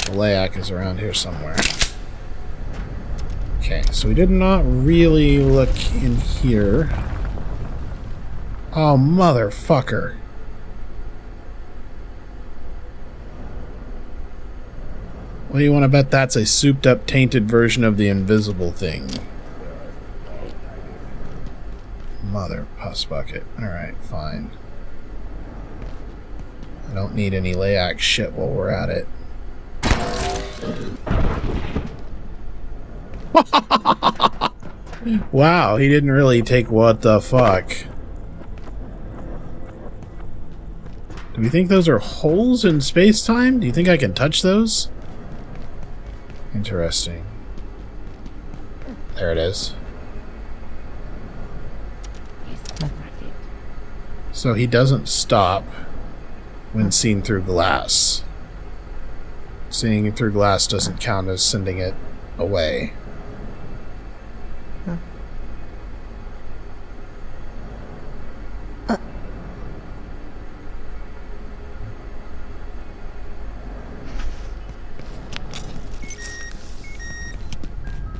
Layak is around here somewhere. Okay, so we did not really look in here. Oh, motherfucker. What do you want to bet that's a souped-up, tainted version of the invisible thing? Mother puss bucket. Alright, fine. I don't need any Layak shit while we're at it. Wow, he didn't really take what the fuck. Do we think those are holes in space-time? Do you think I can touch those? Interesting. There it is. So he doesn't stop when seen through glass. Seeing it through glass doesn't count as sending it away.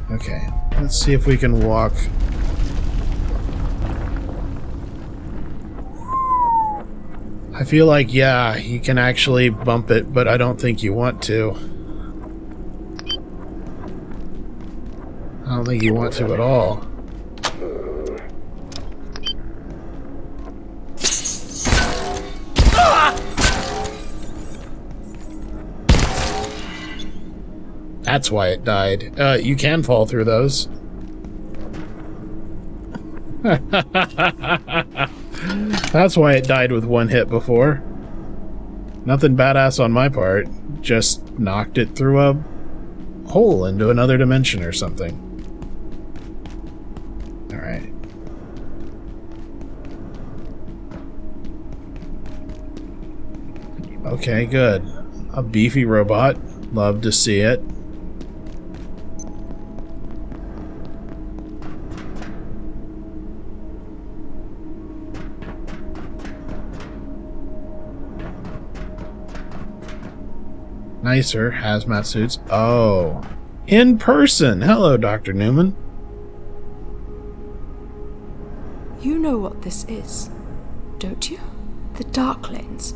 Okay, let's see if we can walk. I feel like, yeah, you can actually bump it, but I don't think you want to. I don't think you want to at all. That's why it died. You can fall through those. That's why it died with one hit before. Nothing badass on my part. Just knocked it through a hole into another dimension or something. Alright. Okay, good. A beefy robot. Love to see it. Nicer hazmat suits. Oh. In person! Hello, Dr. Newman. You know what this is, don't you? The dark lens.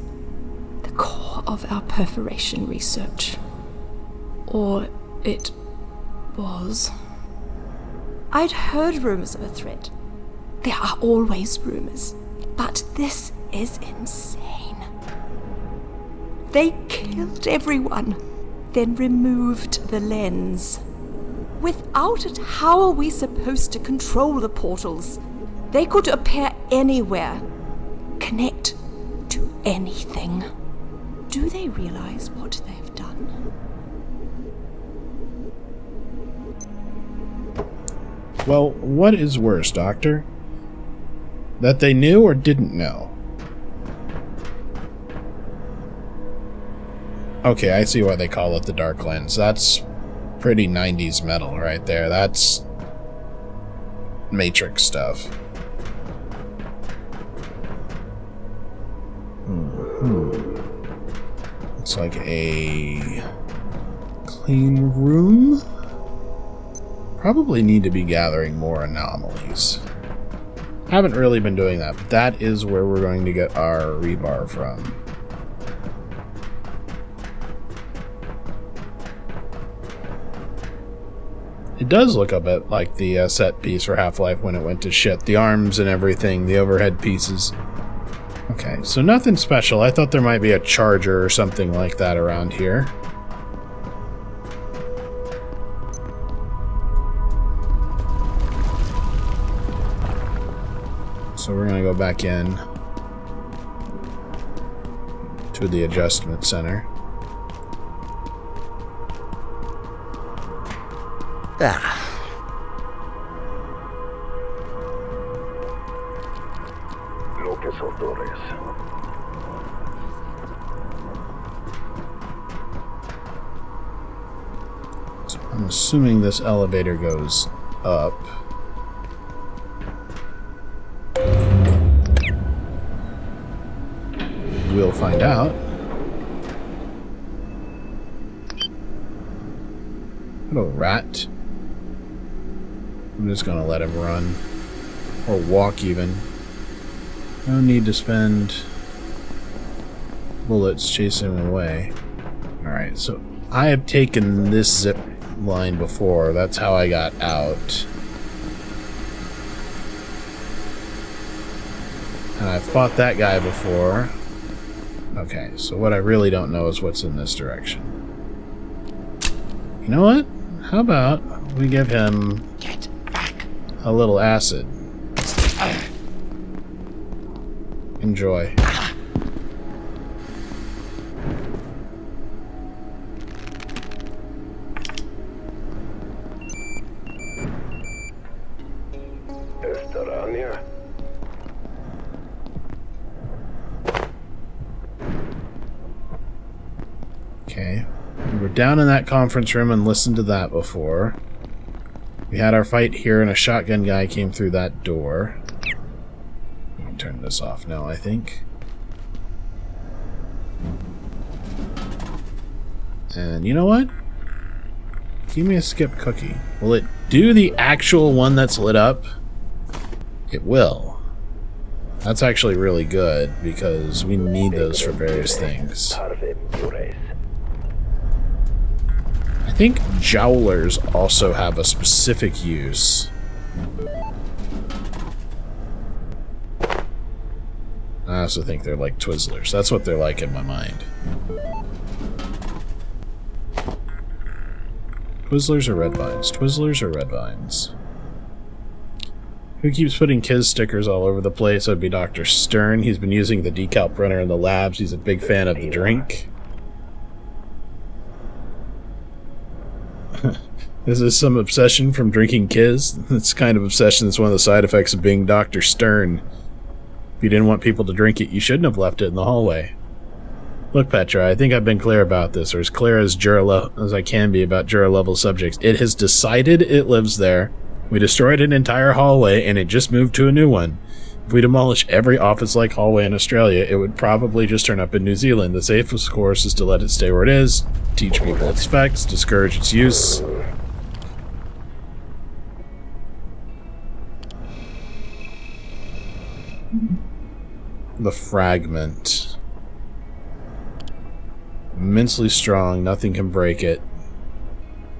The core of our perforation research. Or it was. I'd heard rumors of a threat. There are always rumors. But this is insane. They killed everyone, then removed the lens. Without it, how are we supposed to control the portals? They could appear anywhere, connect to anything. Do they realize what they've done? Well, what is worse, Doctor? That they knew or didn't know? Okay, I see why they call it the Dark Lens. That's pretty 90s metal right there. That's Matrix stuff. Looks like a clean room. Probably need to be gathering more anomalies. Haven't really been doing that, but that is where we're going to get our rebar from. It does look a bit like the set piece for Half-Life when it went to shit. The arms and everything, the overhead pieces. Okay, so nothing special. I thought there might be a charger or something like that around here. So we're gonna go back in to the adjustment center. So I'm assuming this elevator goes up. We'll find out. Little rat. I'm just gonna let him run. Or walk even. No need to spend bullets chasing him away. Alright, so I have taken this zip line before. That's how I got out. And I've fought that guy before. Okay, so what I really don't know is what's in this direction. You know what? How about we give him a little acid. Enjoy. Okay. We were down in that conference room and listened to that before. We had our fight here and a shotgun guy came through that door. We can turn this off now, I think. And you know what? Give me a skip cookie. Will it do the actual one that's lit up? It will. That's actually really good because we need those for various things. I think jowlers also have a specific use. I also think they're like Twizzlers. That's what they're like in my mind. Twizzlers or red vines? Twizzlers or red vines? Who keeps putting Kiz stickers all over the place? That would be Dr. Stern. He's been using the decal printer in the labs. He's a big fan of the drink. This is some obsession from drinking Kiz. This kind of obsession is one of the side effects of being Dr. Stern. If you didn't want people to drink it, you shouldn't have left it in the hallway. Look, Petra, I think I've been clear about this, or as clear as I can be about Jura-level subjects. It has decided it lives there. We destroyed an entire hallway, and it just moved to a new one. If we demolish every office-like hallway in Australia, it would probably just turn up in New Zealand. The safest course is to let it stay where it is, teach people its effects, discourage its use. The fragment. Immensely strong, nothing can break it.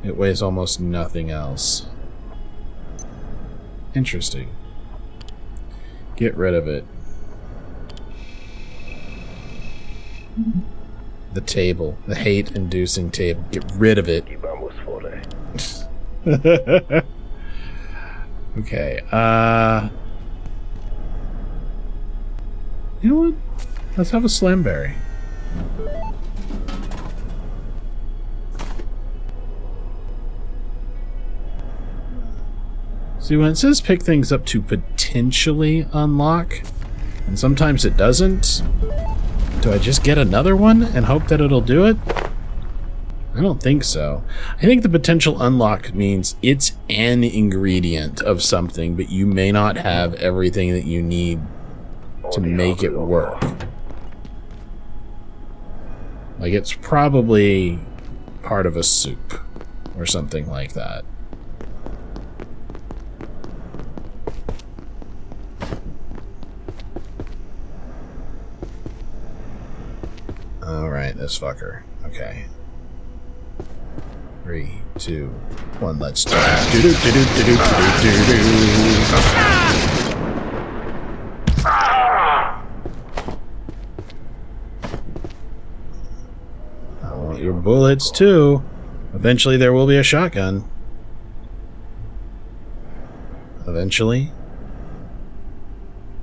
It weighs almost nothing else. Interesting. Get rid of it. The table. The hate-inducing table. Get rid of it. Okay, you know what? Let's have a slamberry. See, when it says pick things up to potentially unlock, and sometimes it doesn't, do I just get another one and hope that it'll do it? I don't think so. I think the potential unlock means it's an ingredient of something, but you may not have everything that you need to make it work. Like, it's probably part of a soup or something like that. Alright, this fucker. Okay. 3, 2, 1, let's do I want your bullets too. Eventually there will be a shotgun. Eventually.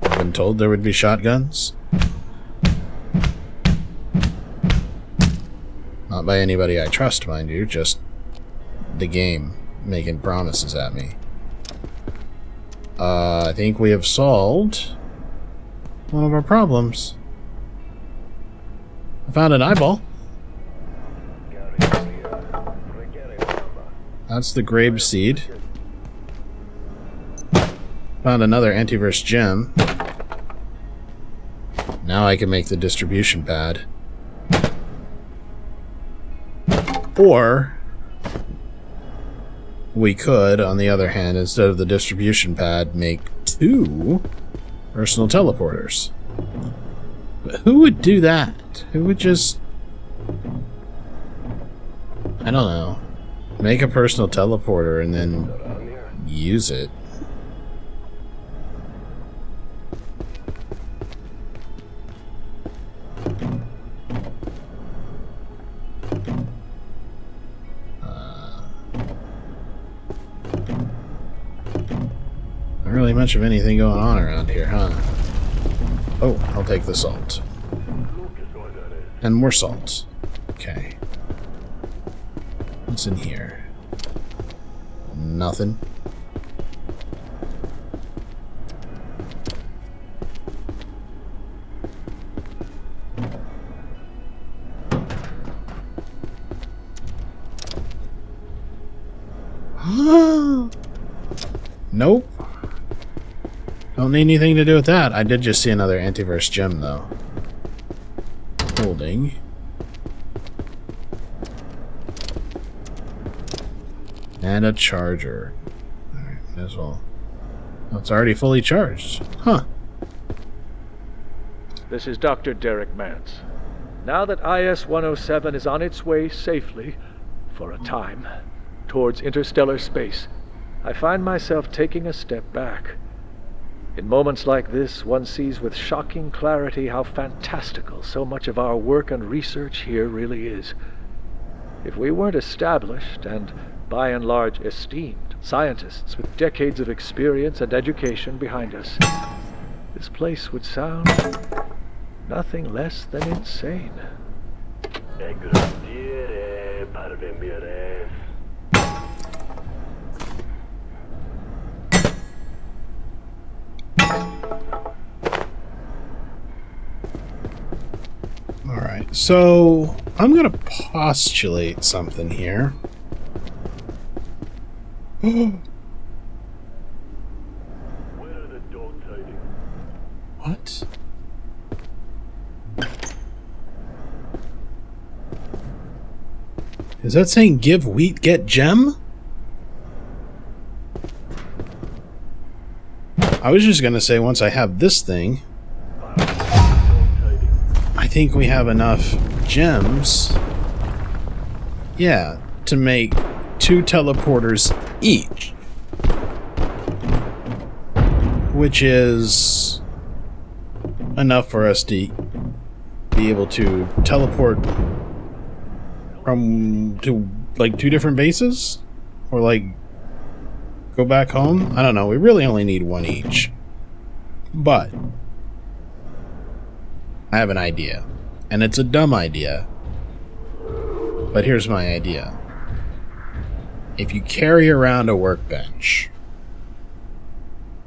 I've been told there would be shotguns. Not by anybody I trust, mind you, just the game making promises at me. I think we have solved one of our problems. I found an eyeball. That's the Grabe seed. Found another antivirus gem. Now I can make the distribution pad. we could, on the other hand, instead of the distribution pad, make 2 personal teleporters. But who would do that? Who would just... I don't know. Make a personal teleporter and then use it. Not really much of anything going on around here, huh? Oh, I'll take the salt. And more salt. Okay. What's in here? Nothing. Nope. Don't need anything to do with that. I did just see another antiverse gem, though. Holding. And a charger. Alright, may as well. Oh, it's already fully charged. Huh. This is Dr. Derek Mance. Now that IS-107 is on its way safely, for a time, towards interstellar space, I find myself taking a step back. In moments like this, one sees with shocking clarity how fantastical so much of our work and research here really is. If we weren't established and, by and large, esteemed scientists with decades of experience and education behind us, this place would sound nothing less than insane. Alright, so I'm going to postulate something here. What? Is that saying give wheat, get gem? I was just going to say once I have this thing, I think we have enough gems, yeah, to make 2 teleporters each. Which is enough for us to be able to teleport to like 2 different bases? Or like go back home? I don't know, we really only need 1 each. But I have an idea. And it's a dumb idea. But here's my idea. If you carry around a workbench,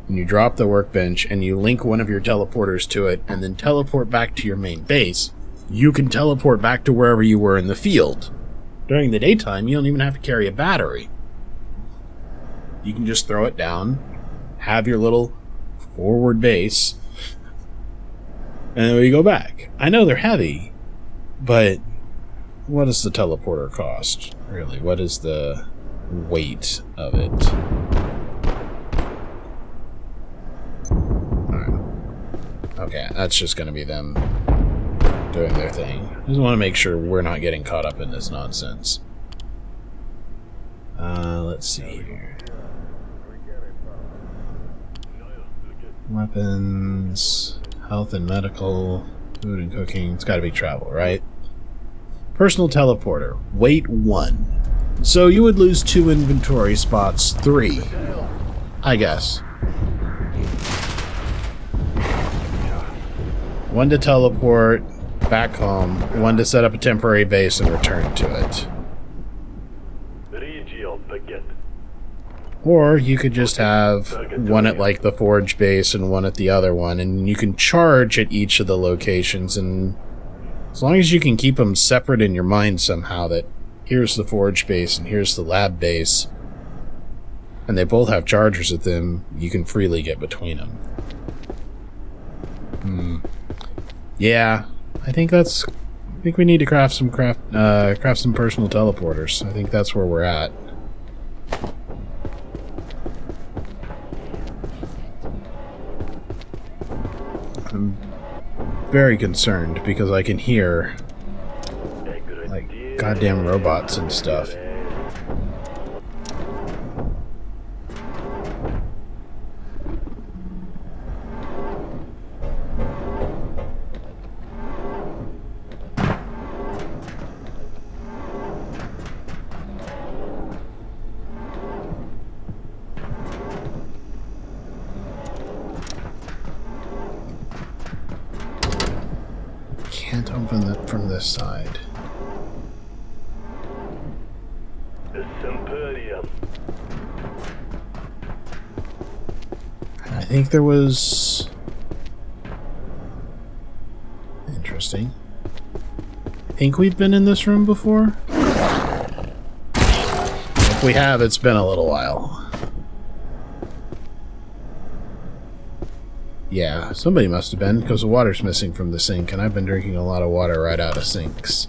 and you drop the workbench and you link one of your teleporters to it and then teleport back to your main base, you can teleport back to wherever you were in the field. During the daytime, you don't even have to carry a battery. You can just throw it down, have your little forward base, and then we go back. I know they're heavy, but what does the teleporter cost, really? What is the weight of it? Alright. Okay, that's just going to be them doing their thing. I just want to make sure we're not getting caught up in this nonsense. Let's see here. Weapons, health and medical, food and cooking. It's got to be travel, right? Personal teleporter, weight 1. So you would lose 2 inventory spots, 3, I guess. 1 to teleport back home, 1 to set up a temporary base and return to it. Or you could just have 1 at like the forge base and 1 at the other one, and you can charge at each of the locations, and as long as you can keep them separate in your mind somehow, that here's the forge base and here's the lab base, and they both have chargers at them, you can freely get between them. Yeah, I think we need to craft some personal teleporters. I think that's where we're at. very concerned because I can hear, like, goddamn robots and stuff. Can't open it from this side. I think there was... Interesting. I think we've been in this room before? If we have, it's been a little while. Yeah, somebody must have been, because the water's missing from the sink, and I've been drinking a lot of water right out of sinks.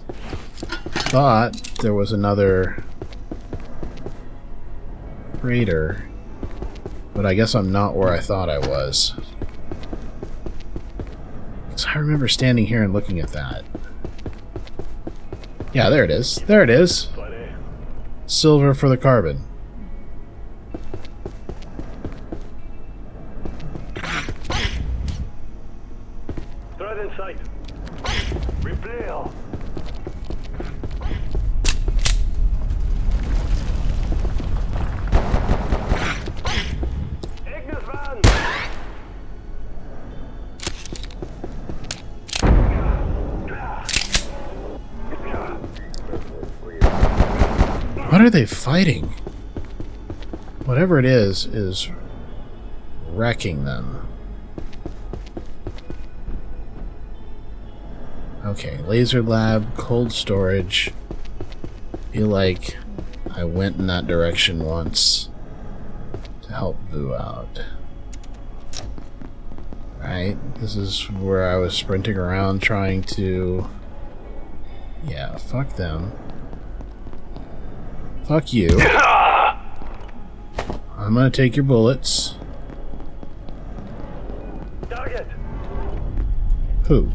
Thought there was another crater, but I guess I'm not where I thought I was. So I remember standing here and looking at that. Yeah, there it is. There it is. Silver for the carbon. Sight. Replay. Ignis van. What are they fighting? Whatever it is wrecking them. Okay, laser lab, cold storage. Feel like I went in that direction once to help Boo out. Right? This is where I was sprinting around trying to... Yeah, fuck them. Fuck you. I'm gonna take your bullets. Target. Who?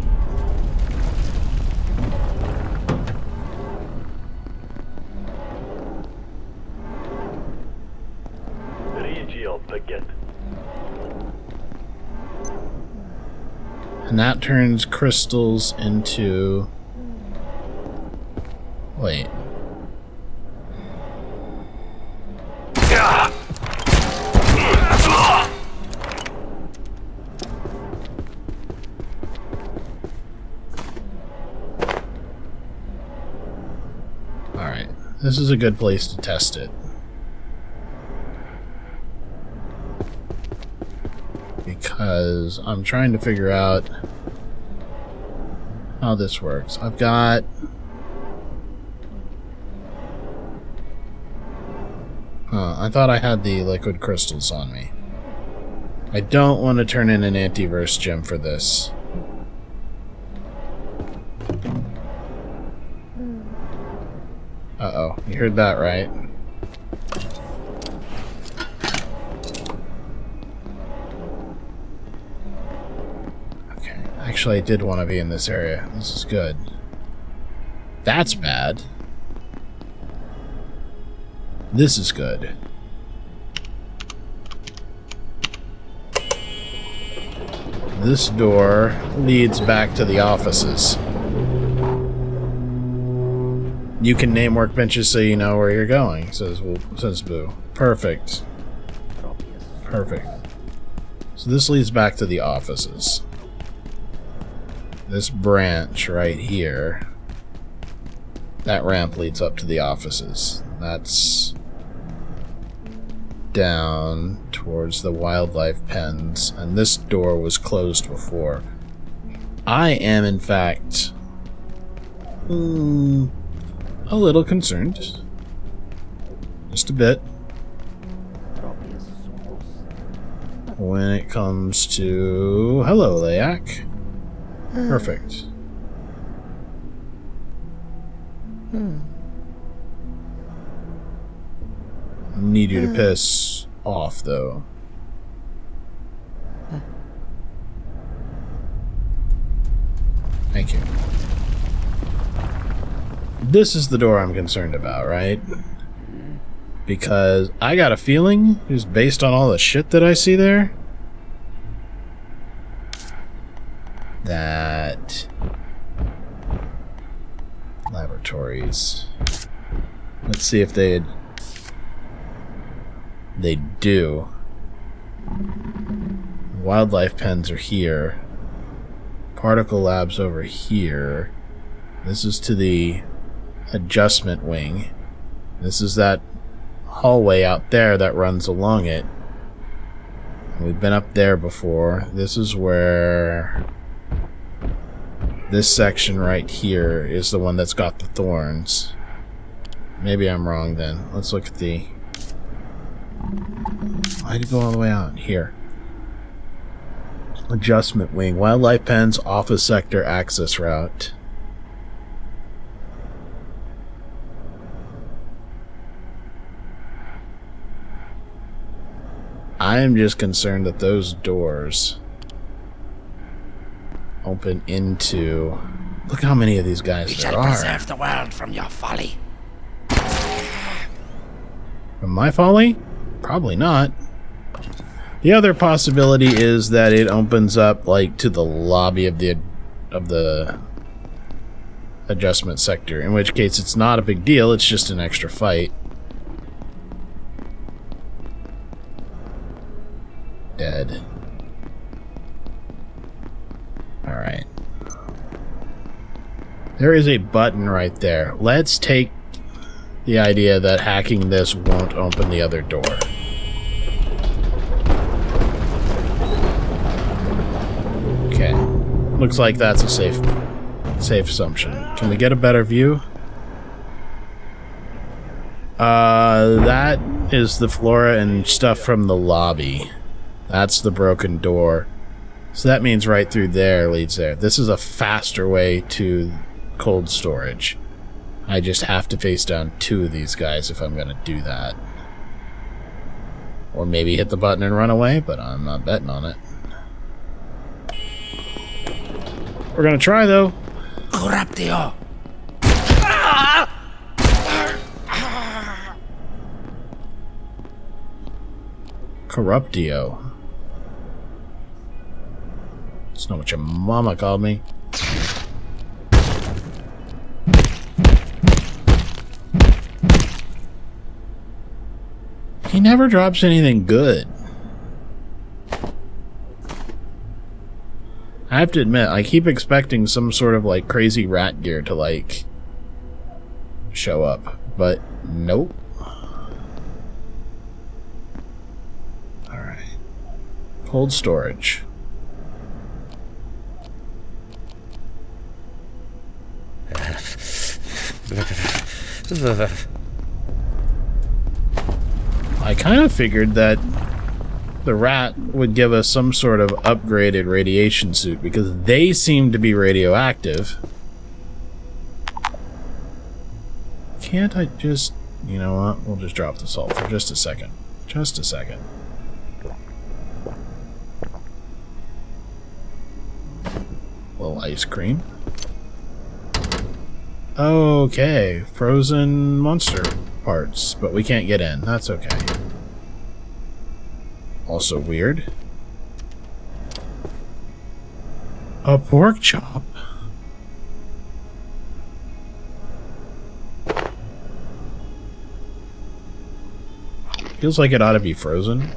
And that turns crystals into... Wait. Alright. This is a good place to test it. Because I'm trying to figure out how this works. I've got... I thought I had the liquid crystals on me. I don't want to turn in an antiverse gem for this. Uh-oh. You heard that right. Actually, I did want to be in this area. This is good. That's bad. This is good. This door leads back to the offices. You can name workbenches so you know where you're going, says Boo. Perfect. Perfect. So this leads back to the offices. This branch right here, that ramp leads up to the offices. That's down towards the wildlife pens, and this door was closed before. I am, in fact, a little concerned. Just a bit. When it comes to... Hello, Layak. Perfect. Need you to piss off, though. Thank you. This is the door I'm concerned about, right? Because I got a feeling, just based on all the shit that I see there, that laboratories. Let's see if they do. Wildlife pens are here. Particle labs over here. This is to the adjustment wing. This is that hallway out there that runs along it. We've been up there before. This is where this section right here is the one that's got the thorns. Maybe I'm wrong then. Let's look at the... Why'd it go all the way out? Here. Adjustment wing. Wildlife pens, office sector, access route. I am just concerned that those doors open into... Look how many of these guys there are. We shall preserve the world from your folly. From my folly? Probably not. The other possibility is that it opens up like to the lobby of the adjustment sector, in which case it's not a big deal, it's just an extra fight. Dead. Alright. There is a button right there. Let's take the idea that hacking this won't open the other door. Okay. Looks like that's a safe assumption. Can we get a better view? That is the flora and stuff from the lobby. That's the broken door. So that means right through there leads there. This is a faster way to cold storage. I just have to face down 2 of these guys if I'm going to do that. Or maybe hit the button and run away, but I'm not betting on it. We're going to try, though. Corruptio. Corruptio. That's not what your mama called me. He never drops anything good. I have to admit, I keep expecting some sort of like crazy rat gear to like show up, but nope. Alright. Cold storage. I kind of figured that the rat would give us some sort of upgraded radiation suit because they seem to be radioactive. Can't I just... You know what? We'll just drop the salt for just a second. Just a second. A little ice cream. Okay, frozen monster parts, but we can't get in. That's okay. Also weird. A pork chop. Feels like it ought to be frozen.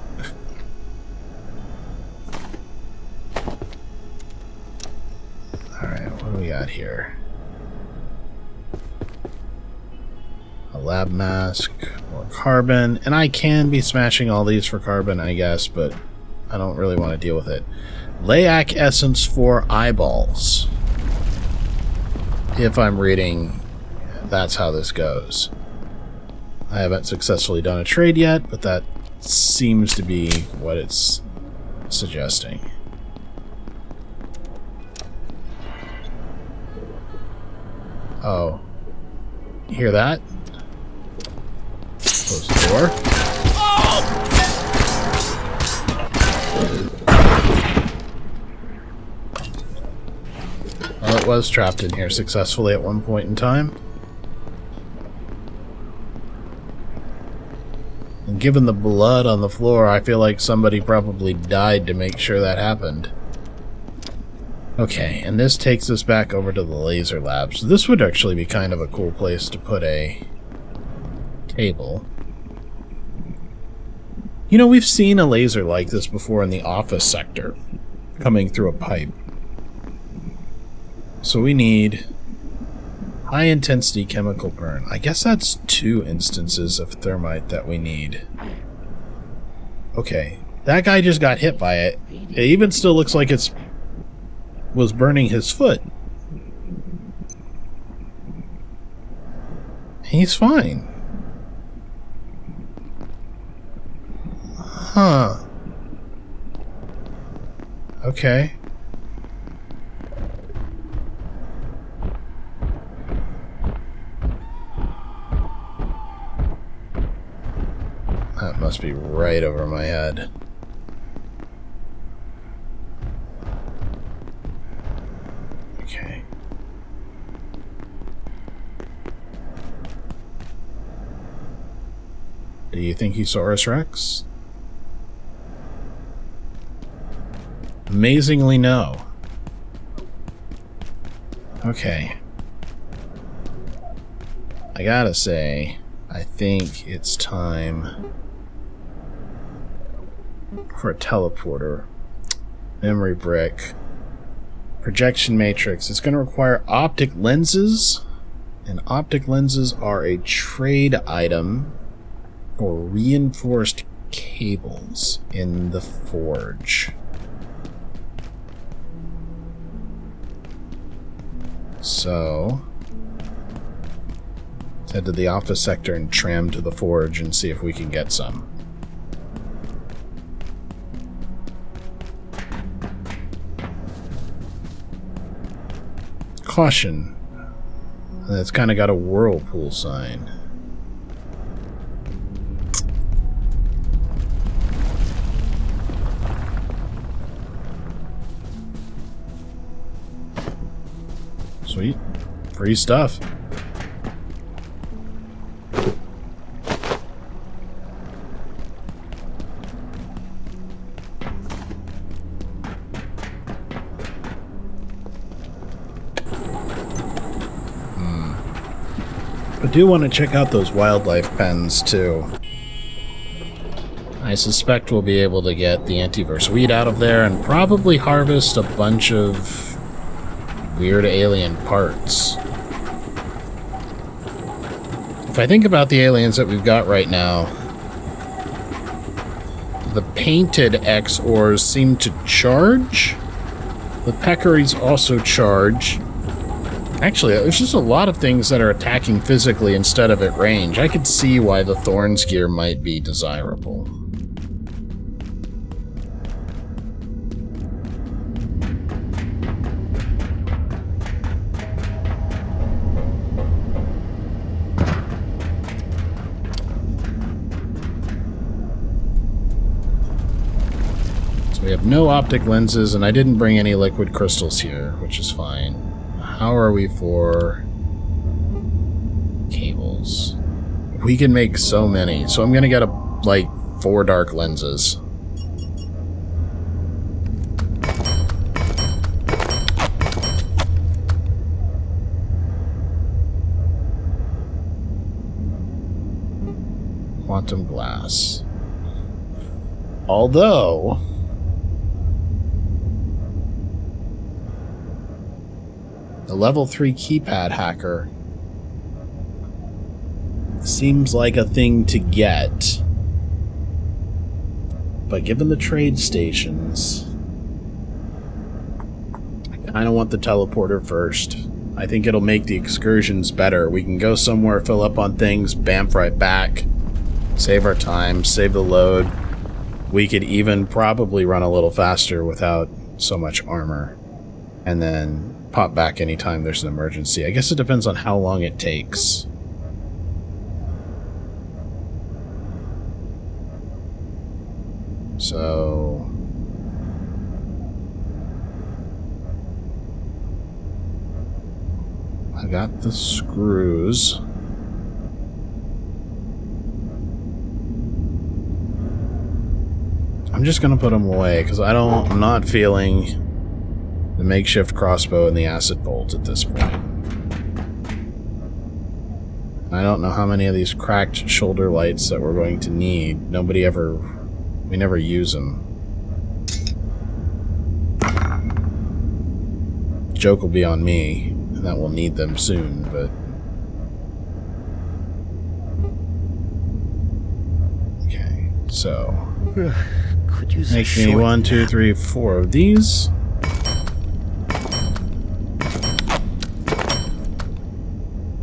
Alright, what do we got here? A lab mask, or carbon, and I can be smashing all these for carbon, I guess, but I don't really want to deal with it. Layak essence for eyeballs. If I'm reading, that's how this goes. I haven't successfully done a trade yet, but that seems to be what it's suggesting. Oh. Hear that? Close the door. Well, it was trapped in here successfully at one point in time. And given the blood on the floor, I feel like somebody probably died to make sure that happened. Okay, and this takes us back over to the laser lab. So this would actually be kind of a cool place to put a table. You know, we've seen a laser like this before in the office sector, coming through a pipe. So we need high-intensity chemical burn. I guess that's 2 instances of thermite that we need. Okay, that guy just got hit by it. It even still looks like it's was burning his foot. He's fine. Huh. Okay. That must be right over my head. Okay. Do you think he saw us, Rex? Amazingly, no. Okay. I gotta say, I think it's time for a teleporter. Memory brick. Projection matrix. It's going to require optic lenses, and optic lenses are a trade item for reinforced cables in the forge. So, let's head to the office sector and tram to the forge and see if we can get some. Caution. And it's kind of got a whirlpool sign. Sweet. Free stuff. I do want to check out those wildlife pens, too. I suspect we'll be able to get the antiverse weed out of there and probably harvest a bunch of weird alien parts. If I think about the aliens that we've got right now, the painted X-ors seem to charge. The peccaries also charge. Actually, there's just a lot of things that are attacking physically instead of at range. I could see why the Thorns gear might be desirable. So we have no optic lenses, and I didn't bring any liquid crystals here, which is fine. How are we for cables? We can make so many, so I'm gonna get like 4 dark lenses. Quantum glass. Although the level 3 keypad hacker seems like a thing to get. But given the trade stations, I kind of want the teleporter first. I think it'll make the excursions better. We can go somewhere, fill up on things, bamf right back, save our time, save the load. We could even probably run a little faster without so much armor. And then pop back anytime there's an emergency. I guess it depends on how long it takes. So I got the screws. I'm just gonna put them away because I'm not feeling the makeshift crossbow and the acid bolt at this point. I don't know how many of these cracked shoulder lights that we're going to need. We never use them. Joke will be on me, and that we'll need them soon, but... Okay, so... Could use Make me 1, 2, 3, 4 of these.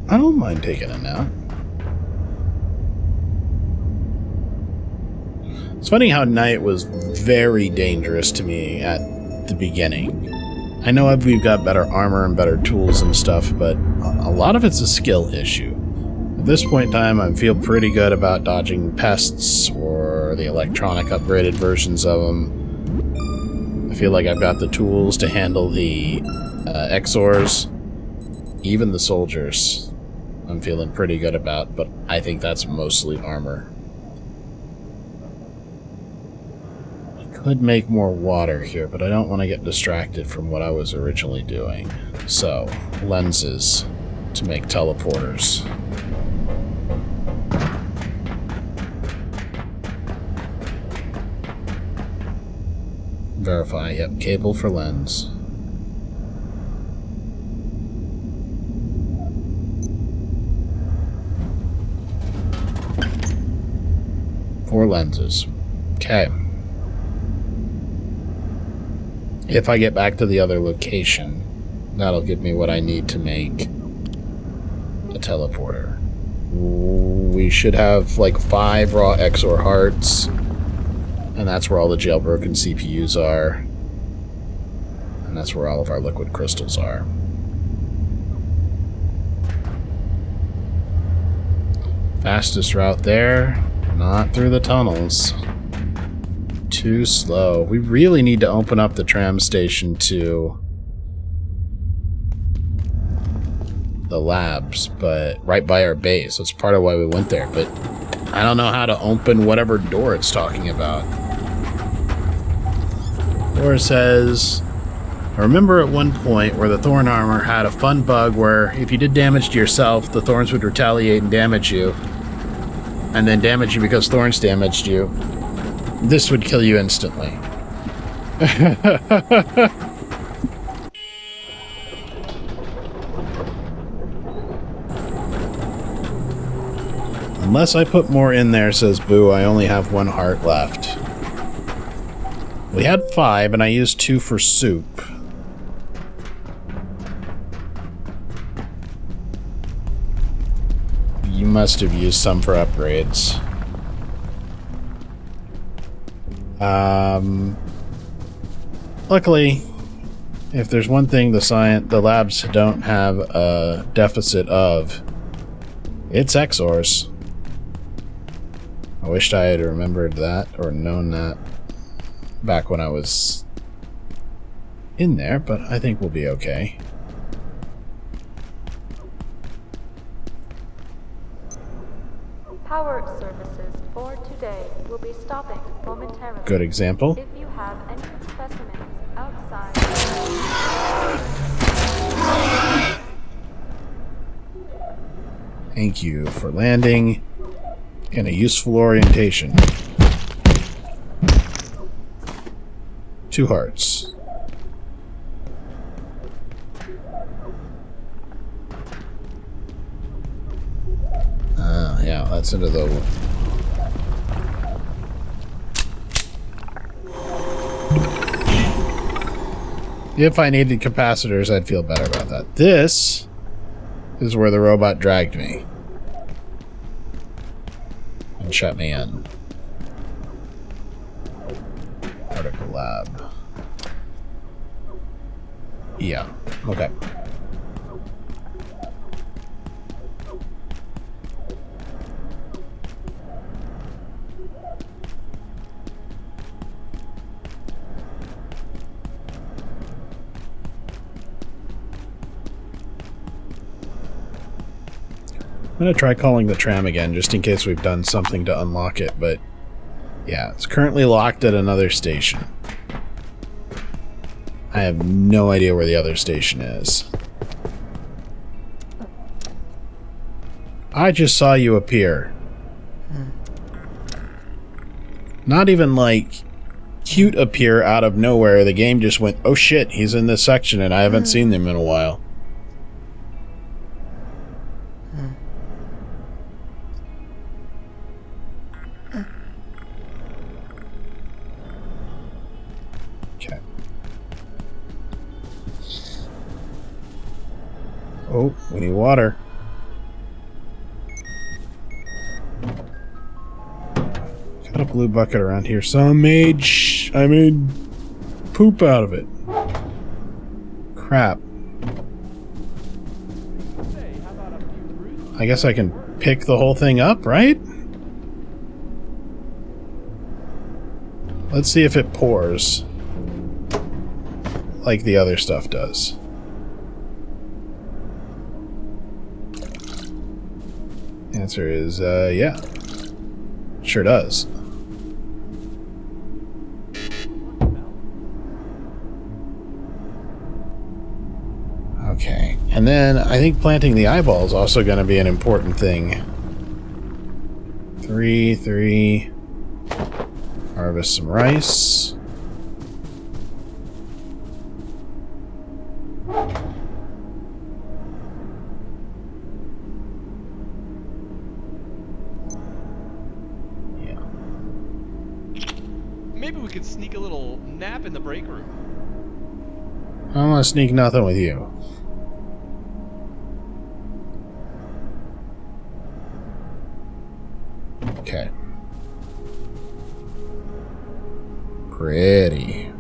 I don't mind taking a nap. It's funny how night was very dangerous to me at the beginning. I know we've got better armor and better tools and stuff, but a lot of it's a skill issue. At this point in time, I feel pretty good about dodging pests or the electronic upgraded versions of them. I feel like I've got the tools to handle the Exors, even the soldiers. I'm feeling pretty good about, but I think that's mostly armor. I could make more water here, but I don't want to get distracted from what I was originally doing. So, lenses to make teleporters. Verify, yep, cable for lens. Four lenses. Okay. If I get back to the other location, that'll give me what I need to make a teleporter. We should have like 5 raw Exor hearts, and that's where all the jailbroken CPUs are, and that's where all of our liquid crystals are. Fastest route there. Not through the tunnels. Too slow. We really need to open up the tram station to the labs, but right by our base. That's part of why we went there, but I don't know how to open whatever door it's talking about. Or says, I remember at one point where the Thorn armor had a fun bug where if you did damage to yourself, the Thorns would retaliate and damage you. And then damage you because Thorns damaged you. This would kill you instantly. Unless I put more in there, says Boo, I only have 1 heart left. We had 5, and I used 2 for soup. You must have used some for upgrades. Luckily, if there's one thing the labs don't have a deficit of, it's Exors. I wished I had remembered that or known that back when I was in there, but I think we'll be okay. Power services for today will be stopping momentarily. Good example. If you have any specimens outside... Thank you for landing in a useful orientation. 2 hearts. Yeah, that's into the... If I needed capacitors, I'd feel better about that. This is where the robot dragged me and shut me in. Particle lab. Yeah, okay. I'm gonna try calling the tram again, just in case we've done something to unlock it, but yeah, it's currently locked at another station. I have no idea where the other station is. I just saw you appear. Not even like cute appear out of nowhere. The game just went, oh shit, he's in this section and I haven't seen him in a while. Okay. Oh, we need water. Got a blue bucket around here. I made poop out of it. Crap. I guess I can pick the whole thing up, right? Let's see if it pours like the other stuff does. The answer is, yeah. Sure does. Okay. And then I think planting the eyeball is also going to be an important thing. 3. Harvest some rice. Yeah. Maybe we could sneak a little nap in the break room. I don't want to sneak nothing with you. Okay. Pretty.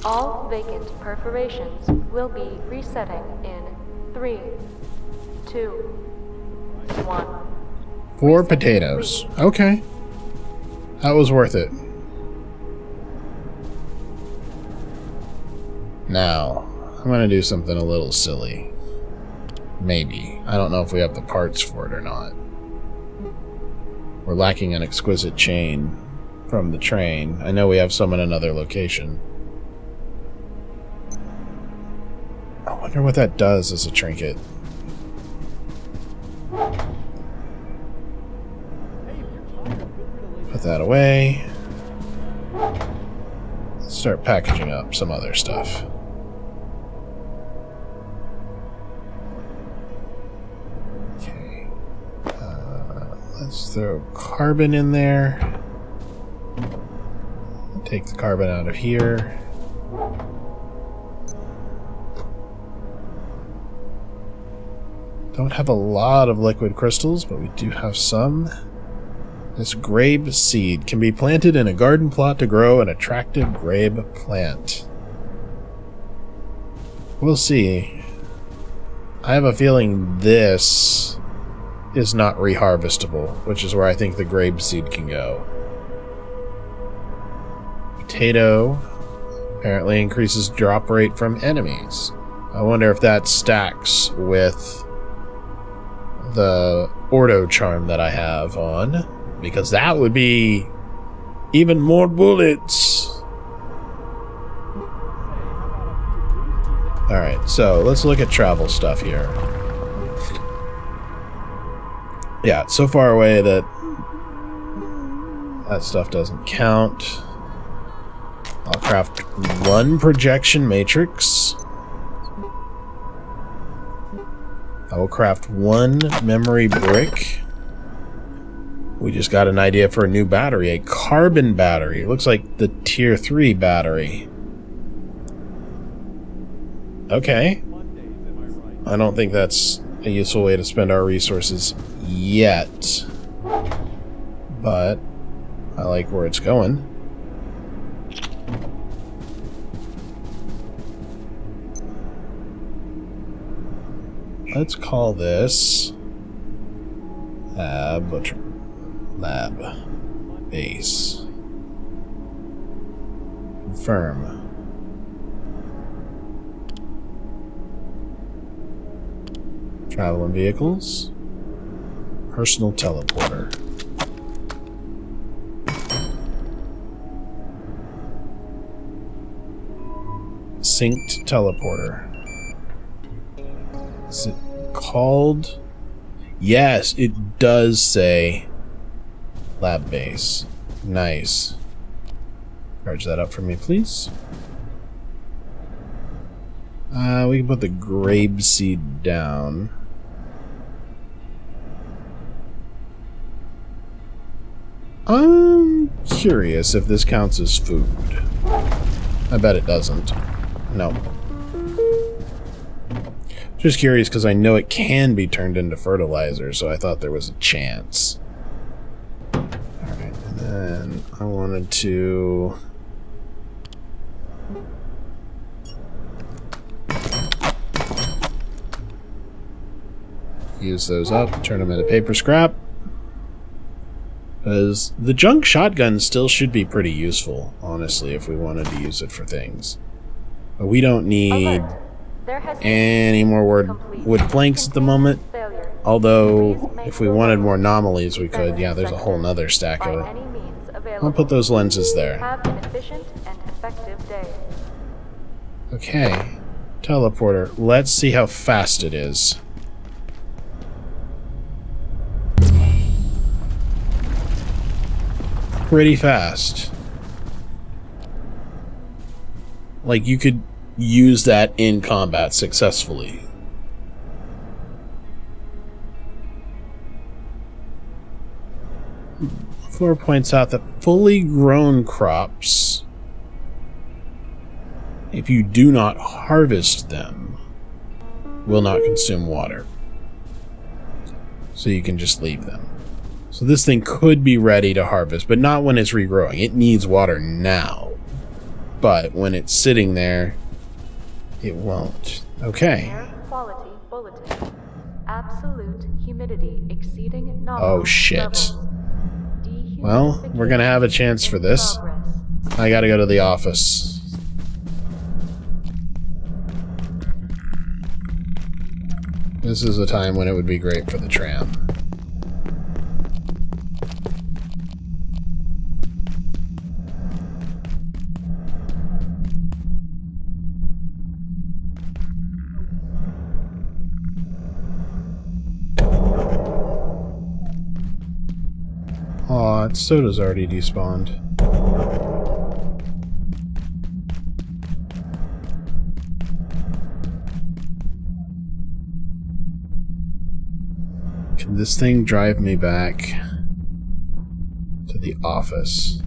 All vacant perforations will be resetting in 3, 2, 1. 4 potatoes. Okay. That was worth it. Now, I'm gonna do something a little silly. Maybe. I don't know if we have the parts for it or not. We're lacking an exquisite chain from the train. I know we have some in another location. I wonder what that does as a trinket. Put that away. Let's start packaging up some other stuff. Okay. Let's throw carbon in there. Take the carbon out of here. Don't have a lot of liquid crystals, but we do have some. This grape seed can be planted in a garden plot to grow an attractive grape plant. We'll see. I have a feeling this is not reharvestable, which is where I think the grape seed can go. Potato apparently increases drop rate from enemies. I wonder if that stacks with the Ordo charm that I have on, because that would be even more bullets. Alright, so let's look at travel stuff here. Yeah, it's so far away that that stuff doesn't count. I'll craft 1 projection matrix. I will craft 1 memory brick. We just got an idea for a new battery, a carbon battery. It looks like the tier 3 battery. Okay. I don't think that's a useful way to spend our resources yet. But I like where it's going. Let's call this lab base. Confirm. Travel in vehicles. Personal teleporter. Synced teleporter. Is it called? Yes, it does say lab base. Nice. Charge that up for me, please. We can put the grape seed down. I'm curious if this counts as food. I bet it doesn't. No. Just curious because I know it can be turned into fertilizer, so I thought there was a chance. Alright, and then I wanted to... use those up, turn them into paper scrap. Because the junk shotgun still should be pretty useful, honestly, if we wanted to use it for things. But we don't need any more wood planks at the moment. Although, if we wanted more anomalies, we could. Yeah, there's a whole nother stack of it. I'll put those lenses there. Okay. Teleporter. Let's see how fast it is. Pretty fast. Like, you could use that in combat successfully. Floor points out that fully grown crops, if you do not harvest them, will not consume water. So you can just leave them. So this thing could be ready to harvest, but not when it's regrowing. It needs water now. But when it's sitting there, it won't. Okay. Air quality bulletin. Absolute humidity exceeding nominal Oh shit. levels. Well, we're gonna have a chance for this. I gotta go to the office. This is a time when it would be great for the tram. Aw, its soda's already despawned. Can this thing drive me back to the office?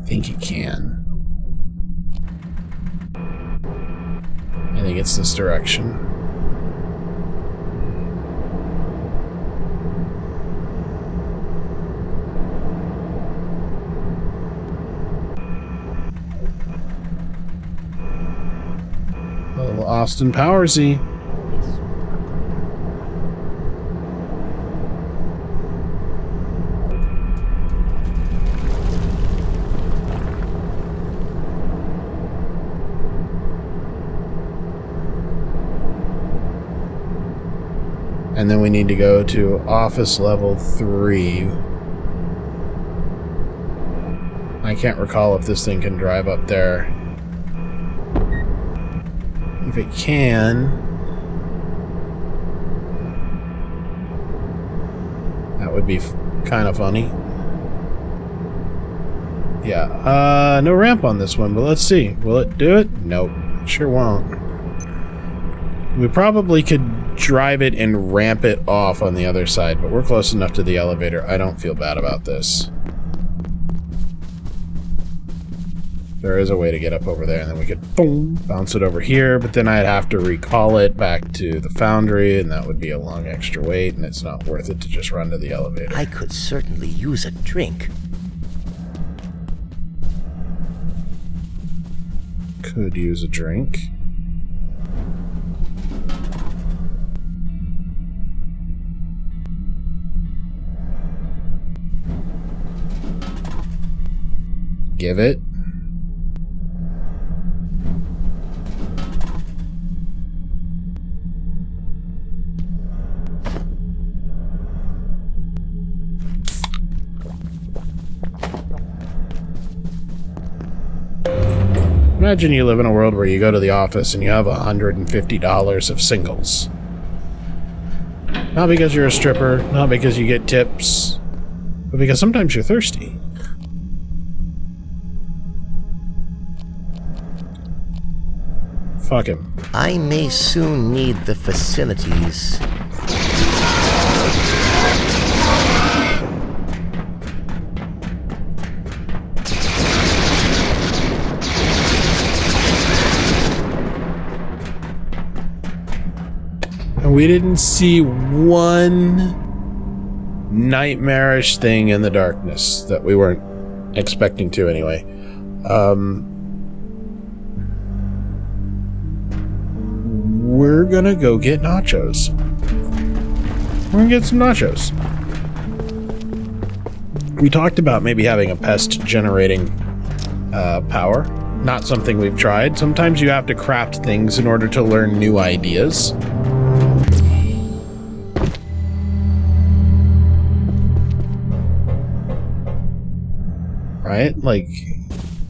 I think it can. I think it's this direction. Little Austin Powersy. And then we need to go to office level 3. I can't recall if this thing can drive up there. If it can... that would be kind of funny. Yeah, no ramp on this one, but let's see. Will it do it? Nope. It sure won't. We probably could drive it and ramp it off on the other side, but we're close enough to the elevator. I don't feel bad about this. There is a way to get up over there, and then we could boom, bounce it over here, but then I'd have to recall it back to the foundry, and that would be a long extra wait, and it's not worth it to just run to the elevator. I could certainly use a drink. Could use a drink. give it. Imagine you live in a world where you go to the office and you have $150 of singles. Not because you're a stripper, not because you get tips, but because sometimes you're thirsty. Fuck him. I may soon need the facilities. We didn't see one nightmarish thing in the darkness that we weren't expecting to anyway. We're gonna go get nachos. We're gonna get some nachos. We talked about maybe having a pest generating power. Not something we've tried. Sometimes you have to craft things in order to learn new ideas. Right? Like,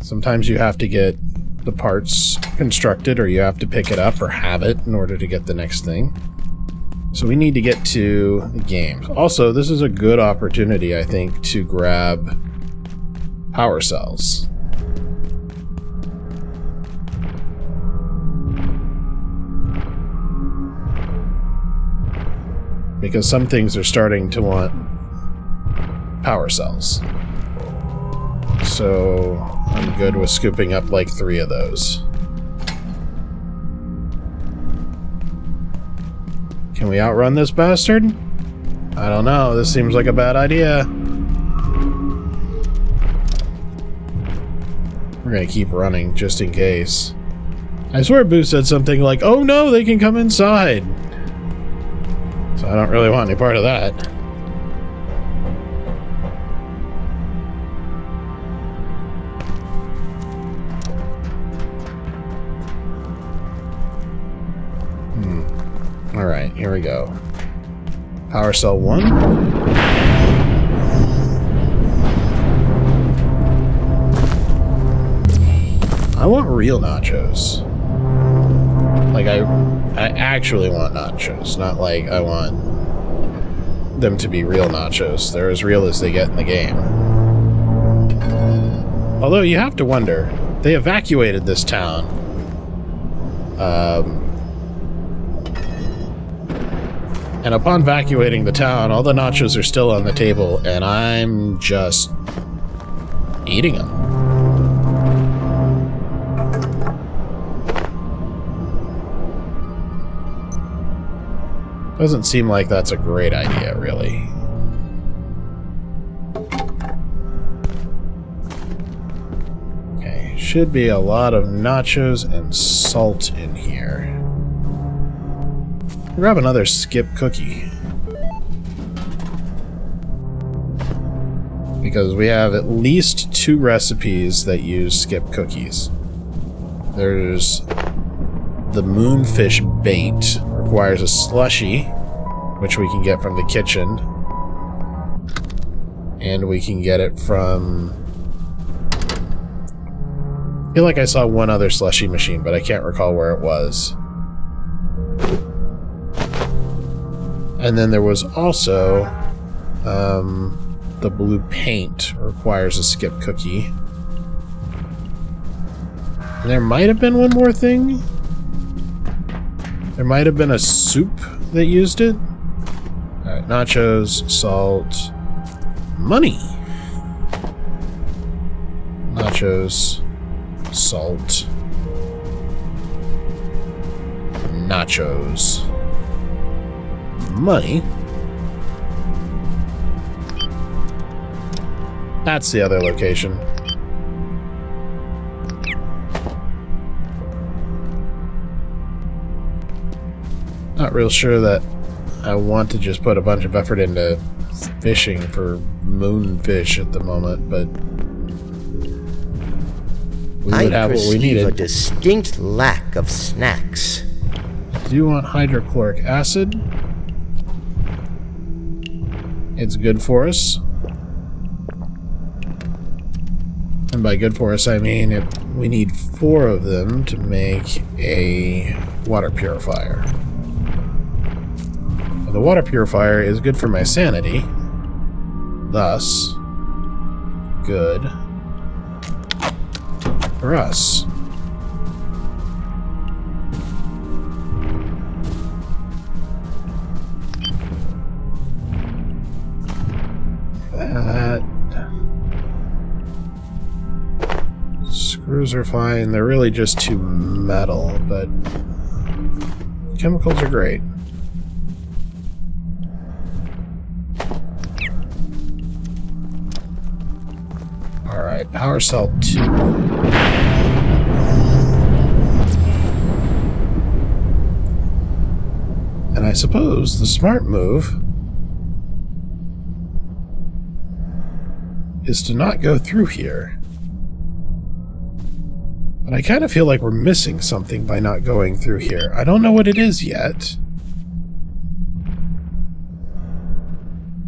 sometimes you have to get the parts constructed, or you have to pick it up or have it in order to get the next thing. So we need to get to the games. Also, this is a good opportunity, I think, to grab power cells. Because some things are starting to want power cells. So I'm good with scooping up like 3 of those. Can we outrun this bastard? I don't know. This seems like a bad idea. We're gonna keep running just in case. I swear Boo said something like, "Oh no, they can come inside." So I don't really want any part of that. Alright, here we go. Power cell 1. I want real nachos. Like, I actually want nachos, not like I want them to be real nachos. They're as real as they get in the game. Although, you have to wonder, they evacuated this town. And upon evacuating the town, all the nachos are still on the table, and I'm just eating them. Doesn't seem like that's a great idea, really. Okay, should be a lot of nachos and salt in here. Grab another skip cookie. Because we have at least 2 recipes that use skip cookies. There's the moonfish bait, requires a slushie, which we can get from the kitchen. And we can get it from... I feel like I saw one other slushie machine, but I can't recall where it was. And then there was also the blue paint requires a skip cookie. And there might have been one more thing. There might have been a soup that used it. Alright, nachos, salt, money. Nachos, salt, nachos, money. That's the other location. Not real sure that I want to just put a bunch of effort into fishing for moonfish at the moment, but we I would have what we perceive a needed. distinct lack of snacks. Do you want hydrochloric acid? It's good for us. And by good for us, I mean we need 4 of them to make a water purifier. And the water purifier is good for my sanity. Thus, good for us. That. Screws are fine. They're really just too metal, but chemicals are great. Alright, power cell 2. And I suppose the smart move is to not go through here. But I kind of feel like we're missing something by not going through here. I don't know what it is yet.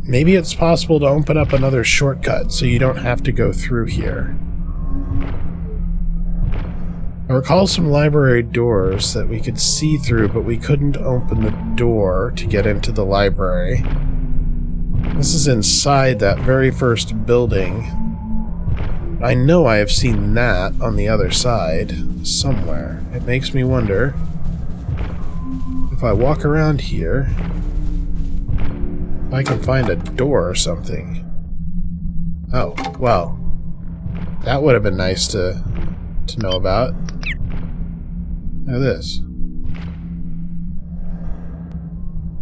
Maybe it's possible to open up another shortcut so you don't have to go through here. I recall some library doors that we could see through, but we couldn't open the door to get into the library. This is inside that very first building. I know I have seen that on the other side, somewhere. It makes me wonder if I walk around here, if I can find a door or something. Oh, well. That would have been nice to know about. Look at this.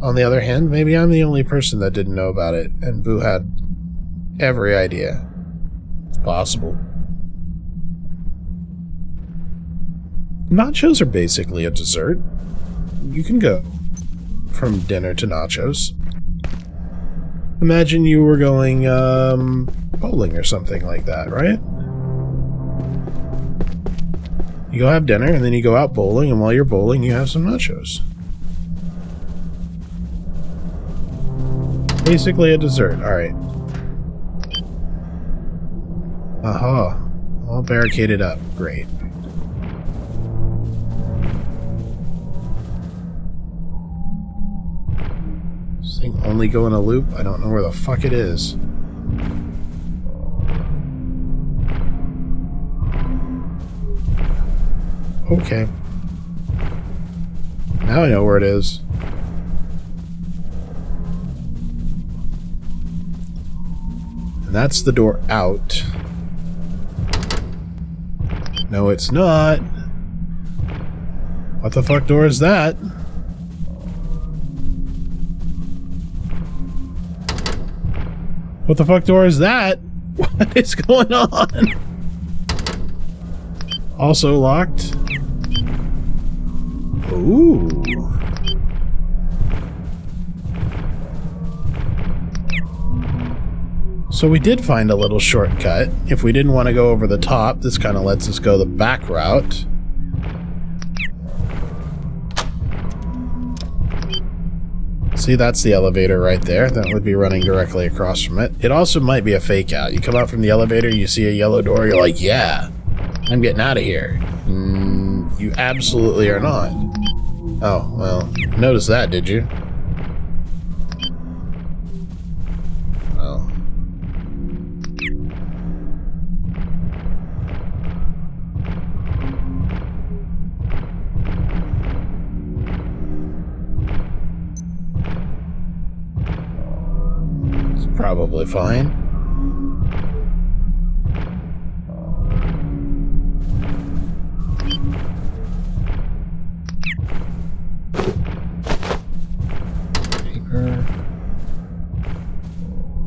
On the other hand, maybe I'm the only person that didn't know about it, and Boo had every idea. It's possible. Nachos are basically a dessert. You can go from dinner to nachos. Imagine you were going bowling or something like that, right? You go have dinner, and then you go out bowling, and while you're bowling, you have some nachos. Basically a dessert. Alright. Aha. All barricaded up. Great. This thing only go in a loop? I don't know where the fuck it is. Okay. Now I know where it is. And that's the door out. No, it's not. What the fuck door is that? What the fuck door is that? What is going on? Also locked. Ooh. So we did find a little shortcut. If we didn't want to go over the top, this kind of lets us go the back route. See, that's the elevator right there. That would be running directly across from it. It also might be a fake out. You come out from the elevator, you see a yellow door, you're like, yeah, I'm getting out of here. You absolutely are not. Oh, well, notice that, did you? Well. It's probably fine.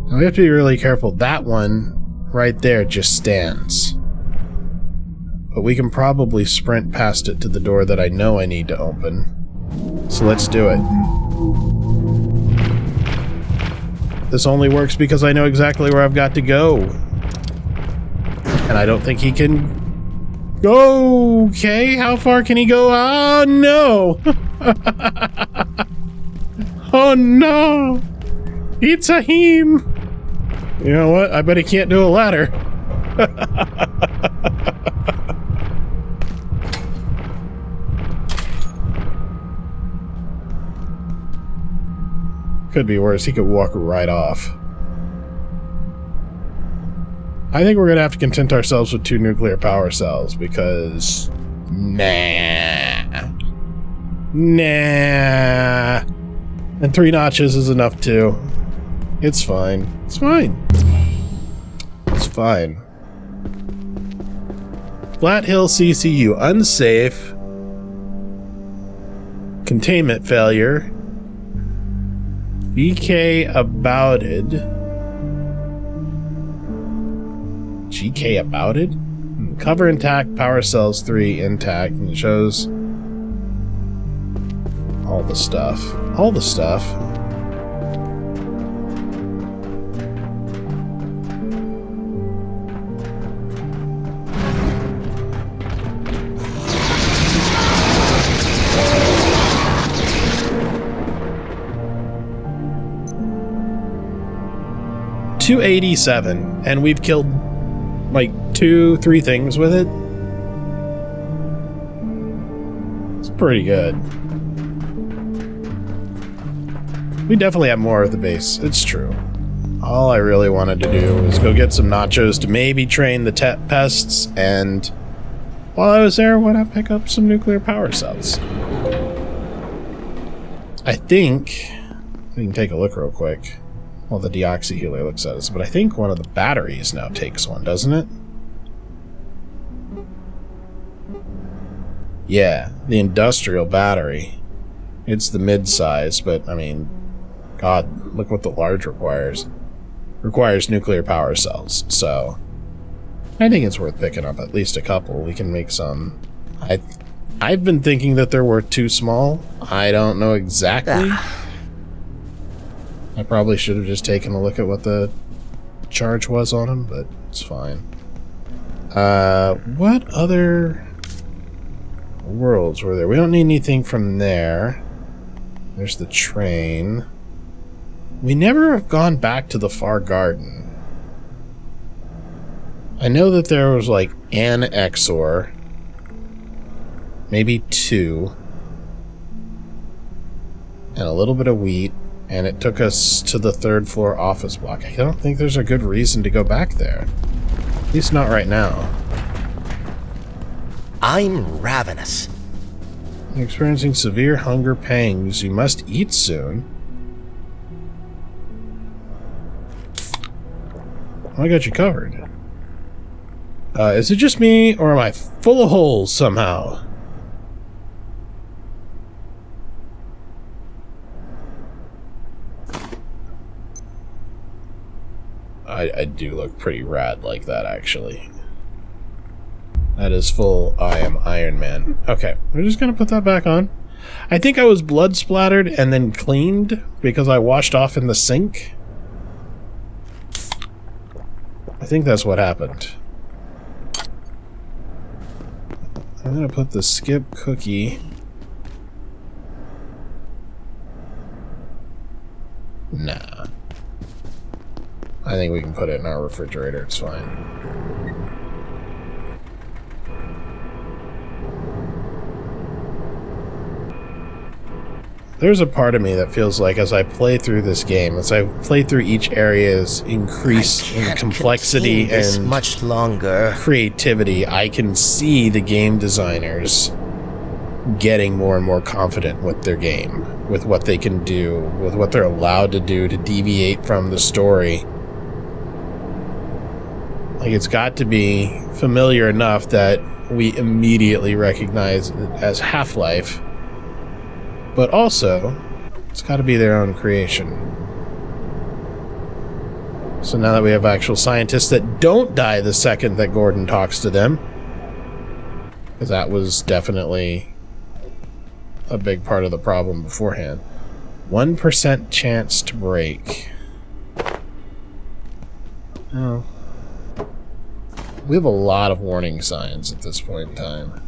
Now we have to be really careful. That one right there just stands. But we can probably sprint past it to the door that I know I need to open. So let's do it. This only works because I know exactly where I've got to go. And I don't think he can Okay, how far can he go? Oh, no! Oh, no! It's a him! You know what? I bet he can't do a ladder. Could be worse. He could walk right off. I think we're going to have to content ourselves with 2 nuclear power cells because... Nah. And 3 notches is enough too. It's fine. It's fine. It's fine. Flat Hill CCU. Unsafe. Containment failure. BK abouted. GK abouted? Cover intact, power cells 3 intact, and it shows all the stuff. All the stuff. $287, and we've killed like 2-3 things with it. It's pretty good. We definitely have more of the base. It's true. All I really wanted to do was go get some nachos to maybe train the pests, and while I was there, why not pick up some nuclear power cells? I think we can take a look real quick. Well, the deoxy healer looks at us, but I think one of the batteries now takes one, doesn't it? Yeah, the industrial battery. It's the mid-size, but, I mean, God, look what the large requires. Requires nuclear power cells, so I think it's worth picking up at least a couple. We can make some. I've been thinking that there were 2 small. I don't know exactly. I probably should have just taken a look at what the charge was on them, but it's fine. What other worlds were there? We don't need anything from there. There's the train. We never have gone back to the far garden. I know that there was like an Exor. Maybe 2. And a little bit of wheat. And it took us to the 3rd floor office block. I don't think there's a good reason to go back there. At least not right now. I'm ravenous. Experiencing severe hunger pangs. You must eat soon. I got you covered. Is it just me, or am I full of holes somehow? I do look pretty rad like that, actually. That is full I am Iron Man. Okay, we're just gonna put that back on. I think I was blood splattered and then cleaned because I washed off in the sink. I think that's what happened. I'm gonna put the skip cookie. Nah. I think we can put it in our refrigerator, it's fine. There's a part of me that feels like as I play through this game, as I play through each area's increase in complexity and much longer creativity, I can see the game designers getting more and more confident with their game, with what they can do, with what they're allowed to do to deviate from the story. Like, it's got to be familiar enough that we immediately recognize it as Half-Life, but also, it's got to be their own creation. So now that we have actual scientists that don't die the second that Gordon talks to them, because that was definitely a big part of the problem beforehand. 1% chance to break. Oh. We have a lot of warning signs at this point in time.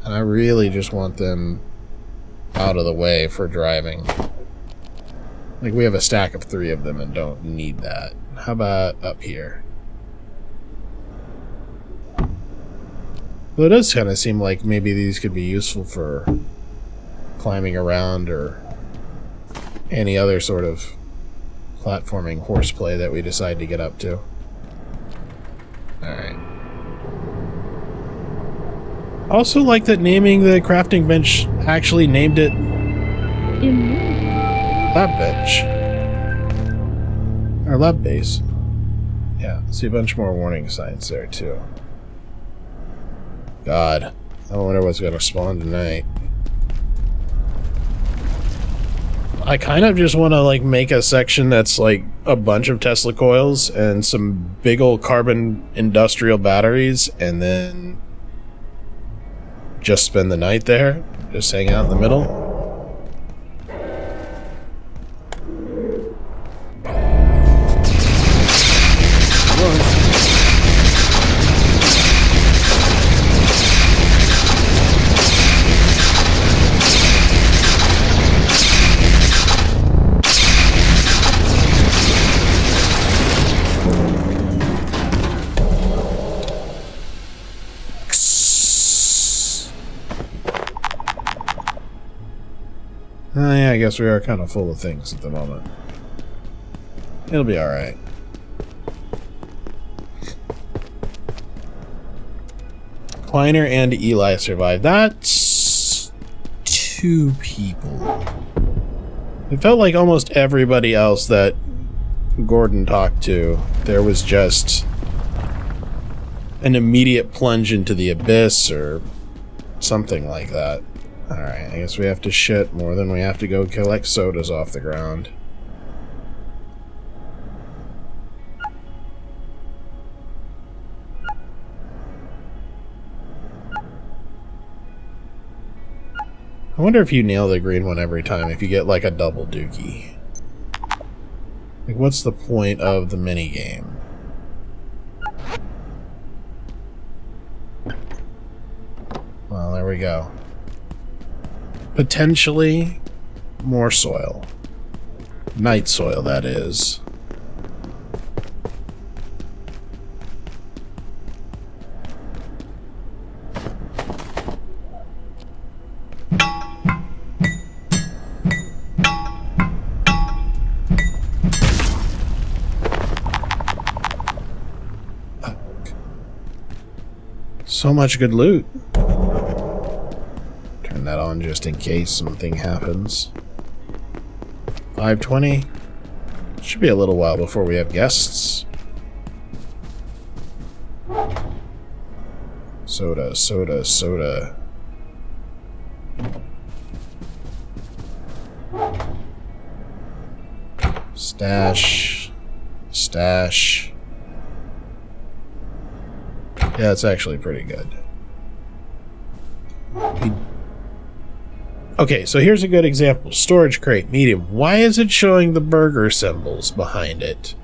And I really just want them out of the way for driving. Like, we have a stack of 3 of them and don't need that. How about up here? Well, it does kind of seem like maybe these could be useful for climbing around or any other sort of platforming horseplay that we decide to get up to. Alright. Also like that naming the crafting bench actually named it Lab Bench. Or Lab Base. Yeah, see a bunch more warning signs there too. God, I wonder what's gonna spawn tonight. I kind of just want to like make a section that's like a bunch of Tesla coils and some big old carbon industrial batteries, and then just spend the night there, just hang out in the middle. Yeah, I guess we are kind of full of things at the moment. It'll be alright. Kleiner and Eli survived. That's 2 people. It felt like almost everybody else that Gordon talked to, there was just an immediate plunge into the abyss or something like that. Alright, I guess we have to shit more than we have to go collect sodas off the ground. I wonder if you nail the green one every time, if you get like a double dookie. Like, what's the point of the minigame? Well, there we go. Potentially more soil. Night soil, that is. So much good loot. Turn that on just in case something happens. 5:20. Should be a little while before we have guests. Soda, soda, soda. Stash. Stash. Yeah, it's actually pretty good. Okay, so here's a good example. Storage crate, medium. Why is it showing the burger symbols behind it?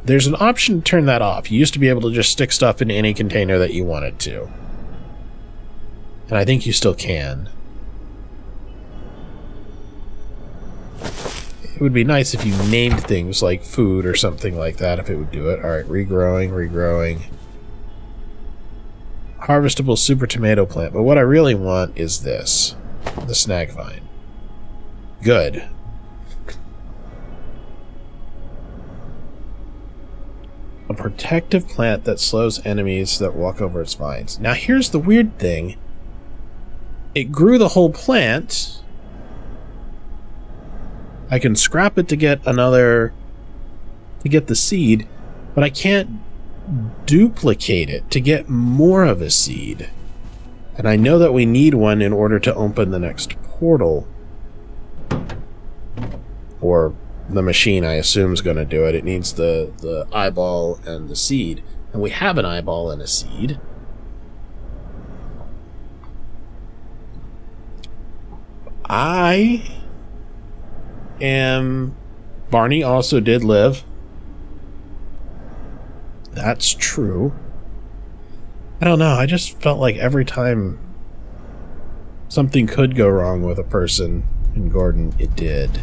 There's an option to turn that off. You used to be able to just stick stuff in any container that you wanted to. And I think you still can. It would be nice if you named things like food or something like that, if it would do it. Alright, regrowing, regrowing. Harvestable super tomato plant. But what I really want is this. The snag vine. Good. A protective plant that slows enemies that walk over its vines. Now here's the weird thing. It grew the whole plant. I can scrap it to get another, to get the seed, but I can't duplicate it to get more of a seed. And I know that we need one in order to open the next portal. Or the machine, I assume, is going to do it. It needs the eyeball and the seed. And we have an eyeball and a seed. Barney also did live. That's true. I don't know, I just felt like every time something could go wrong with a person in Gordon, it did.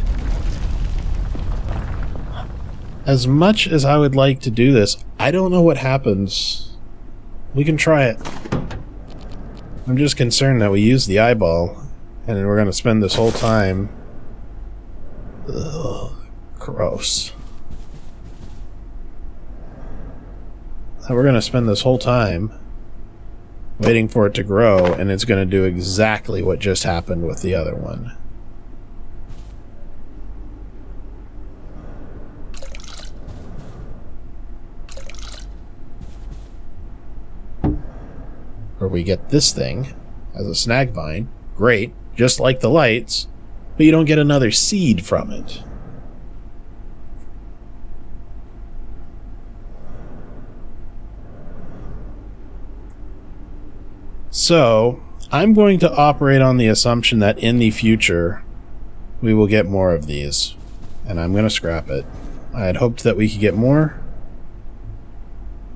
As much as I would like to do this, I don't know what happens. We can try it. I'm just concerned that we use the eyeball, and we're going to spend this whole time... Ugh, gross. And we're going to spend this whole time waiting for it to grow, and it's going to do exactly what just happened with the other one. Or we get this thing as a snag vine. Great, just like the lights, but you don't get another seed from it. So, I'm going to operate on the assumption that in the future, we will get more of these. And I'm going to scrap it. I had hoped that we could get more.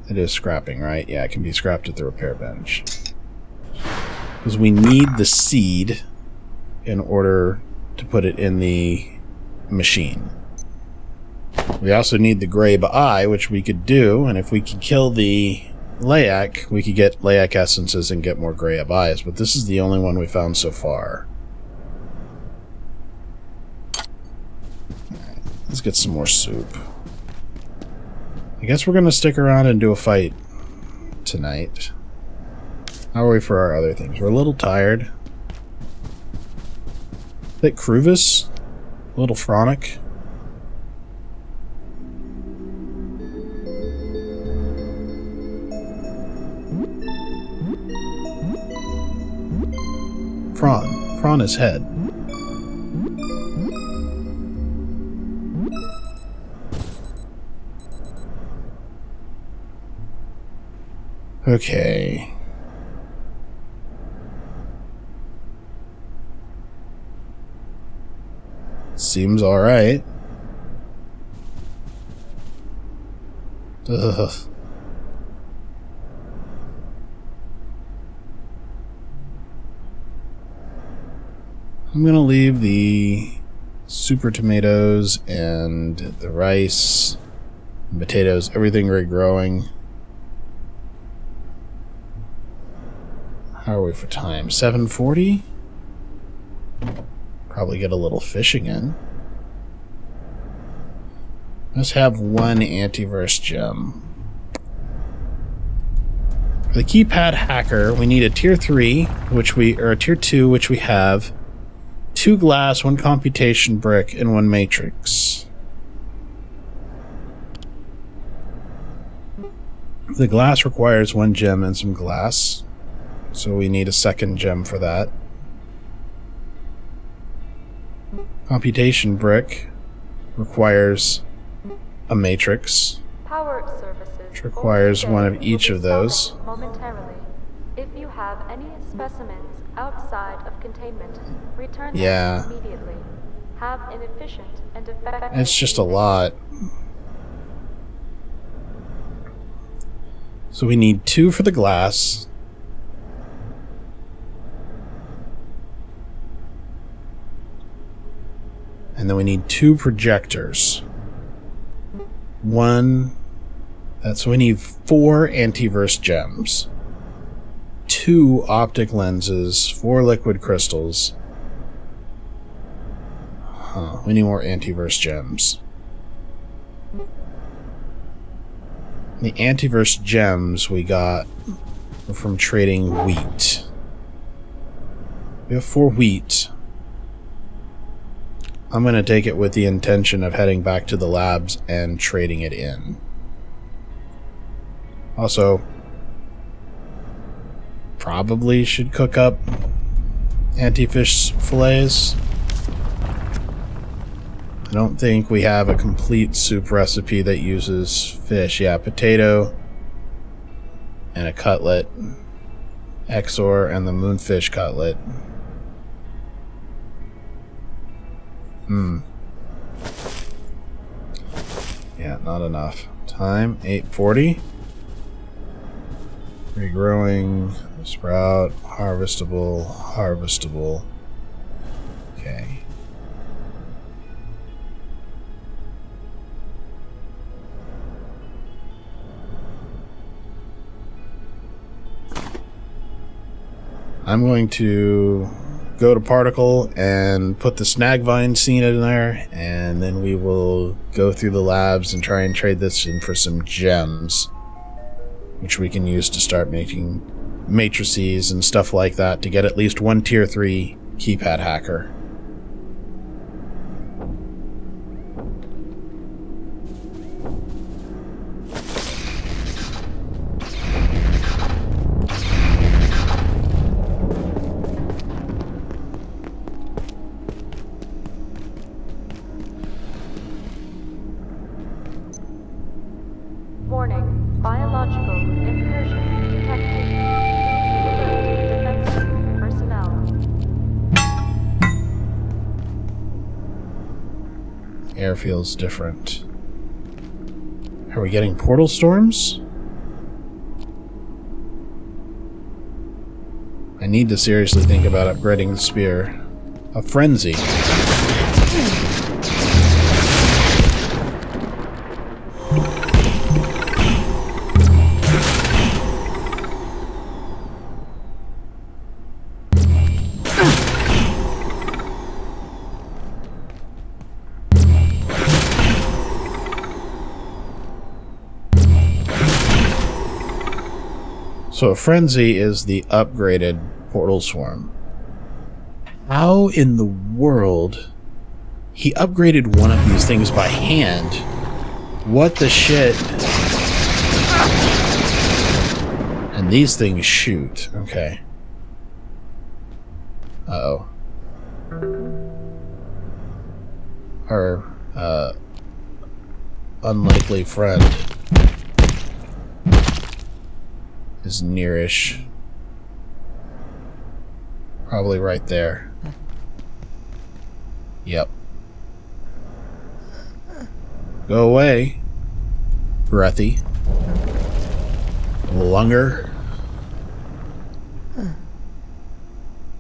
It is scrapping, right? Yeah, it can be scrapped at the repair bench. Because we need the seed in order to put it in the machine. We also need the grape eye, which we could do, and if we could kill the Layak, we could get Layak essences and get more grape eyes, but this is the only one we found so far. Alright, let's get some more soup. I guess we're going to stick around and do a fight tonight. How are we for our other things? We're a little tired. A bit Cruvis. A little Phronic. Prawn is head. Okay. Seems alright. Ugh. I'm gonna leave the super tomatoes and the rice, and potatoes, everything regrowing. How are we for time? 7:40? Probably get a little fishing in. Let's have one antiverse gem. For the keypad hacker, we need a tier 3, or a tier 2, which we have. 2 glass, 1 computation brick, and 1 matrix. The glass requires 1 gem and some glass, so we need a 2nd gem for that. Computation brick requires a matrix, Power services which requires one of each of those. momentarily. If you have any specimens outside of containment, return Yeah. them immediately. Have an efficient and effective... It's just a lot. So we need 2 for the glass. And then we need 2 projectors. 1... So we need 4 antiverse gems. 2 optic lenses, 4 liquid crystals. We need more antiverse gems. The antiverse gems we got were from trading wheat. We have 4 wheat. I'm going to take it with the intention of heading back to the labs and trading it in. Also, probably should cook up anti-fish fillets. I don't think we have a complete soup recipe that uses fish. Yeah, potato and a cutlet, Exor, and the moonfish cutlet. Yeah, not enough. Time, 8:40. Regrowing, sprout, harvestable, harvestable. Okay. I'm going to go to Particle and put the Snagvine scene in there, and then we will go through the labs and try and trade this in for some gems, which we can use to start making matrices and stuff like that to get at least one tier 3 keypad hacker. Warning, biological incursion detected. Please alert defensive personnel. Air feels different. Are we getting portal storms? I need to seriously think about upgrading the spear. A frenzy. So a frenzy is the upgraded portal swarm. How in the world he upgraded one of these things by hand? What the shit? And these things shoot. Okay. Uh-oh. Our unlikely friend is nearish. Probably right there. Yep. Go away. Breathy. Lunger.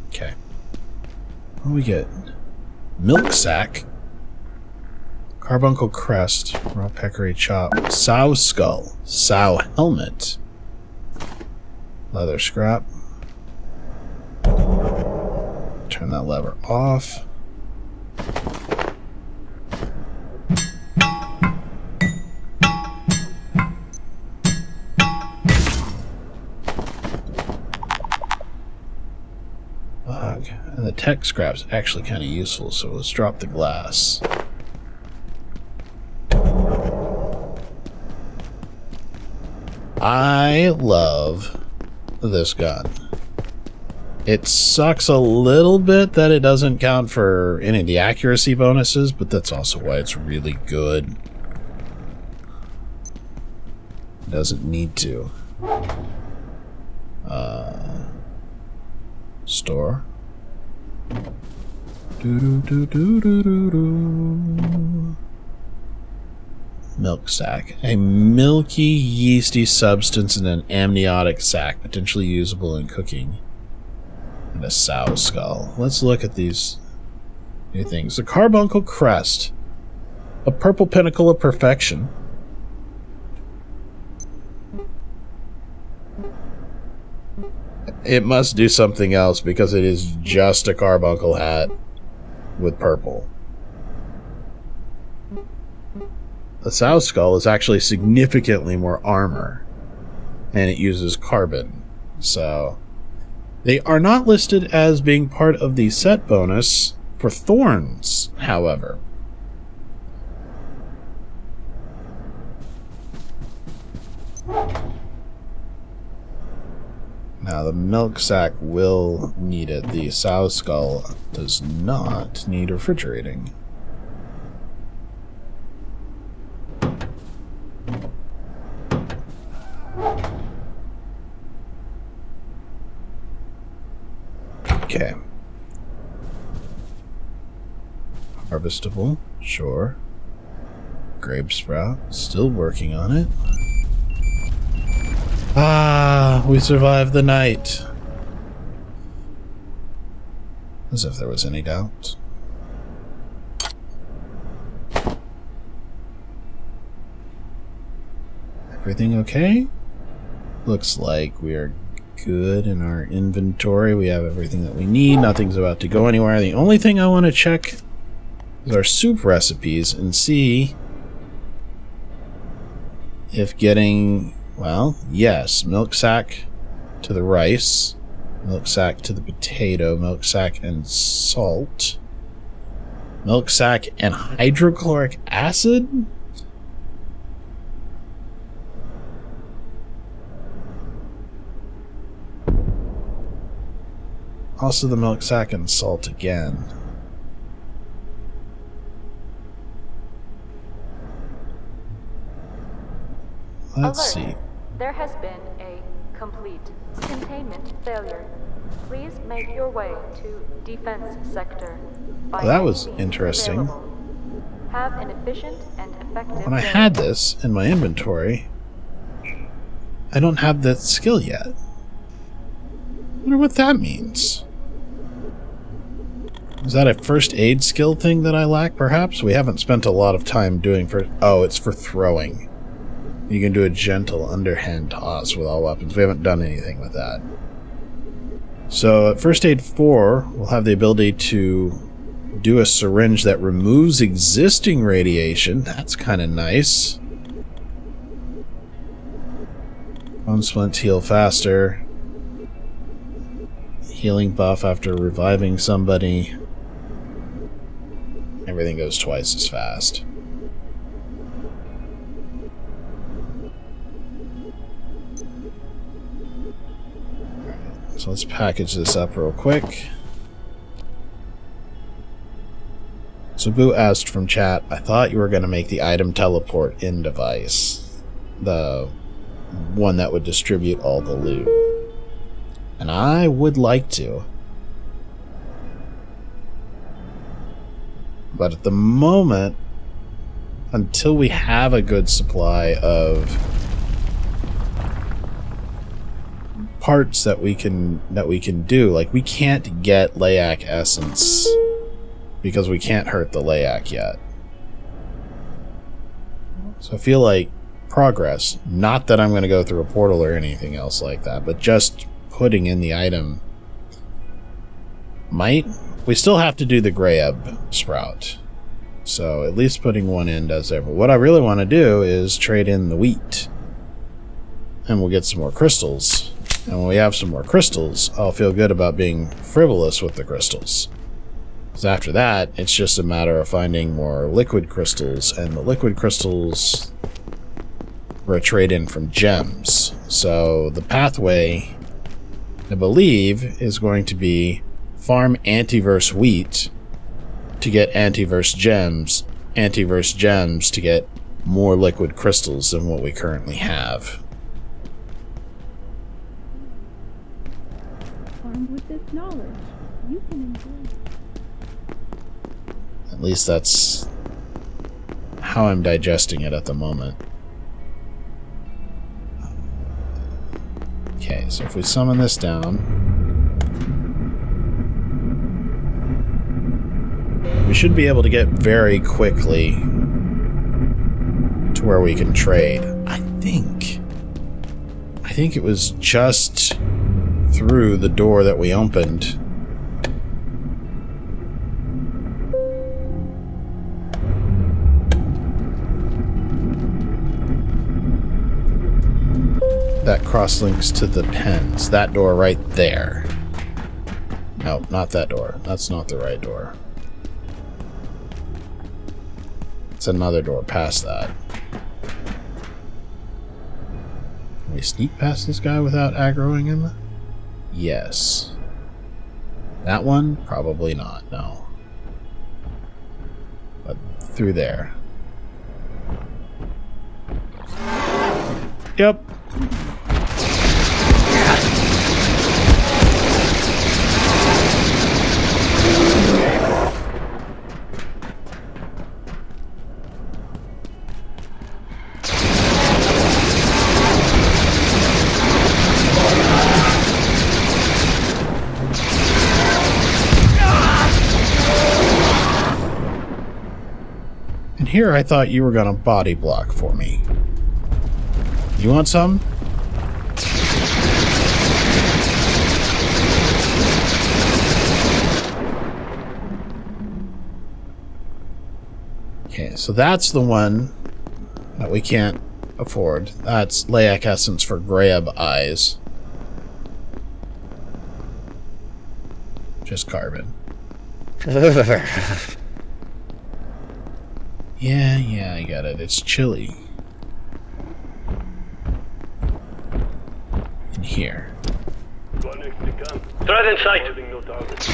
Okay. What do we get? Milk sack. Carbuncle crest. Raw peccary chop. Sow skull. Sow helmet. Leather scrap. Turn that lever off. Fuck. And the tech scrap's actually kind of useful, so let's drop the glass. I love this gun. It sucks a little bit that it doesn't count for any of the accuracy bonuses, but that's also why it's really good. It doesn't need to. Store. Milk sack. A milky, yeasty substance in an amniotic sac, potentially usable in cooking. And a sow skull. Let's look at these new things. The carbuncle crest. A purple pinnacle of perfection. It must do something else because it is just a carbuncle hat with purple. The sow skull is actually significantly more armor, and it uses carbon. So they are not listed as being part of the set bonus for thorns, however. Now, the milk sack will need it. The sow skull does not need refrigerating. Okay. Harvestable, sure. Grape sprout, still working on it. Ah, we survived the night. As if there was any doubt. Everything okay? Looks like we are good in our inventory. We have everything that we need. Nothing's about to go anywhere. The only thing I want to check is our soup recipes and see if getting, well, yes, milk sack to the rice, milk sack to the potato, milk sack and salt, milk sack and hydrochloric acid? Also the milk sack and salt again. Let's Alert. see. There has been a complete containment failure. Please make your way to defense sector. by Well, that was any means interesting. available. Have an efficient and effective When I day. had this in my inventory, I don't have that skill yet. I wonder what that means. Is that a first aid skill thing that I lack, perhaps? We haven't spent a lot of time doing for... Oh, it's for throwing. You can do a gentle underhand toss with all weapons. We haven't done anything with that. So at First Aid 4, we'll have the ability to do a syringe that removes existing radiation. That's kind of nice. Bone splints heal faster. Healing buff after reviving somebody. Everything goes twice as fast. Alright, so let's package this up real quick. So Boo asked from chat, I thought you were going to make the item teleport in device. The one that would distribute all the loot. And I would like to. But at the moment, until we have a good supply of parts that we can do, like we can't get Layak essence because we can't hurt the Layak yet. So I feel like progress, not that I'm going to go through a portal or anything else like that, but just putting in the item might. We still have to do the Grayab sprout, so at least putting one in does there. But what I really want to do is trade in the wheat, and we'll get some more crystals. And when we have some more crystals, I'll feel good about being frivolous with the crystals. Because after that, it's just a matter of finding more liquid crystals, and the liquid crystals were a trade-in from gems. So the pathway, I believe, is going to be farm antiverse wheat to get antiverse gems to get more liquid crystals than what we currently have. Armed with this knowledge, you can enjoy it. At least that's how I'm digesting it at the moment. Okay, so if we summon this down, we should be able to get very quickly to where we can trade. I think it was just through the door that we opened. That cross-links to the pens. That door right there. No, not that door. That's not the right door. It's another door past that. Can we sneak past this guy without aggroing him? Yes. That one? Probably not, no. But through there. Yep. here I thought you were gonna body block for me. You want some? Okay, so that's the one that we can't afford. That's Laic Essence for Grab Eyes. Just carbon. Yeah, I got it. It's chilly. In here. Threat in sight. No target.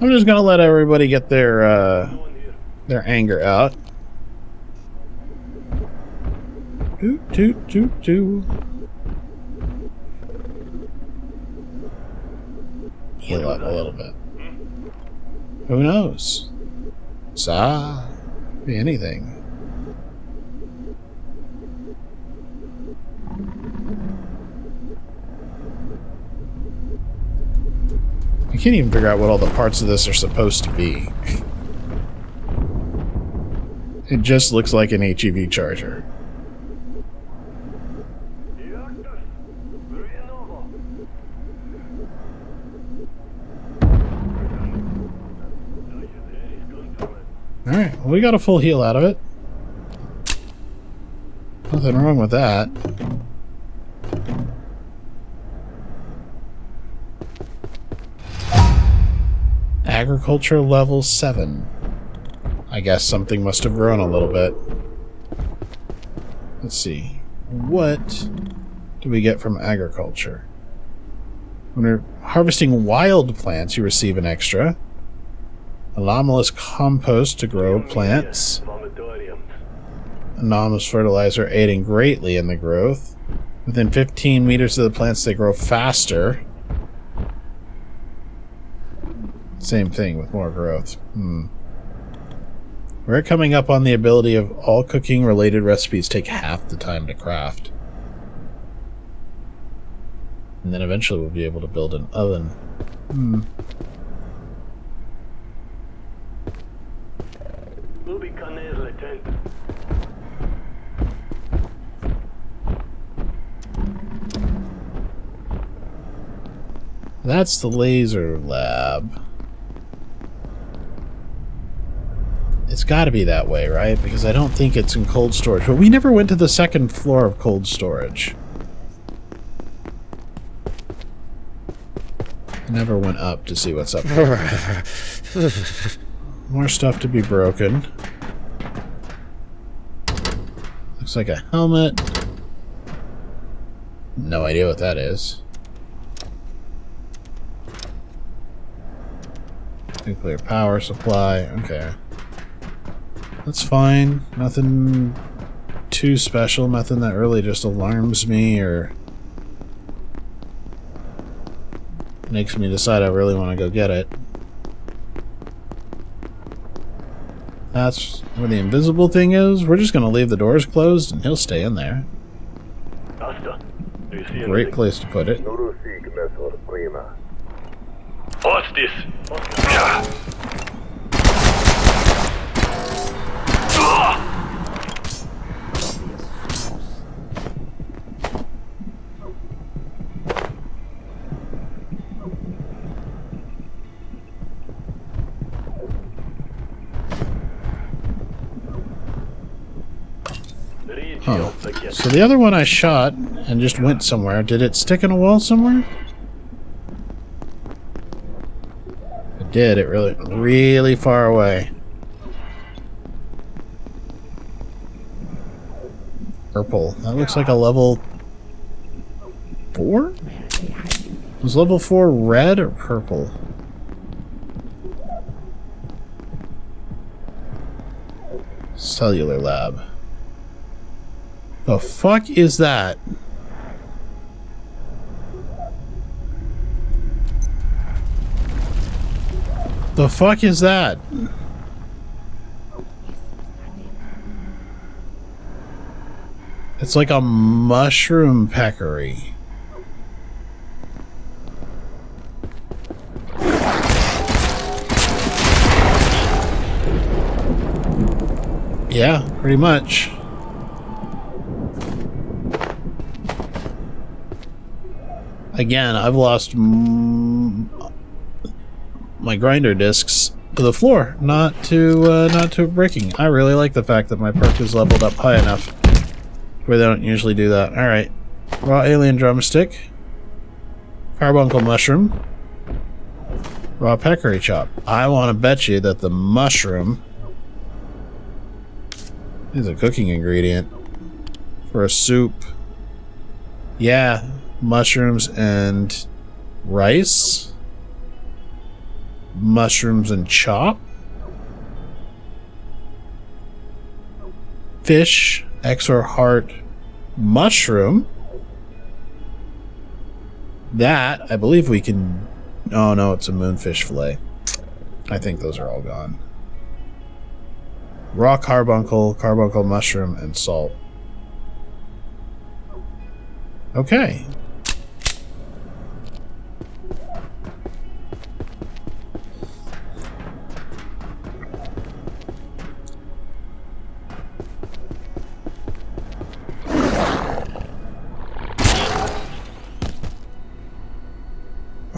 I'm just gonna let everybody get their anger out. Toot, toot, toot, toot. Heal up a little bit. Who knows? Be anything. I can't even figure out what all the parts of this are supposed to be. It just looks like an HEV charger. Alright, well, we got a full heal out of it. Nothing wrong with that. Agriculture level 7. I guess something must have grown a little bit. Let's see. What do we get from agriculture? When you're harvesting wild plants, you receive an extra. Anomalous compost to grow plants. Anomalous fertilizer aiding greatly in the growth. Within 15 meters of the plants, they grow faster. Same thing with more growth. We're coming up on the ability of all cooking-related recipes take half the time to craft. And then eventually we'll be able to build an oven. That's the laser lab. It's got to be that way, right? Because I don't think it's in cold storage. But we never went to the second floor of cold storage. I never went up to see what's up there. More stuff to be broken. Looks like a helmet. No idea what that is. Nuclear power supply. Okay. That's fine. Nothing too special. Nothing that really just alarms me or makes me decide I really want to go get it. That's where the invisible thing is. We're just going to leave the doors closed and he'll stay in there. Great place to put it. What's this? Huh. So the other one I shot and just went somewhere. Did it stick in a wall somewhere? It did. It really far away. Purple. That looks like a level 4? Was level 4 red or purple? Cellular lab. The fuck is that? The fuck is that? It's like a mushroom peccary. Yeah, pretty much. Again, I've lost my grinder discs to the floor, not to breaking. I really like the fact that my perk is leveled up high enough where they don't usually do that. All right, raw alien drumstick, carbuncle mushroom, raw peccary chop. I want to bet you that the mushroom is a cooking ingredient for a soup. Yeah. Mushrooms and rice? Mushrooms and chop? Fish, Exor heart, mushroom? That, I believe we can... Oh no, it's a moonfish fillet. I think those are all gone. Raw carbuncle, carbuncle mushroom, and salt. Okay.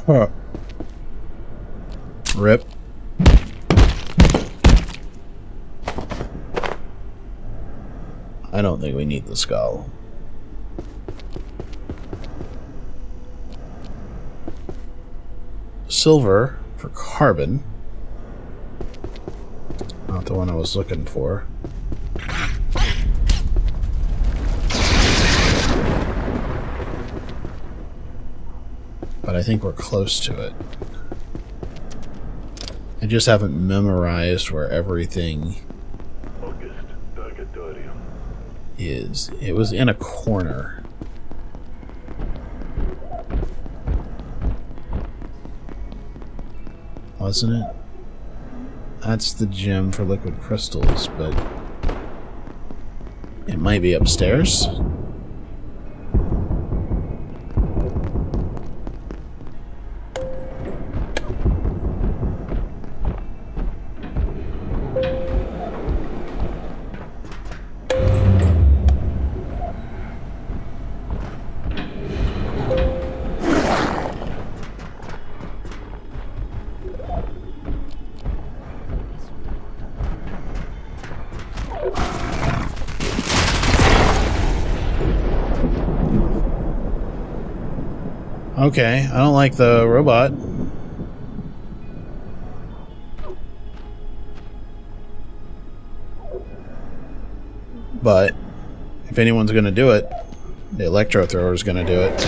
Huh. Rip. I don't think we need the skull. Silver for carbon. Not the one I was looking for. But I think we're close to it. I just haven't memorized where everything is. It was in a corner. Wasn't it? That's the gem for liquid crystals, but it might be upstairs. Okay, I don't like the robot. But if anyone's gonna do it, the electro thrower is gonna do it.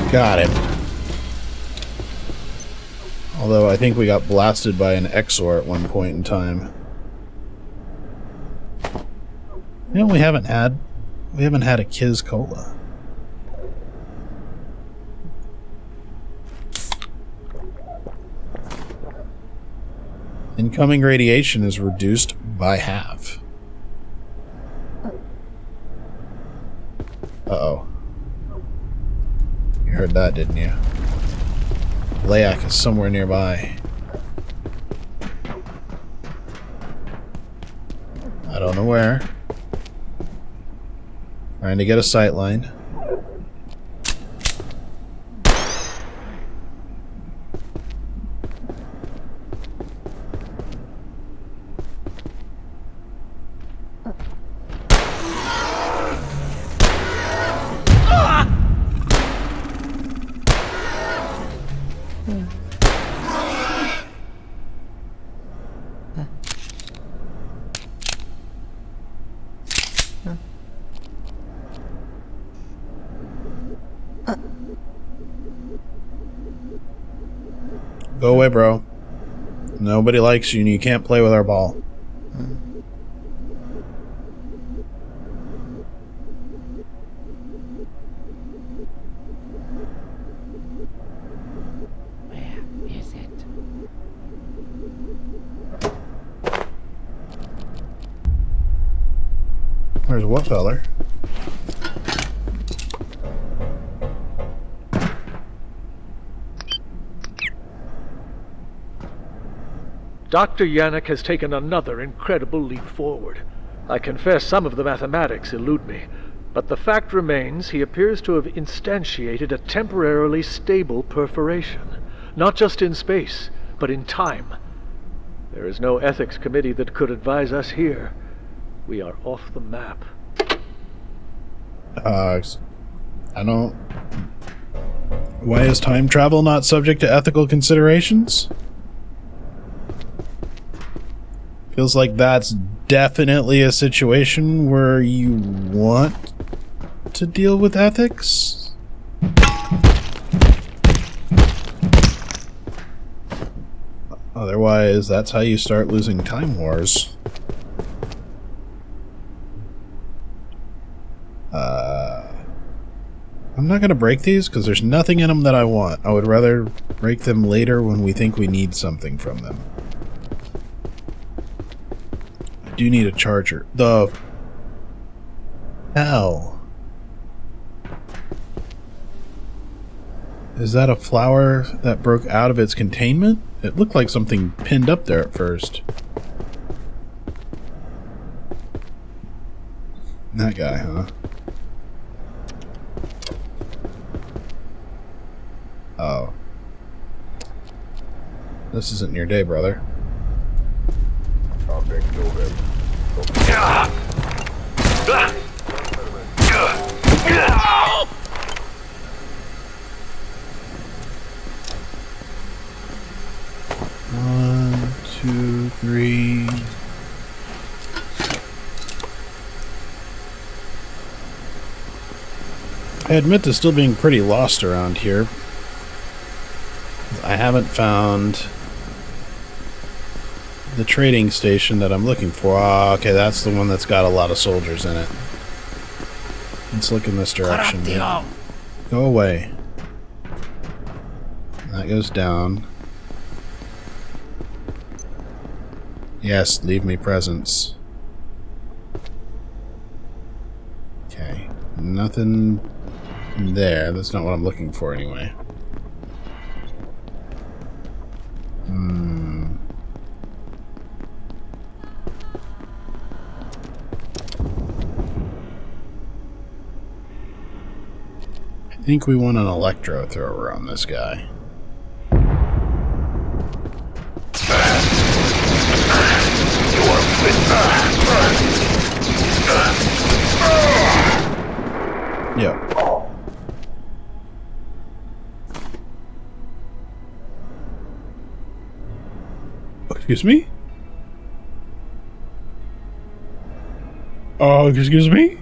Got it. Although I think we got blasted by an Exor at one point in time. You know, we haven't had a Kiz Cola. Incoming radiation is reduced by half. Uh-oh. You heard that, didn't you? Layak is somewhere nearby. I don't know where. Trying to get a sight line. Go away, bro. Nobody likes you and you can't play with our ball. Where is it? Where's what feller? Dr. Yannick has taken another incredible leap forward. I confess some of the mathematics elude me, but the fact remains he appears to have instantiated a temporarily stable perforation, not just in space, but in time. There is no ethics committee that could advise us here. We are off the map. I don't... Why is time travel not subject to ethical considerations? Feels like that's definitely a situation where you want to deal with ethics. Otherwise, that's how you start losing time wars. I'm not going to break these because there's nothing in them that I want. I would rather break them later when we think we need something from them. I do need a charger. The hell? Is that a flower that broke out of its containment? It looked like something pinned up there at first. That guy, huh? Oh. This isn't your day, brother. One, two, three. I admit to still being pretty lost around here. I haven't found the trading station that I'm looking for. Ah, okay, that's the one that's got a lot of soldiers in it. Let's look in this direction. Go away. That goes down. Yes, leave me presents. Okay, nothing there. That's not what I'm looking for anyway. I think we want an electro thrower on this guy. Yep. Excuse me? Oh, excuse me?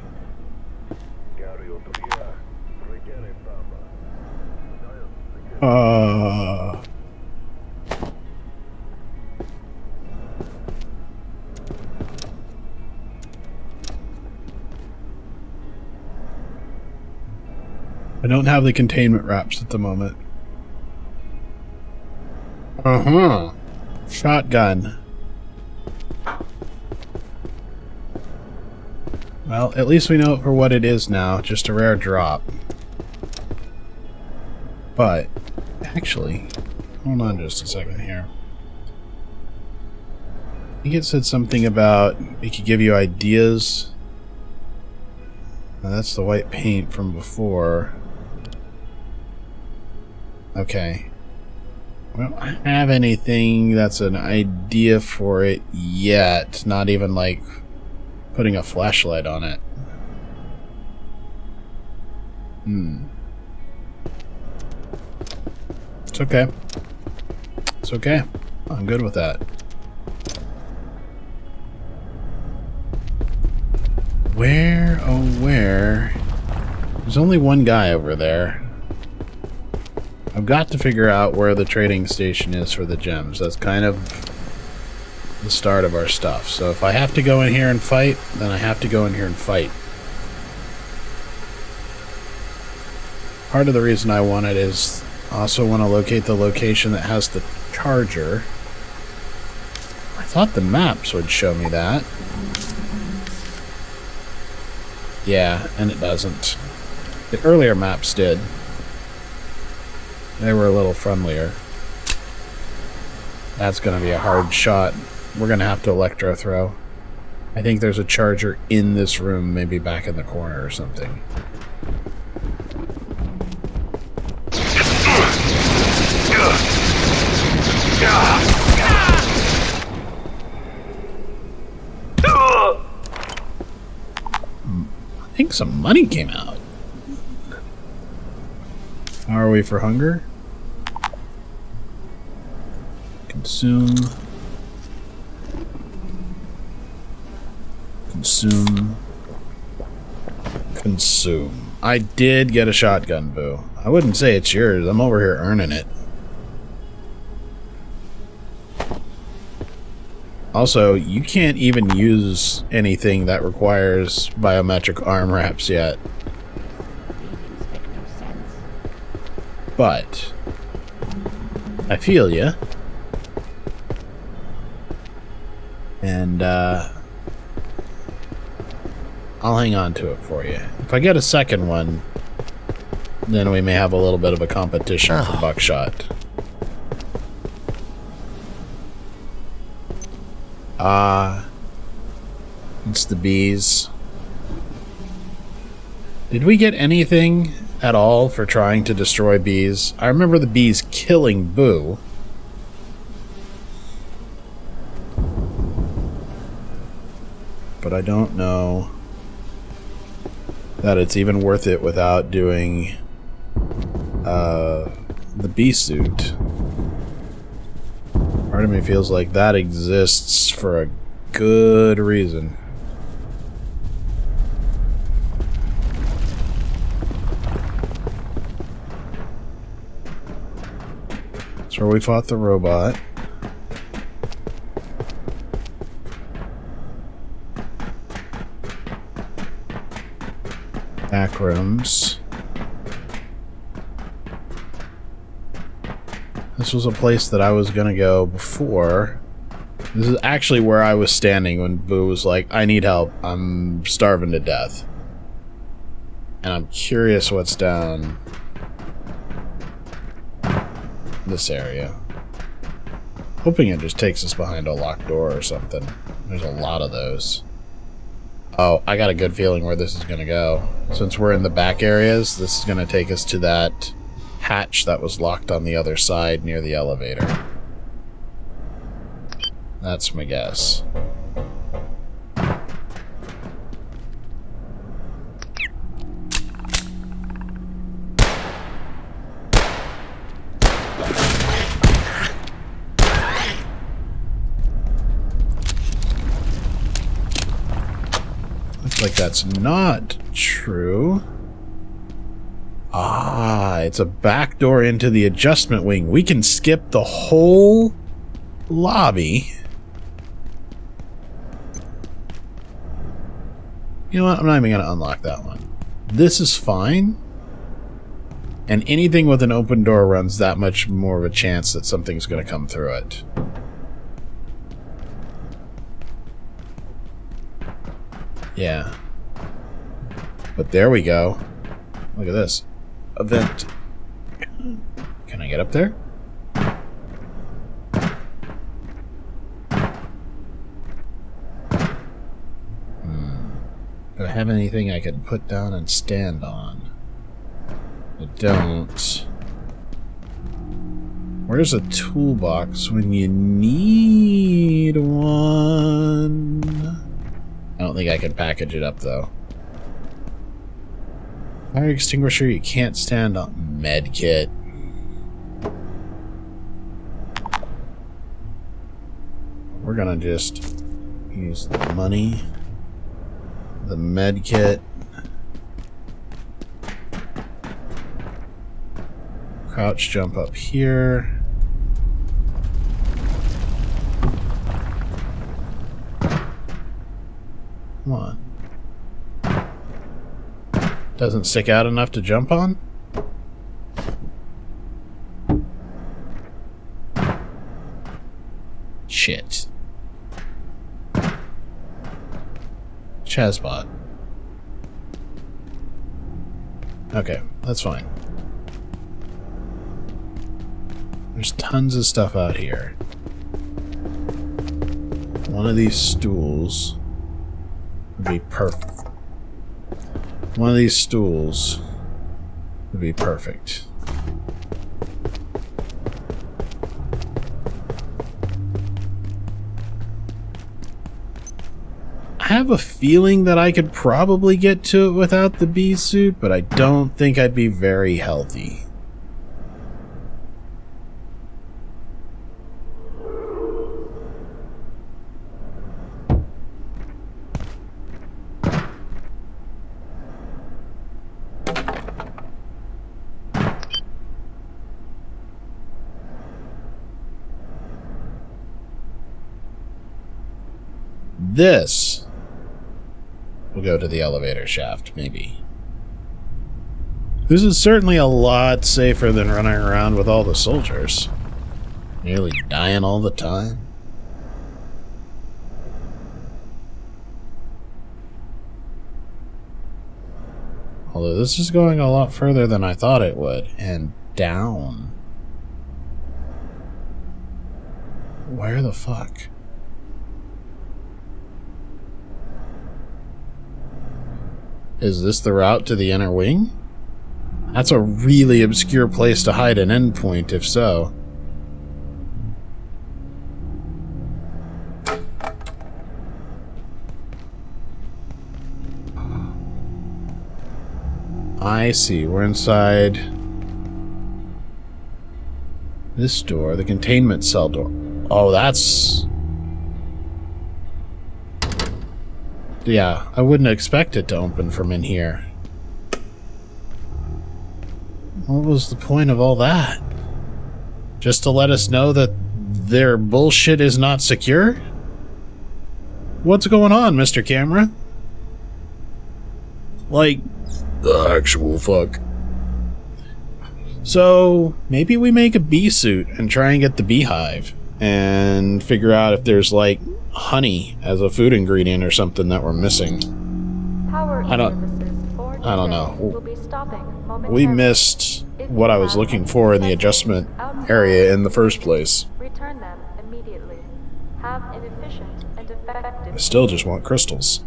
I don't have the containment wraps at the moment. Uh-huh. Shotgun. Well, at least we know it for what it is now. Just a rare drop. But, actually, hold on just a second here. I think it said something about it could give you ideas. Now, that's the white paint from before. Okay. I don't have anything that's an idea for it yet. Not even like putting a flashlight on it. It's okay. It's okay. I'm good with that. Where, oh where? There's only one guy over there. I've got to figure out where the trading station is for the gems. That's kind of the start of our stuff. So if I have to go in here and fight, then I have to go in here and fight. Part of the reason I want it is I also want to locate the location that has the charger. I thought the maps would show me that. Yeah, and it doesn't. The earlier maps did. They were a little friendlier. That's going to be a hard shot. We're going to have to electro throw. I think there's a charger in this room, maybe back in the corner or something. I think some money came out. How are we for hunger? Consume. Consume. Consume. I did get a shotgun, Boo. I wouldn't say it's yours. I'm over here earning it. Also, you can't even use anything that requires biometric arm wraps yet. But I feel ya. And I'll hang on to it for you. If I get a second one, then we may have a little bit of a competition for buckshot. It's the bees. Did we get anything at all for trying to destroy bees? I remember the bees killing Boo. But I don't know that it's even worth it without doing the bee suit. Part of me feels like that exists for a good reason. That's where we fought the robot. Back rooms. This was a place that I was gonna go before. This is actually where I was standing when Boo was like, I need help. I'm starving to death. And I'm curious what's down this area. Hoping it just takes us behind a locked door or something. There's a lot of those. Oh, I got a good feeling where this is going to go. Since we're in the back areas, this is going to take us to that hatch that was locked on the other side near the elevator. That's my guess. Looks like that's not true. Ah, it's a back door into the adjustment wing. We can skip the whole lobby. You know what? I'm not even going to unlock that one. This is fine. And anything with an open door runs that much more of a chance that something's going to come through it. Yeah. But there we go. Look at this. Event. Can I get up there? Do I have anything I can put down and stand on? I don't. Where's a toolbox when you need one? I don't think I can package it up, though. Fire extinguisher you can't stand on. Med kit. We're gonna just use the money. The med kit. Crouch jump up here. Come on. Doesn't stick out enough to jump on? Shit. Chazbot. Okay, that's fine. There's tons of stuff out here. One of these stools would be perfect. One of these stools would be perfect. I have a feeling that I could probably get to it without the bee suit, but I don't think I'd be very healthy. This will go to the elevator shaft, maybe. This is certainly a lot safer than running around with all the soldiers. Nearly dying all the time. Although this is going a lot further than I thought it would. And down. Where the fuck? Is this the route to the inner wing? That's a really obscure place to hide an endpoint, if so. I see, we're inside this door, the containment cell door. Oh, that's... Yeah, I wouldn't expect it to open from in here. What was the point of all that? Just to let us know that their bullshit is not secure? What's going on, Mr. Camera? Like, the actual fuck. So, maybe we make a bee suit and try and get the beehive and figure out if there's, like, honey as a food ingredient or something that we're missing. I don't know. We missed what I was looking for in the adjustment area in the first place. Return them immediately. Have an efficient and effective. I still just want crystals.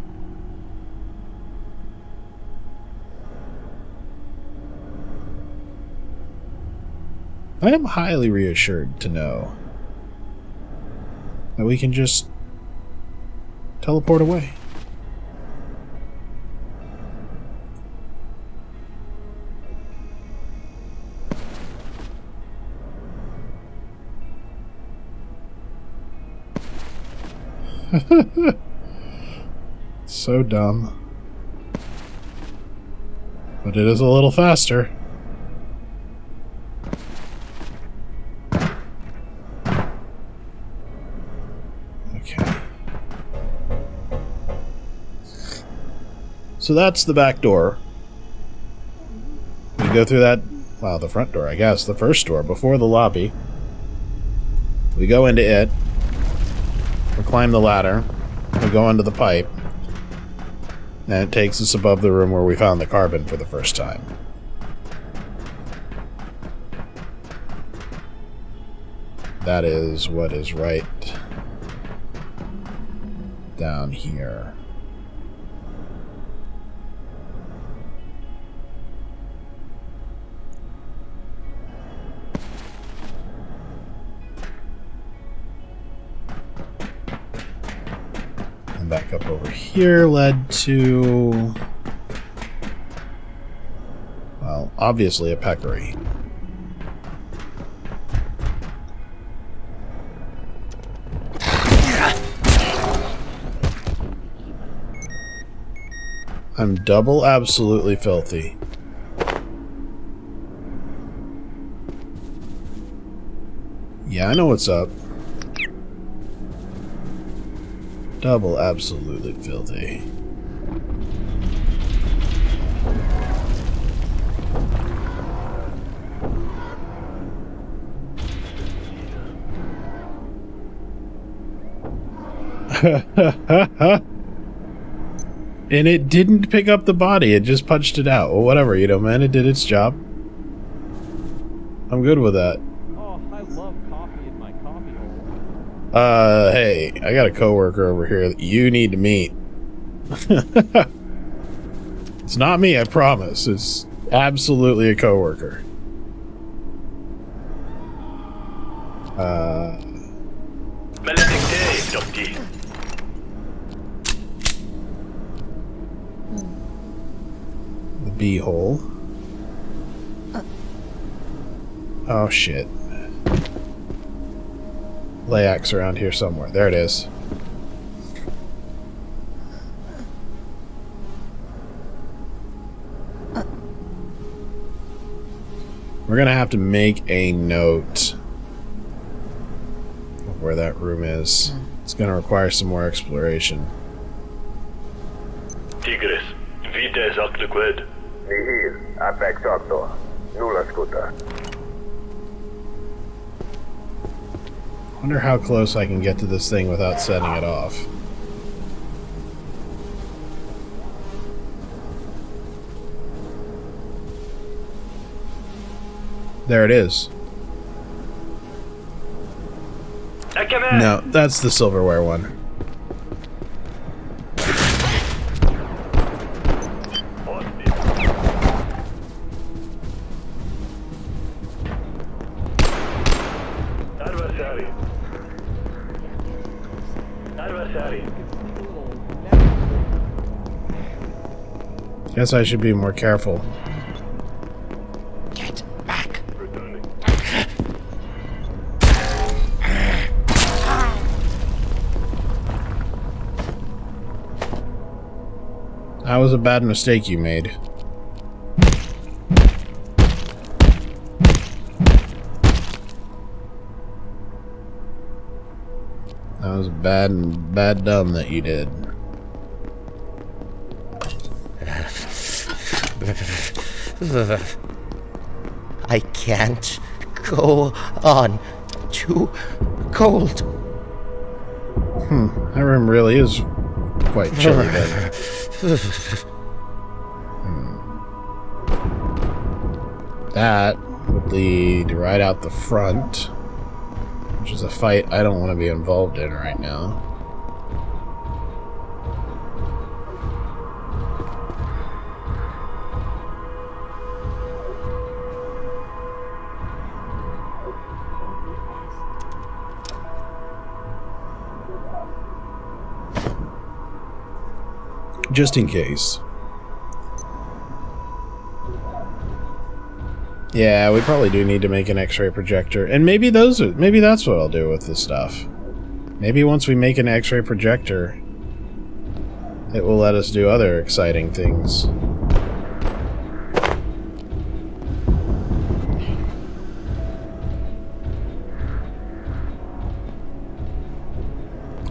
I am highly reassured to know that we can just teleport away. So dumb. But it is a little faster. Okay. So that's the back door. We go through that, well, the front door, I guess, the first door before the lobby. We go into it. We climb the ladder. We go into the pipe. And it takes us above the room where we found the carbon for the first time. That is what is right down here. And back up over here led to, well, obviously a peccary. I'm double absolutely filthy. Yeah, I know what's up. Double absolutely filthy. And it didn't pick up the body, it just punched it out. Well, whatever, you know, man, it did its job. I'm good with that. Oh, I love coffee in my coffee hole. Hey, I got a coworker over here that you need to meet. It's not me, I promise. It's absolutely a coworker. Maledicte, Docty. The bee-hole. Oh, shit. Layak's around here somewhere. There it is. We're gonna have to make a note of where that room is. It's gonna require some more exploration. Tigres, vite Jacques Lequed. Nihil, apex octo. Nulla scuta. Wonder how close I can get to this thing without setting it off. There it is. No, that's the silverware one. Guess I should be more careful. Get back. That was a bad mistake you made. That was bad dumb that you did. I can't go on. Too cold. That room really is quite chilly then. That would lead right out the front, which is a fight I don't want to be involved in right now. Just in case. Yeah, we probably do need to make an X-ray projector, and maybe that's what I'll do with this stuff. Maybe once we make an X-ray projector, it will let us do other exciting things.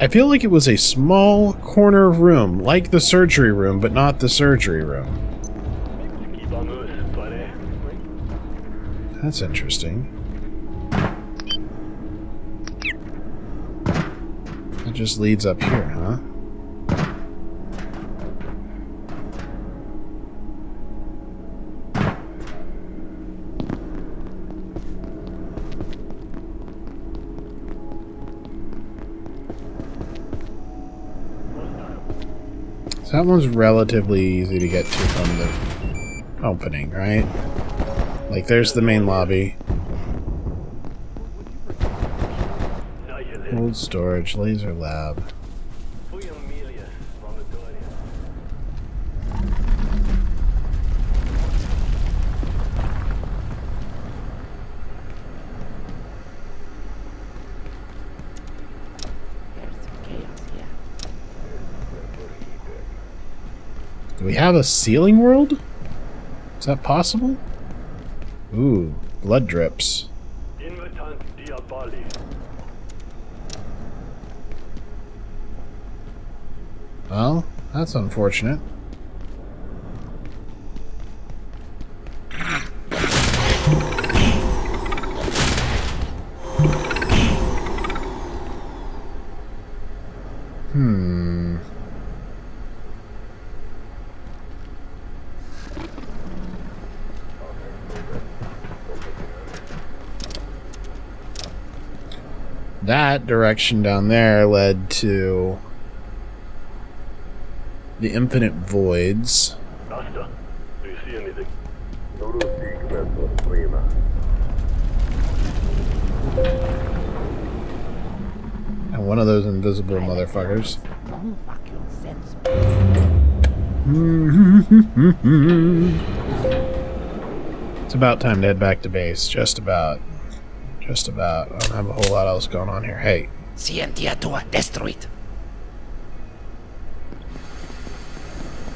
I feel like it was a small corner room, like the surgery room, but not the surgery room. That's interesting. That just leads up here, huh? So that one's relatively easy to get to from the opening, right? Like, there's the main lobby. Old storage, laser lab. Do we have a ceiling world? Is that possible? Ooh, blood drips. Invitant Bali. Well, that's unfortunate. That direction down there led to the infinite voids. Asta, do you see anything? And one of those invisible motherfuckers. It's about time to head back to base. Just about. Just about. I don't have a whole lot else going on here. Hey.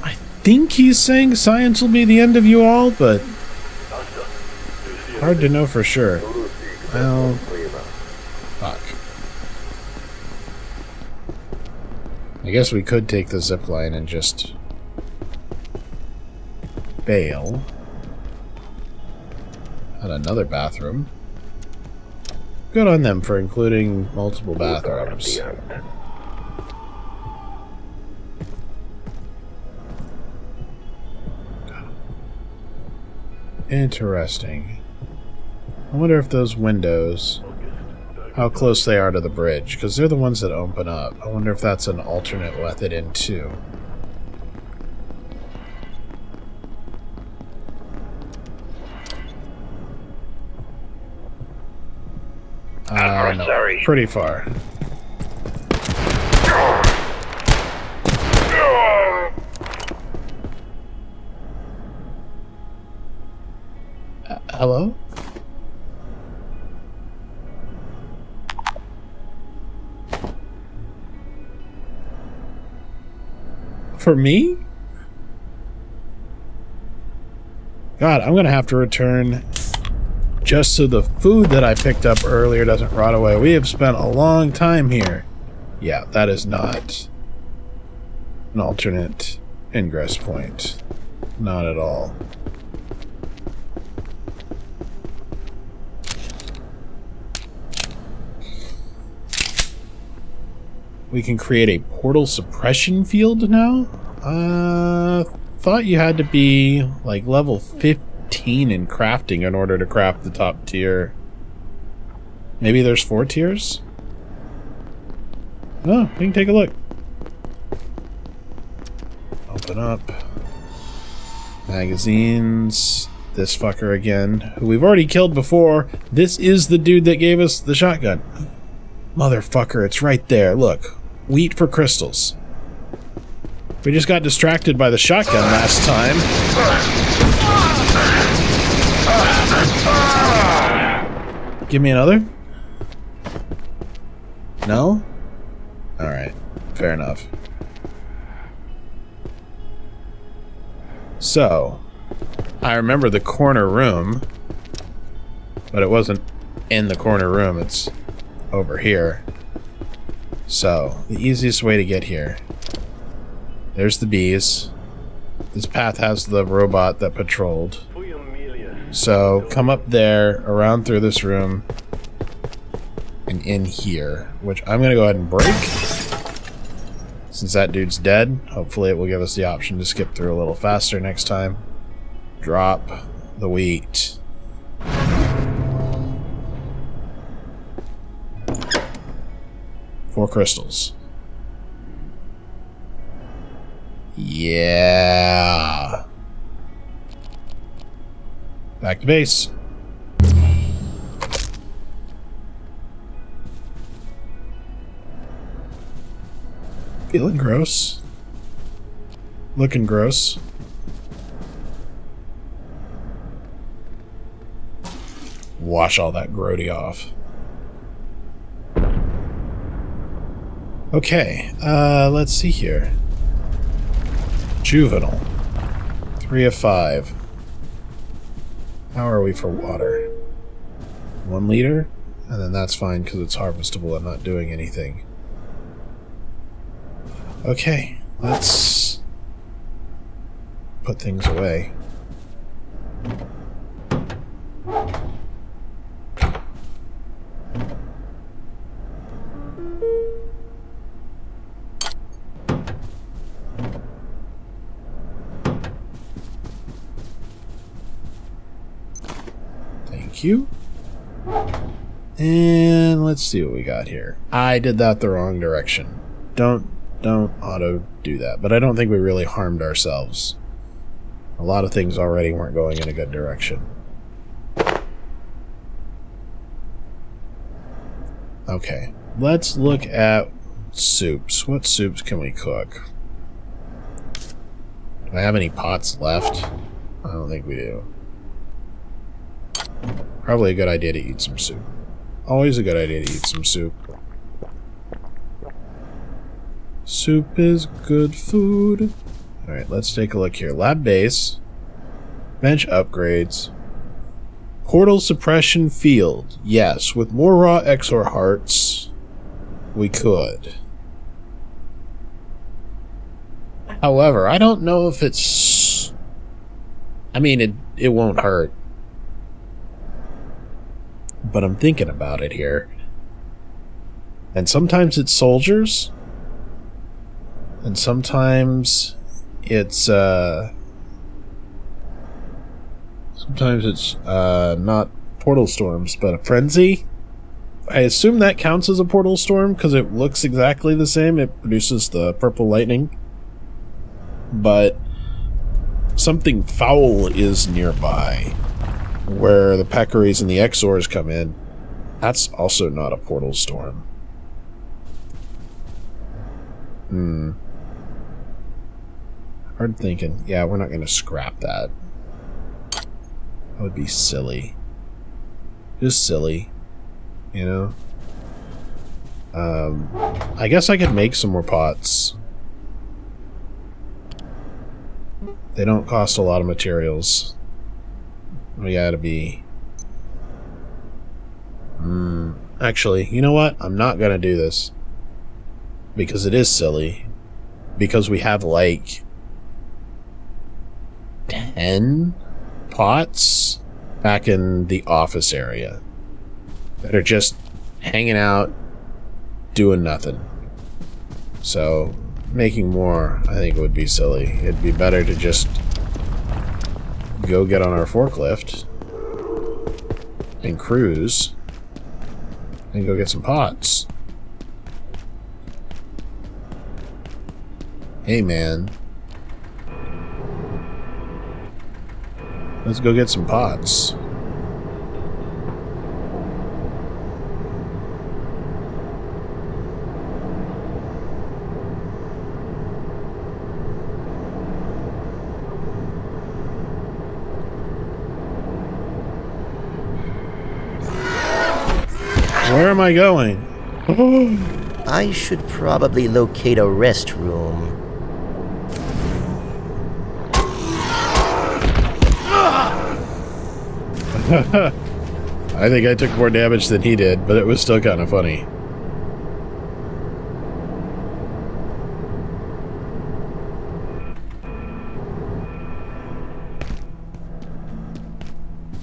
I think he's saying science will be the end of you all, but hard to know for sure. Well, fuck. I guess we could take the zipline and just bail. At another bathroom. Good on them for including multiple bathrooms. Interesting. I wonder if those windows, how close they are to the bridge, because they're the ones that open up. I wonder if that's an alternate method in too. No, pretty far. Hello? For me? God, I'm gonna have to return just so the food that I picked up earlier doesn't rot away. We have spent a long time here. Yeah, that is not an alternate ingress point. Not at all. We can create a portal suppression field now? Thought you had to be like level 15 in crafting in order to craft the top tier. Maybe there's 4 tiers? Oh, we can take a look. Open up. Magazines. This fucker again, who we've already killed before. This is the dude that gave us the shotgun. Motherfucker, it's right there. Look. Wheat for crystals. We just got distracted by the shotgun last time. Give me another? No? Alright. Fair enough. So, I remember the corner room, but it wasn't in the corner room, it's over here. So, the easiest way to get here. There's the bees. This path has the robot that patrolled. So, come up there, around through this room, and in here, which I'm gonna go ahead and break. Since that dude's dead, hopefully it will give us the option to skip through a little faster next time. Drop the wheat. 4 crystals. Yeah. Back to base. Feeling gross. Looking gross. Wash all that grody off. Okay, let's see here. Juvenile. 3 of 5. How are we for water? 1 liter? And then that's fine because it's harvestable and not doing anything. Okay, let's put things away. Thank you. And let's see what we got here. I did that the wrong direction. Don't auto do that. But I don't think we really harmed ourselves. A lot of things already weren't going in a good direction. Okay, let's look at soups. What soups can we cook? Do I have any pots left? I don't think we do. Probably a good idea to eat some soup. Always a good idea to eat some soup. Soup is good food. Alright, let's take a look here. Lab base. Bench upgrades. Portal suppression field. Yes, with more raw Exor hearts, we could. However, I don't know if it's... I mean, it won't hurt. But I'm thinking about it here. And sometimes it's soldiers. And sometimes it's, sometimes it's, not portal storms, but a frenzy. I assume that counts as a portal storm because it looks exactly the same. It produces the purple lightning. But something foul is nearby, where the Peccaries and the Exors come in. That's also not a portal storm. Hard thinking. Yeah, we're not going to scrap that. That would be silly. Just silly. You know? I guess I could make some more pots. They don't cost a lot of materials. We gotta be... Actually, you know what? I'm not gonna do this. Because it is silly. Because we have, like... 10 pots back in the office area. That are just hanging out, doing nothing. So, making more, I think, would be silly. It'd be better to just... go get on our forklift and cruise and go get some pots. Hey man, let's go get some pots. Where am I going? I should probably locate a restroom. I think I took more damage than he did, but it was still kind of funny.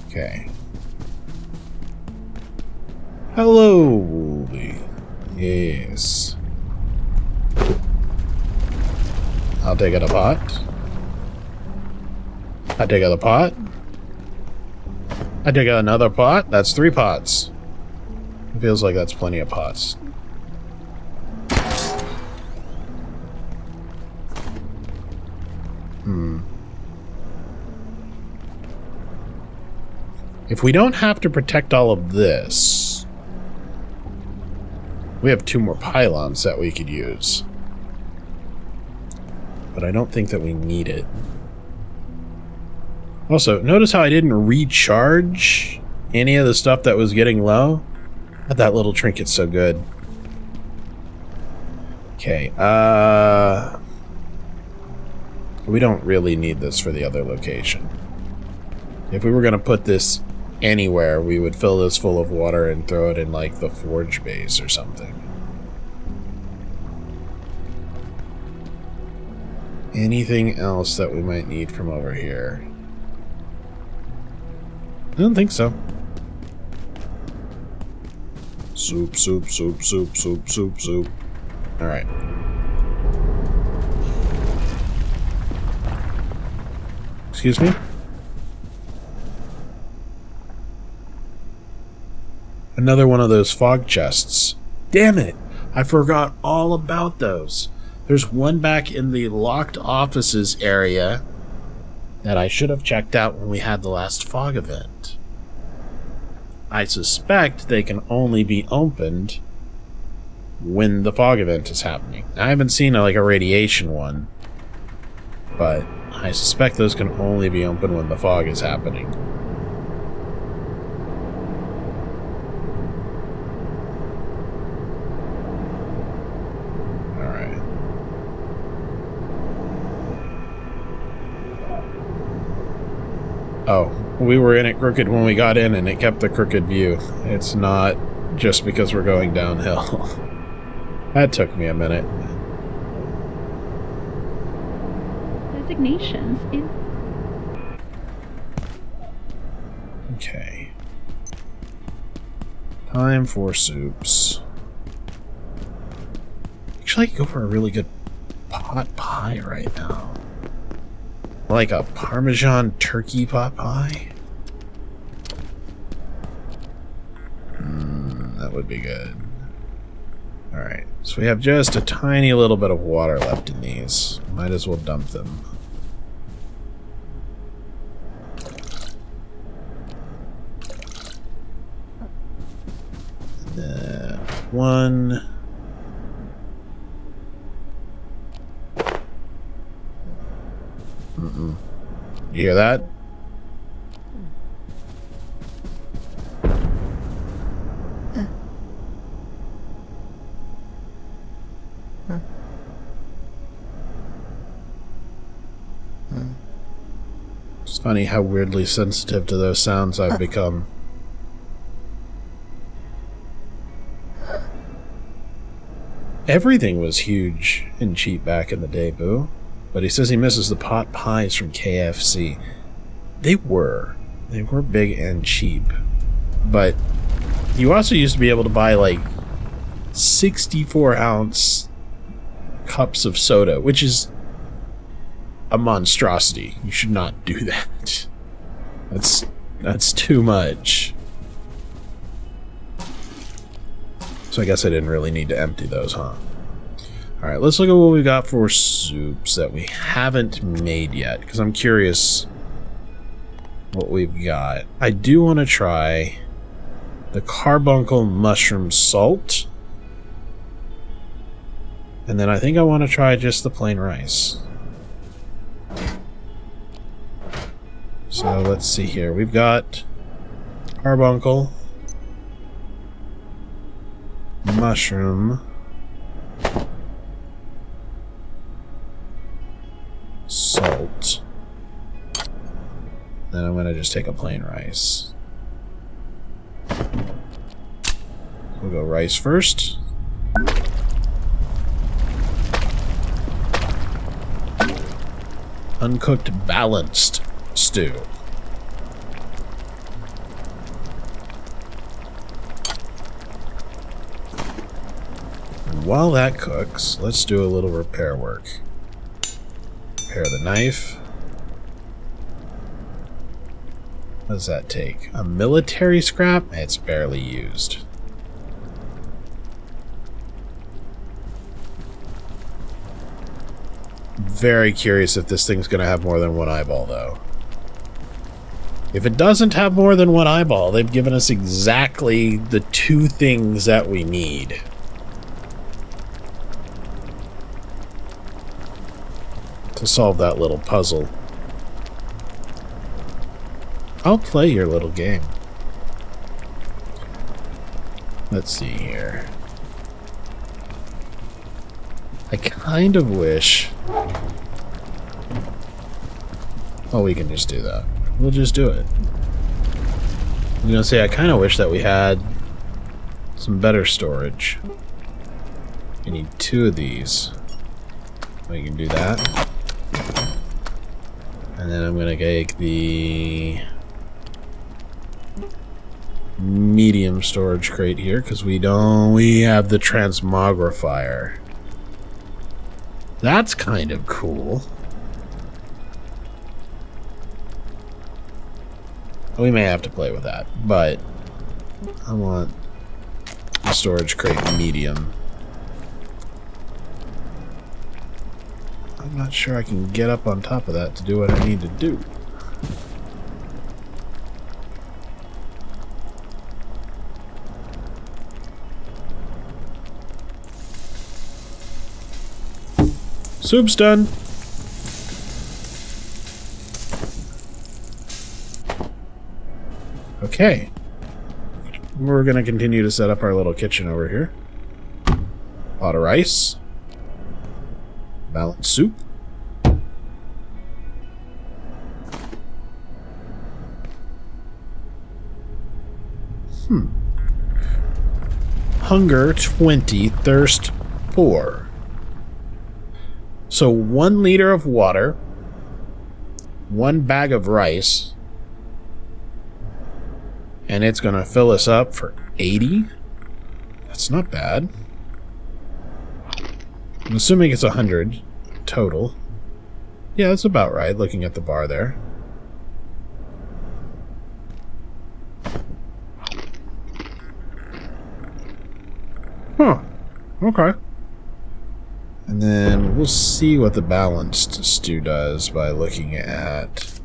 Okay. Hello. Yes. I'll take out a pot. I take out a pot. I take out another pot. That's 3 pots. It feels like that's plenty of pots. If we don't have to protect all of this, we have 2 more pylons that we could use. But I don't think that we need it. Also, notice how I didn't recharge any of the stuff that was getting low? That little trinket's so good. Okay, we don't really need this for the other location. If we were going to put this anywhere, we would fill this full of water and throw it in, like, the forge base or something. Anything else that we might need from over here? I don't think so. Soup, soup, soup, soup, soup, soup, soup. Alright. Excuse me? Another one of those fog chests. Damn it! I forgot all about those. There's one back in the locked offices area that I should have checked out when we had the last fog event. I suspect they can only be opened when the fog event is happening. I haven't seen a radiation one, but I suspect those can only be open when the fog is happening. Alright. Oh, we were in it crooked when we got in and it kept the crooked view. It's not just because we're going downhill. That took me a minute. Designations is... Okay. Time for soups. Actually, I could go for a really good pot pie right now. Like a Parmesan turkey pot pie? That would be good. Alright, so we have just a tiny little bit of water left in these. Might as well dump them. One. You hear that? It's funny how weirdly sensitive to those sounds I've become. Everything was huge and cheap back in the day, Boo. But he says he misses the pot pies from KFC. They were big and cheap. But you also used to be able to buy like 64-ounce cups of soda, which is a monstrosity. You should not do that. That's too much. So I guess I didn't really need to empty those, huh? Alright, let's look at what we got for soups that we haven't made yet, because I'm curious what we've got. I do want to try the carbuncle mushroom salt. And then I think I want to try just the plain rice. So let's see here. We've got carbuncle, mushroom, salt. Then I'm going to just take a plain rice. We'll go rice first. Uncooked balanced stew. And while that cooks, let's do a little repair work. Repair the knife. What does that take? A military scrap? It's barely used. Very curious if this thing's going to have more than one eyeball, though. If it doesn't have more than one eyeball, they've given us exactly the two things that we need. To solve that little puzzle. I'll play your little game. Let's see here. I kind of wish... Oh, we can just do that. We'll just do it. You know, say I kind of wish that we had some better storage. We need 2 of these. We can do that. And then I'm gonna take the medium storage crate here because we have the transmogrifier. That's kind of cool. We may have to play with that, but I want the storage crate medium. I'm not sure I can get up on top of that to do what I need to do. Soup's done. Okay. We're gonna continue to set up our little kitchen over here. Pot of rice. Balanced soup. Hunger 20, thirst 4. So 1 liter of water, 1 bag of rice, and it's gonna fill us up for 80? That's not bad. I'm assuming it's 100 total. Yeah, that's about right, looking at the bar there. Huh. Okay. And then we'll see what the balanced stew does by looking at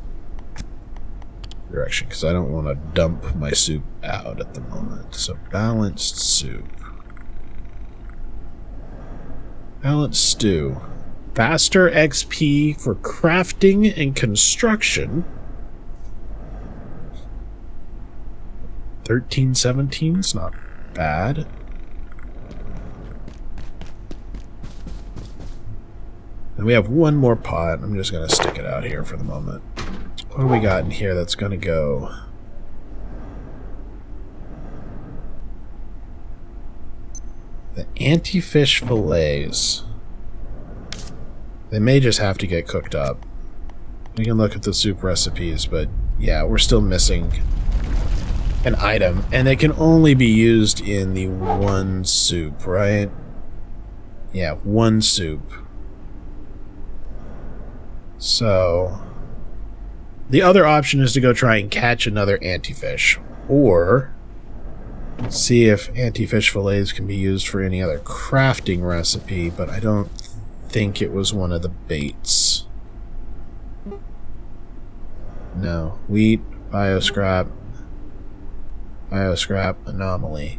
direction, because I don't want to dump my soup out at the moment. So balanced soup. Balanced stew. Faster XP for crafting and construction. 1317's not bad. And we have 1 more pot. I'm just going to stick it out here for the moment. What do we got in here that's going to go? The anti-fish fillets. They may just have to get cooked up. We can look at the soup recipes, but yeah, we're still missing an item. And they can only be used in the 1 soup, right? Yeah, 1 soup. So, the other option is to go try and catch another anti-fish, or see if anti-fish fillets can be used for any other crafting recipe, but I don't think it was one of the baits. No. Wheat, bioscrap, anomaly.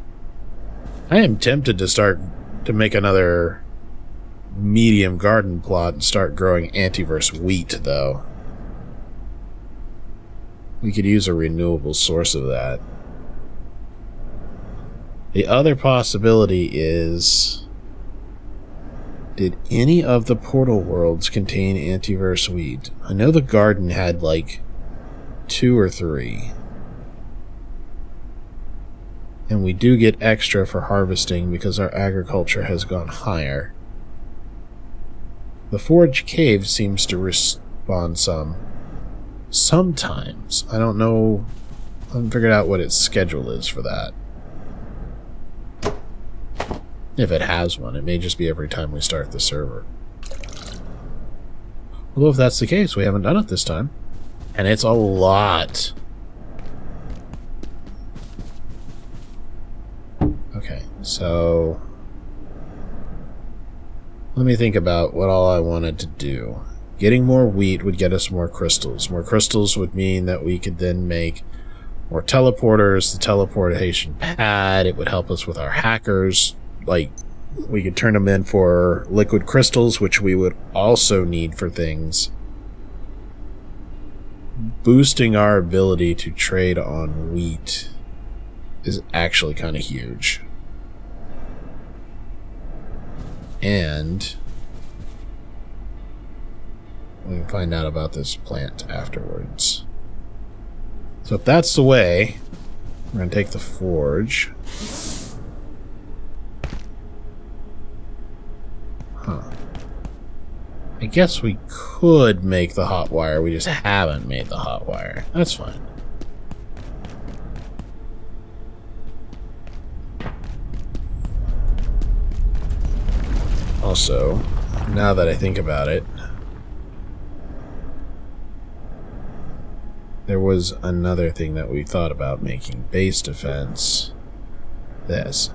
I am tempted to make another medium garden plot and start growing antiverse wheat, though. We could use a renewable source of that. The other possibility is, did any of the portal worlds contain antiverse wheat? I know the garden had like 2 or 3. And we do get extra for harvesting because our agriculture has gone higher. The Forge Cave seems to respawn sometimes. I don't know. I haven't figured out what its schedule is for that. If it has one, it may just be every time we start the server. Although if that's the case, we haven't done it this time. And it's a lot. Okay, so let me think about what all I wanted to do. Getting more wheat would get us more crystals. More crystals would mean that we could then make more teleporters, the teleportation pad. It would help us with our hackers. Like, we could turn them in for liquid crystals, which we would also need for things. Boosting our ability to trade on wheat is actually kind of huge. And we can find out about this plant afterwards. So if that's the way, We're gonna take the forge. Huh. I guess we could make the hot wire, we just haven't made the hot wire. That's fine. Also, now that I think about it, there was another thing that we thought about making. Base defense. This.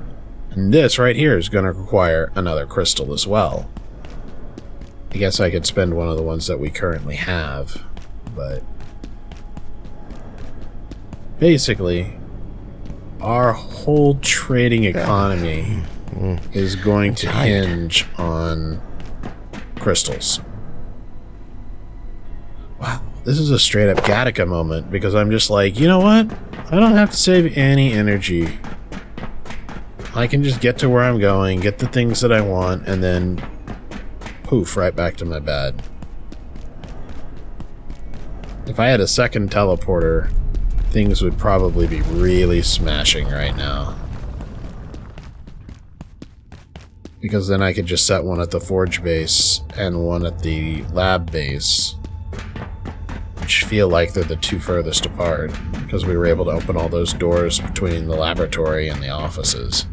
And this right here is going to require another crystal as well. I guess I could spend one of the ones that we currently have, but basically, our whole trading economy is going to hinge on crystals. Wow, this is a straight up Gattaca moment, because I'm just like, you know what? I don't have to save any energy. I can just get to where I'm going, get the things that I want, and then poof, right back to my bed. If I had a second teleporter, things would probably be really smashing right now. Because then I could just set one at the forge base and one at the lab base, which feel like they're the two furthest apart, because we were able to open all those doors between the laboratory and the offices.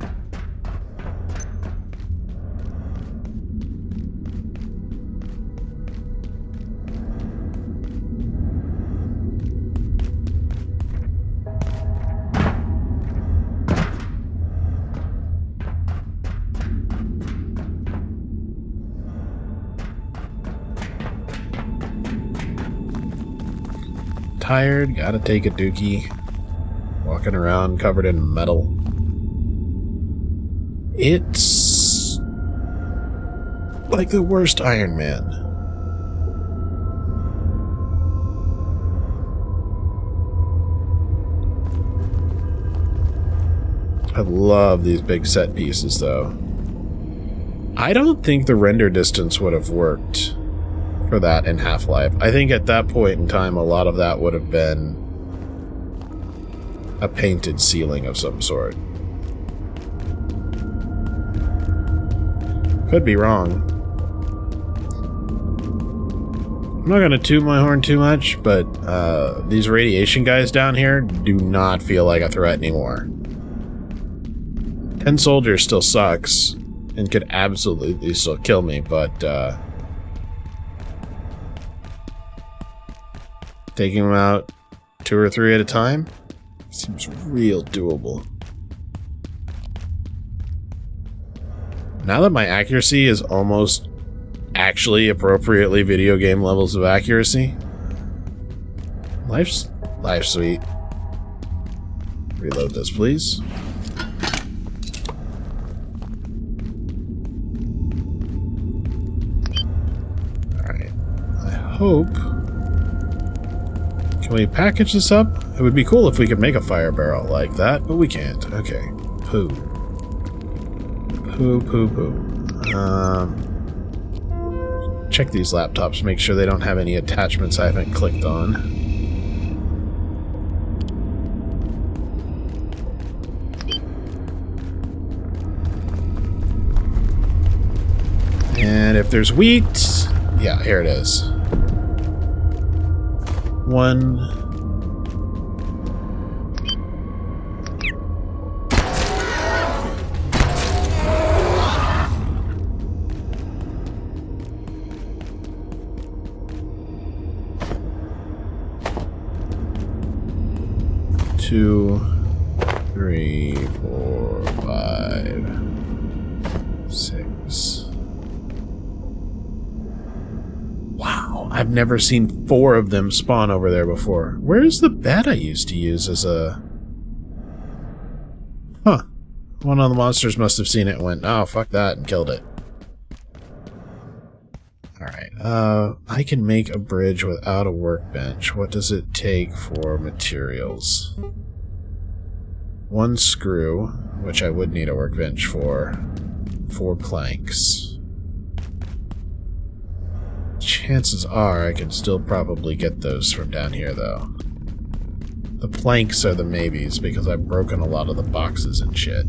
Tired, gotta take a dookie. Walking around covered in metal. It's like the worst Iron Man. I love these big set pieces though. I don't think the render distance would have worked for that in Half-Life. I think at that point in time, a lot of that would have been a painted ceiling of some sort. Could be wrong. I'm not going to toot my horn too much, but these radiation guys down here do not feel like a threat anymore. 10 soldiers still sucks and could absolutely still kill me, but taking them out 2 or 3 at a time seems real doable. Now that my accuracy is almost actually appropriately video game levels of accuracy, life's sweet. Reload this, please. Alright. I hope... Can we package this up? It would be cool if we could make a fire barrel like that, but we can't. Okay. Poo. Poo, poo, poo. Check these laptops, make sure they don't have any attachments I haven't clicked on. And if there's wheat... Yeah, here it is. 1... 2, 3, 4, 5, 6. Wow, I've never seen 4 of them spawn over there before. Where's the bed I used to use as a... Huh. One of the monsters must have seen it and went, oh, fuck that, and killed it. Alright, I can make a bridge without a workbench. What does it take for materials? 1 screw, which I would need a workbench for. 4 planks. Chances are I can still probably get those from down here, though. The planks are the maybes because I've broken a lot of the boxes and shit.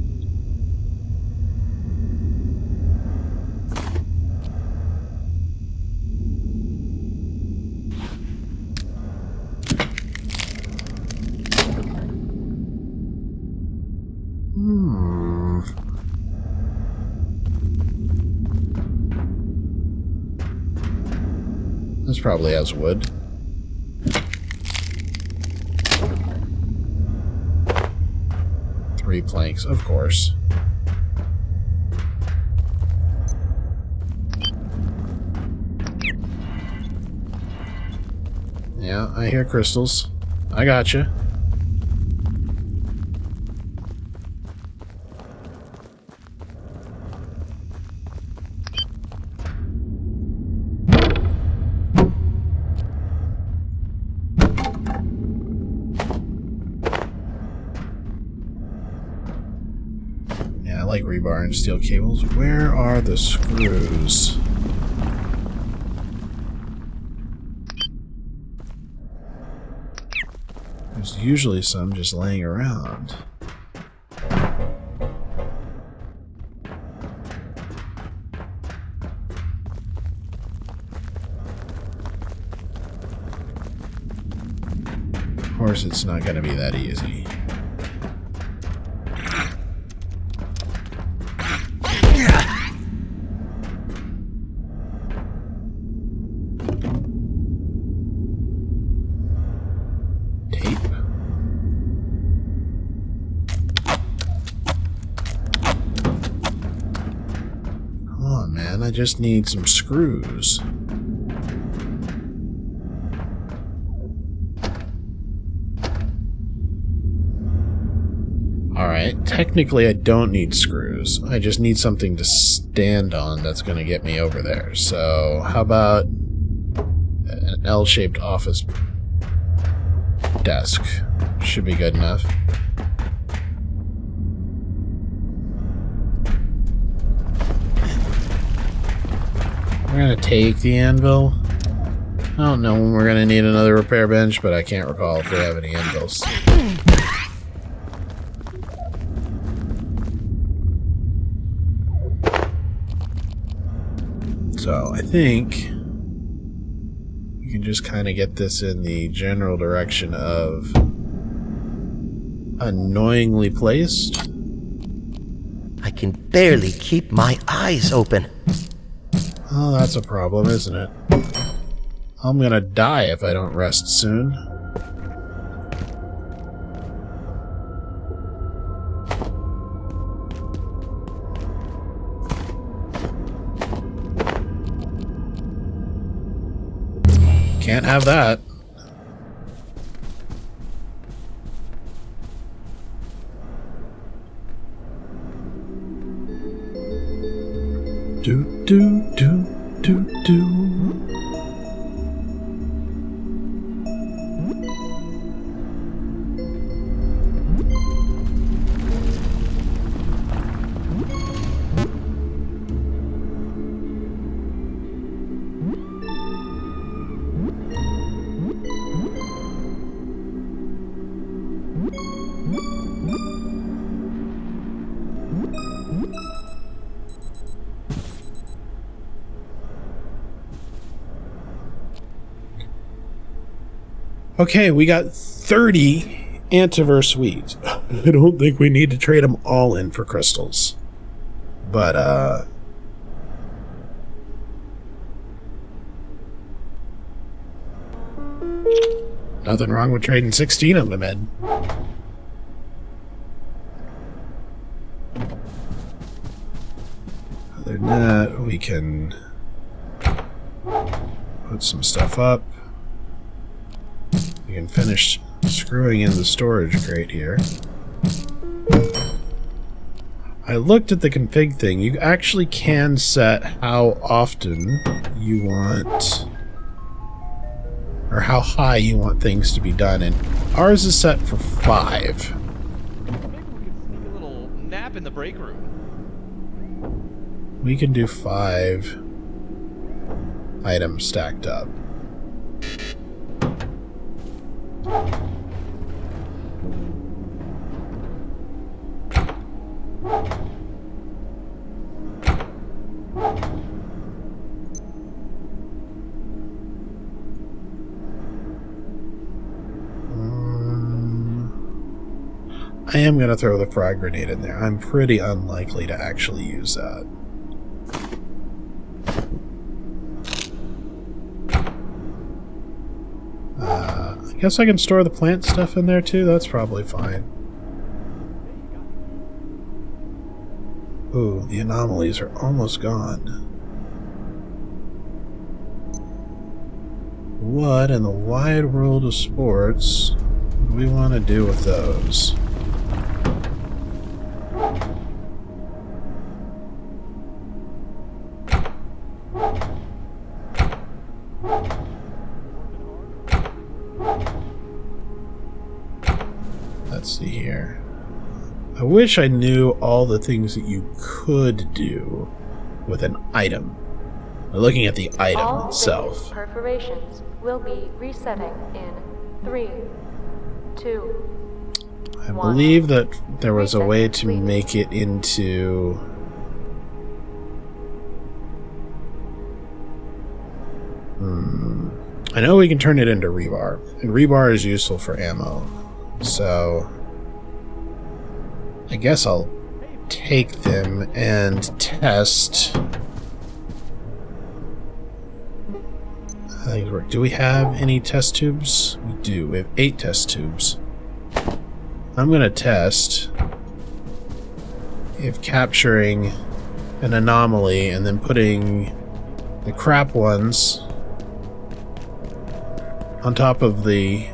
This probably has wood. Three planks, of course. Yeah, I hear crystals. I gotcha. Yeah, I like rebar and steel cables. Where are the screws? There's usually some just laying around. Of course, it's not going to be that easy. I just need some screws. Alright, technically I don't need screws. I just need something to stand on that's going to get me over there. So, how about an L-shaped office desk? Should be good enough. We're gonna take the anvil. I don't know when we're gonna need another repair bench, but I can't recall if we have any anvils. So I think we can just kind of get this in the general direction of annoyingly placed. I can barely keep my eyes open. Oh, that's a problem, isn't it? I'm gonna die if I don't rest soon. Can't have that. Do do do do do. Okay, we got 30 antiverse weeds. I don't think we need to trade them all in for crystals. But, nothing wrong with trading 16 of them in. Other than that, we can put some stuff up. We can finish screwing in the storage crate here. I looked at the config thing. You actually can set how often you want, or how high you want things to be done, and ours is set for 5. Maybe we could sneak a little nap in the break room. We can do 5 items stacked up. I am going to throw the frag grenade in there. I'm pretty unlikely to actually use that. I guess I can store the plant stuff in there too. That's probably fine. Ooh, the anomalies are almost gone. What in the wide world of sports do we want to do with those? Let's see here. I wish I knew all the things that you could do with an item. Looking at the item All itself. base perforations will be resetting in 3, 2, I 1. believe that there was a Reset way to complete. make it into... I know we can turn it into rebar, and rebar is useful for ammo. So I guess I'll take them and test. I think work. Do we have any test tubes? We do. We have 8 test tubes. I'm going to test if capturing an anomaly and then putting the crap ones on top of the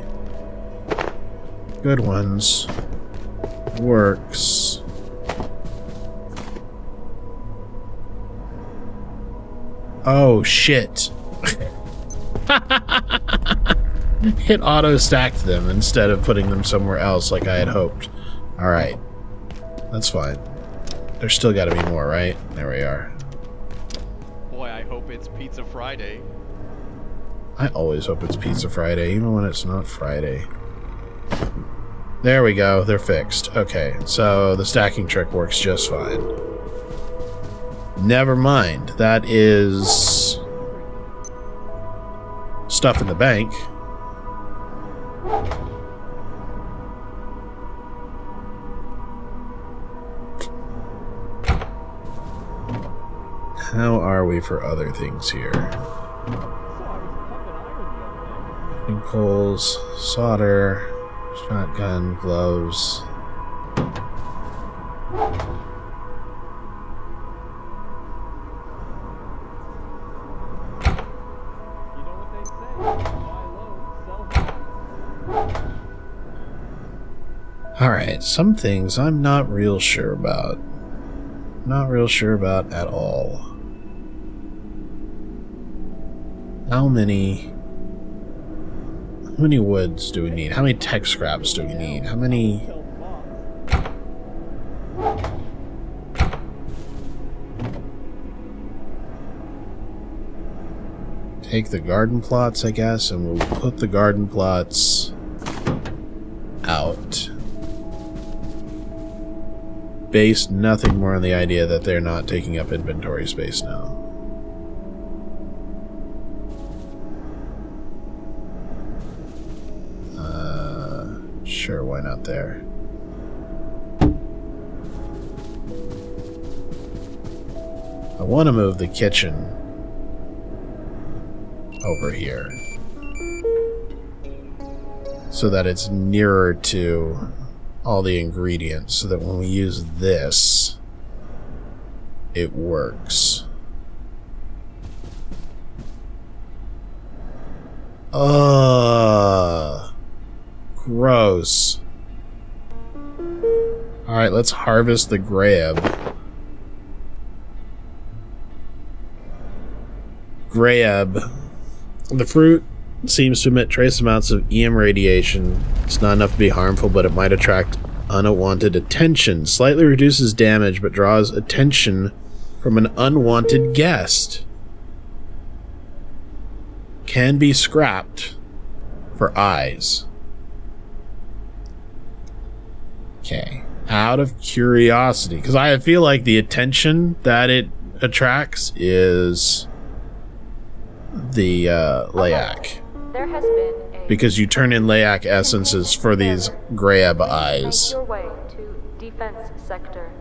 good ones works. Oh shit. It auto-stacked them instead of putting them somewhere else like I had hoped. Alright. That's fine. There's still gotta be more, right? There we are. Boy, I hope it's Pizza Friday. I always hope it's Pizza Friday, even when it's not Friday. There we go, they're fixed. Okay, so the stacking trick works just fine. Never mind, that is... stuff in the bank. How are we for other things here? Cutting poles, solder, shotgun, gloves. Alright, some things I'm not real sure about. Not real sure about at all. How many woods do we need? How many tech scraps do we need? How many... Take the garden plots, I guess, and we'll put the garden plots out. Based nothing more on the idea that they're not taking up inventory space now. Sure, why not there? I want to move the kitchen over here so that it's nearer to all the ingredients, so that when we use this, it works. Gross. Alright, let's harvest the grab. Grab. The fruit seems to emit trace amounts of EM radiation. It's not enough to be harmful, but it might attract unwanted attention. Slightly reduces damage, but draws attention from an unwanted guest. Can be scrapped for eyes. Okay. Out of curiosity, because I feel like the attention that it attracts is the Layak. There has been a Because you turn in Layak essences for these grab Make eyes. your way defense sector.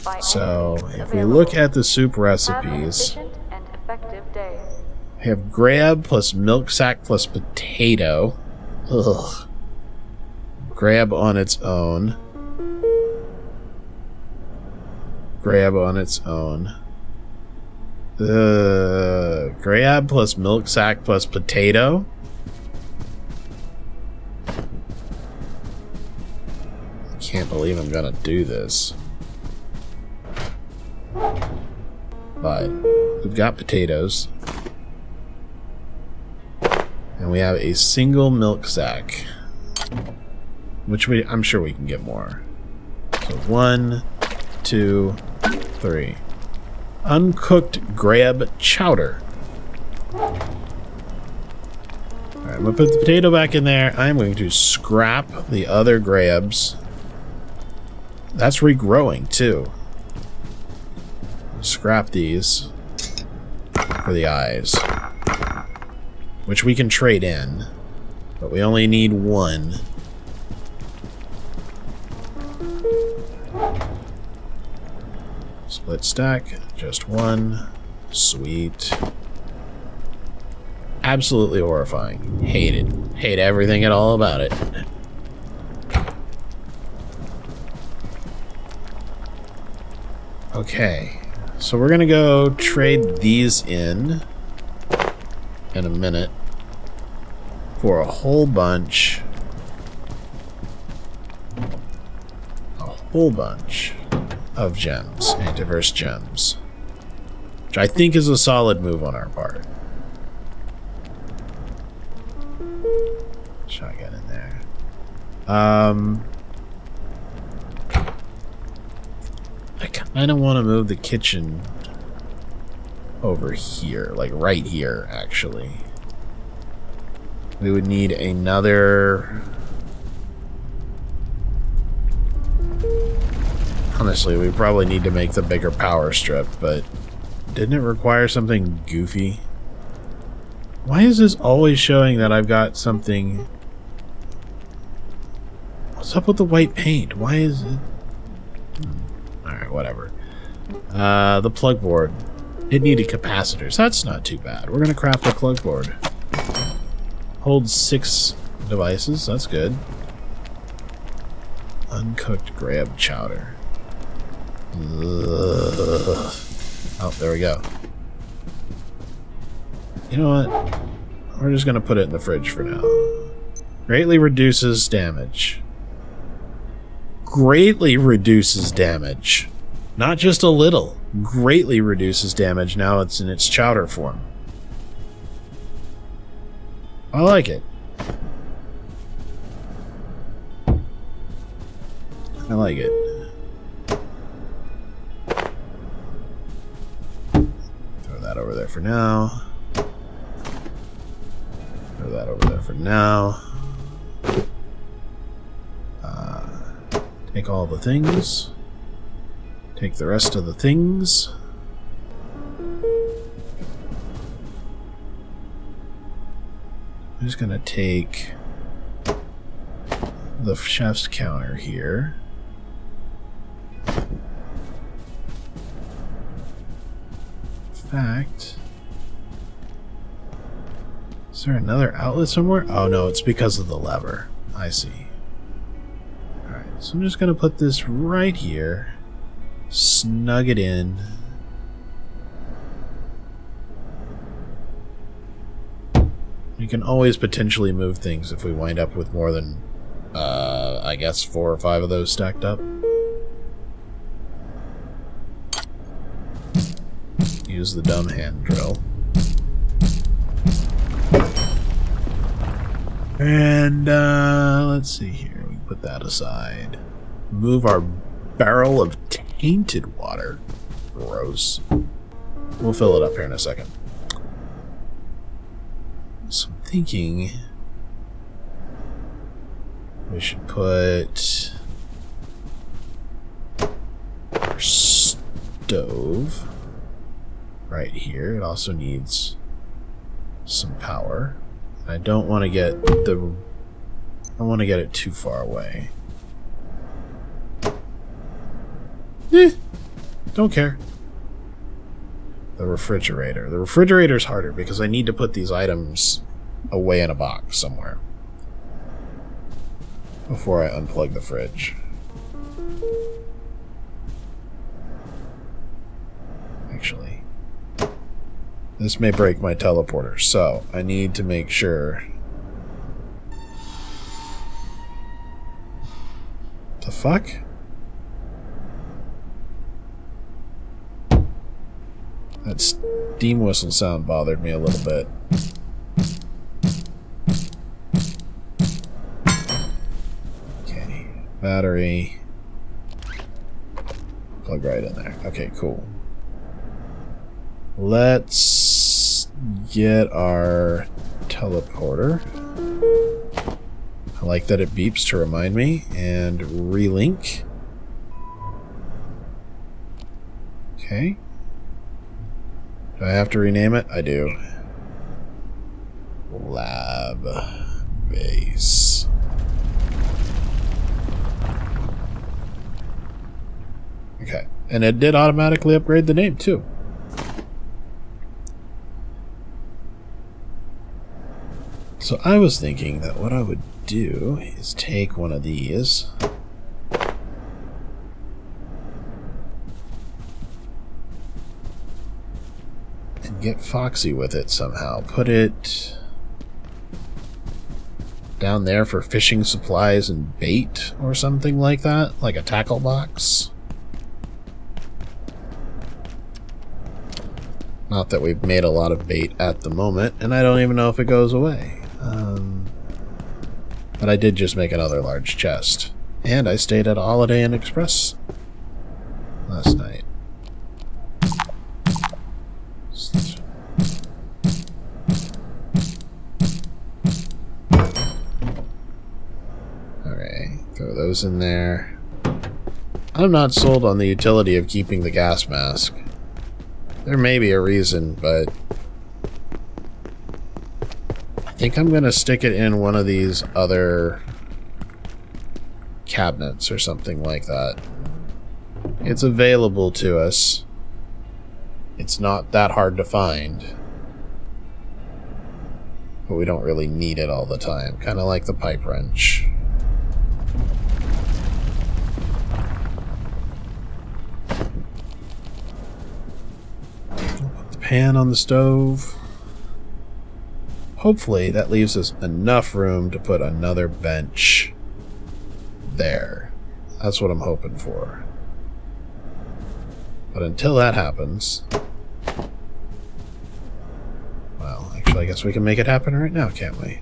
By So, any means if we available. look at the soup Have an recipes, efficient and effective day. we have grab plus milk sack plus potato. Ugh. Grab on its own. Grab on its own. Grab plus milk sack plus potato. I can't believe I'm gonna do this. But we've got potatoes. And we have a single milk sack. Which I'm sure we can get more. So 1, 2, 3. Uncooked grab chowder. Alright, I'm going to put the potato back in there. I'm going to scrap the other grabs. That's regrowing too. Scrap these for the eyes. Which we can trade in. But we only need 1. Split stack, just 1. Sweet. Absolutely horrifying. Hate it. Hate everything at all about it. Okay. So we're gonna go trade these in a minute for a whole bunch. Of gems, antiverse gems, which I think is a solid move on our part. Shotgun in there. I kind of want to move the kitchen over here, like right here, actually. We would need another... Honestly, we probably need to make the bigger power strip, but didn't it require something goofy? Why is this always showing that I've got something... What's up with the white paint? Why is it... Alright, whatever. The plug board. It needed capacitors. That's not too bad. We're going to craft a plug board. Holds 6 devices. That's good. Uncooked grab chowder. Ugh. Oh, there we go. You know what? We're just going to put it in the fridge for now. Greatly reduces damage. Greatly reduces damage. Not just a little. Greatly reduces damage now it's in its chowder form. I like it. I like it. Throw that over there for now. Throw that over there for now. Take all the things. Take the rest of the things. I'm just gonna take the chef's counter here. In fact, is there another outlet somewhere? Oh no, it's because of the lever. I see. Alright, so I'm just gonna put this right here. Snug it in. We can always potentially move things if we wind up with more than, I guess 4 or 5 of those stacked up. Use the dumb hand drill. And, let's see here. We put that aside. Move our barrel of tainted water. Gross. We'll fill it up here in a second. So I'm thinking we should put our stove right here. It also needs some power. I don't want to get it too far away. Don't care. The refrigerator. The refrigerator's harder because I need to put these items away in a box somewhere before I unplug the fridge. Actually, this may break my teleporter, so I need to make sure. The fuck? That steam whistle sound bothered me a little bit. Okay, battery. Plug right in there. Okay, cool. Let's get our teleporter. I like that it beeps to remind me. And relink. Okay. Do I have to rename it? I do. Lab base. Okay. And it did automatically upgrade the name too. So I was thinking that what I would do is take one of these. And get foxy with it somehow. Put it down there for fishing supplies and bait or something like that. Like a tackle box. Not that we've made a lot of bait at the moment, and I don't even know if it goes away. But I did just make another large chest. And I stayed at a Holiday Inn Express last night. Okay, throw those in there. I'm not sold on the utility of keeping the gas mask. There may be a reason, but I think I'm gonna stick it in one of these other cabinets or something like that. It's available to us. It's not that hard to find. But we don't really need it all the time. Kind of like the pipe wrench. Put the pan on the stove. Hopefully that leaves us enough room to put another bench there. That's what I'm hoping for. But until that happens... Well, actually, I guess we can make it happen right now, can't we?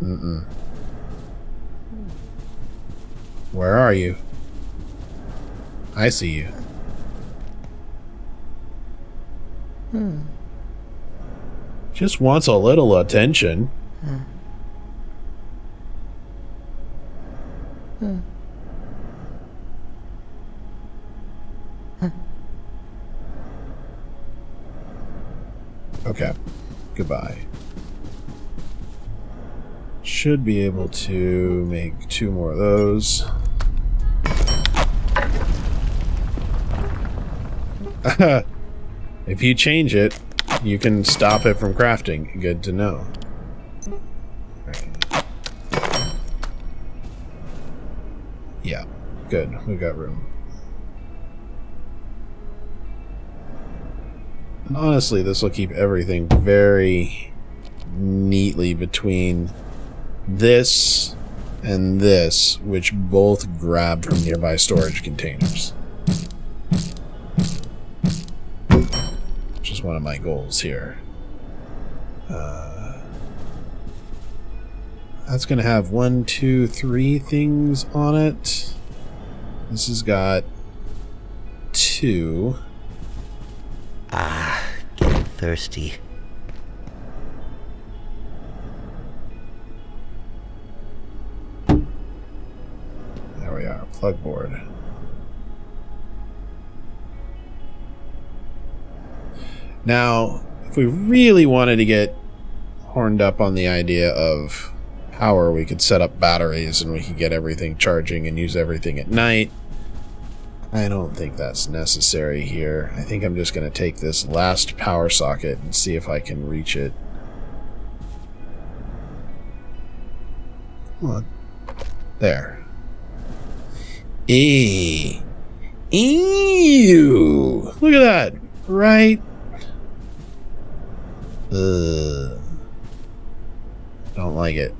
Mm-mm. Where are you? I see you. Just wants a little attention. Okay. Goodbye. Should be able to make 2 more of those. If you change it, you can stop it from crafting. Good to know. Right. Yeah, good. We've got room. And honestly, this will keep everything very neatly between this and this, which both grab from nearby storage containers. Which is one of my goals here. That's going to have 1, 2, 3 things on it. This has got 2. Getting thirsty. There we are, plug board. Now, if we really wanted to get horned up on the idea of power, we could set up batteries and we could get everything charging and use everything at night. I don't think that's necessary here. I think I'm just going to take this last power socket and see if I can reach it. Come on. There. Ew. Look at that. Right? Don't like it.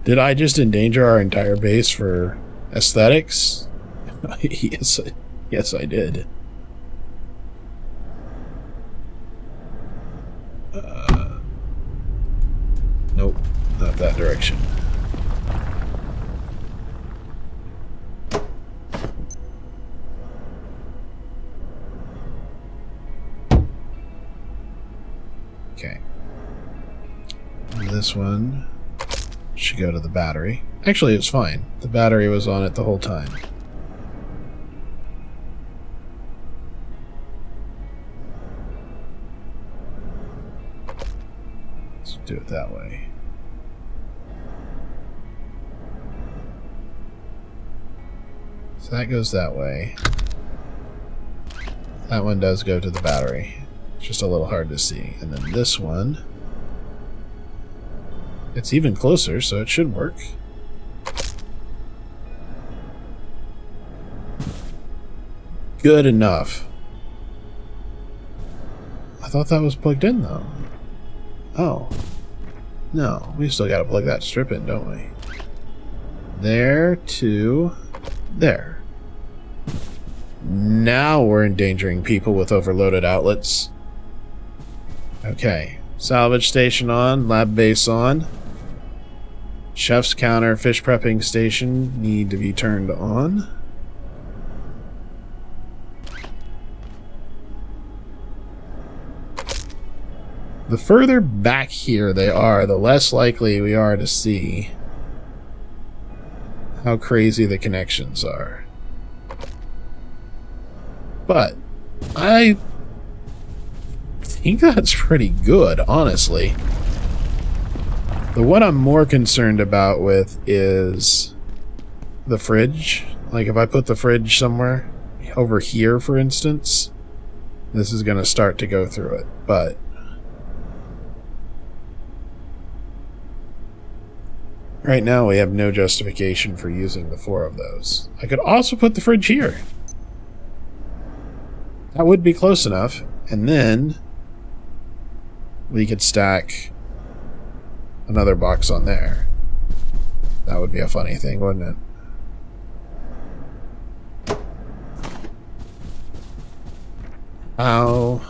Did I just endanger our entire base for aesthetics? Yes, I did. Nope, not that direction. Okay. This one should go to the battery. Actually, it's fine. The battery was on it the whole time. Let's do it that way. So that goes that way. That one does go to the battery. It's just a little hard to see. And then this one, it's even closer, so it should work. Good enough. I thought that was plugged in, though. Oh. No, we still gotta plug that strip in, don't we? There to there. Now we're endangering people with overloaded outlets. Okay. Salvage station on, lab base on. Chef's counter, fish prepping station need to be turned on. The further back here they are, the less likely we are to see how crazy the connections are. But I think that's pretty good, honestly. The one I'm more concerned about with is the fridge. Like if I put the fridge somewhere over here, for instance, this is going to start to go through it. But right now we have no justification for using the 4 of those. I could also put the fridge here. That would be close enough. And then we could stack another box on there. That would be a funny thing, wouldn't it? How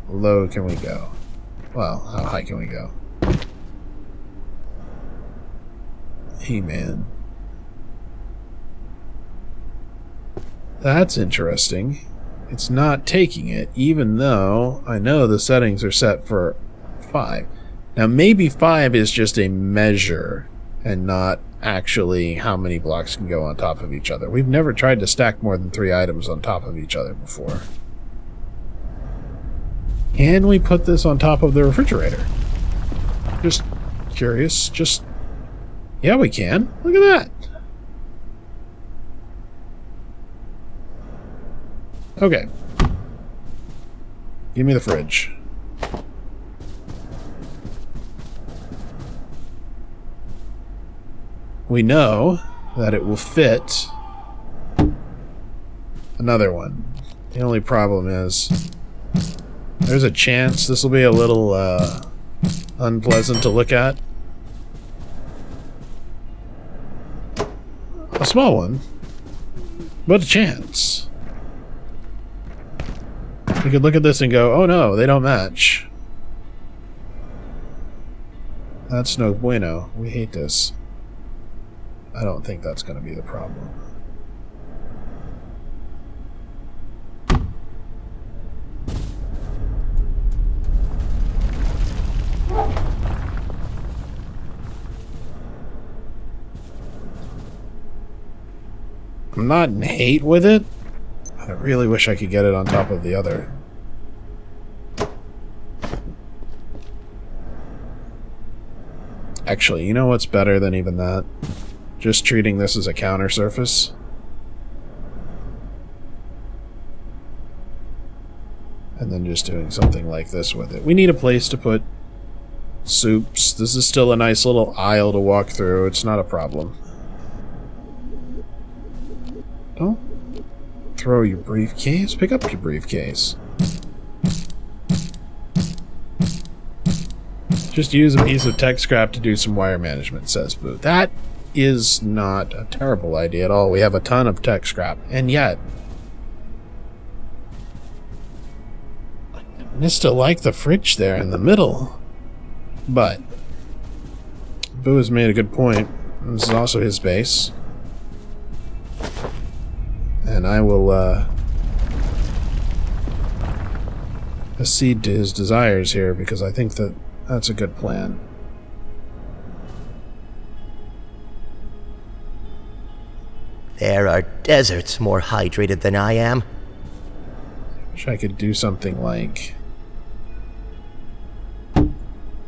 low can we go? Well, how high can we go? Hey, man. That's interesting. It's not taking it, even though I know the settings are set for 5. Now, maybe 5 is just a measure and not actually how many blocks can go on top of each other. We've never tried to stack more than 3 items on top of each other before. Can we put this on top of the refrigerator? Just curious. Yeah, we can. Look at that. Okay. Give me the fridge. We know that it will fit another one. The only problem is there's a chance this will be a little unpleasant to look at. A small one, but a chance. We could look at this and go, oh no, they don't match. That's no bueno. We hate this. I don't think that's going to be the problem. I'm I'm not in hate with it. I really wish I could get it on top of the other. Actually, you know what's better than even that? Just treating this as a counter surface. And then just doing something like this with it. We need a place to put soups. This is still a nice little aisle to walk through. It's not a problem. Don't throw your briefcase. Pick up your briefcase. Just use a piece of tech scrap to do some wire management, says Boo. That is not a terrible idea at all. We have a ton of tech scrap. And yet, I still like the fridge there in the middle. But Boo has made a good point. This is also his base. And I will accede to his desires here because I think that that's a good plan. There are deserts more hydrated than I am. Wish I could do something like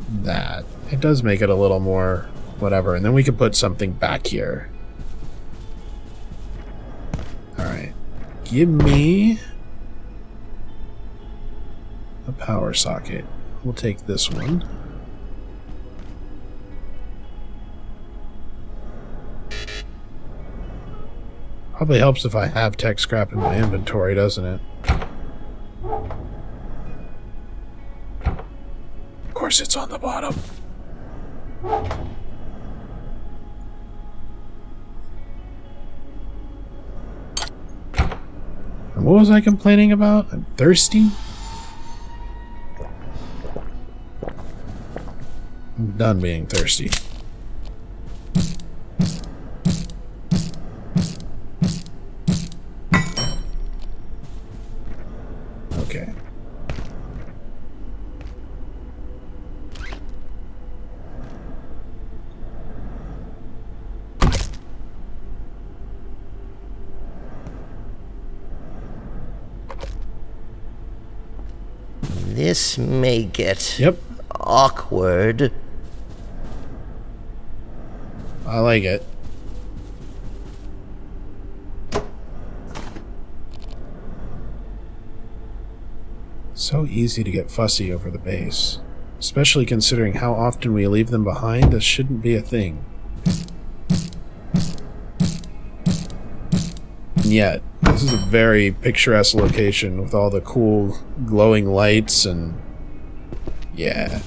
that. It does make it a little more whatever, and then we could put something back here. Alright. Give me a power socket. We'll take this one. Probably helps if I have tech scrap in my inventory, doesn't it? Of course it's on the bottom. And what was I complaining about? I'm thirsty? I'm done being thirsty. Okay. This may get Yep. awkward. I like it. So easy to get fussy over the base. Especially considering how often we leave them behind, this shouldn't be a thing. And yet, this is a very picturesque location with all the cool glowing lights and... yeah.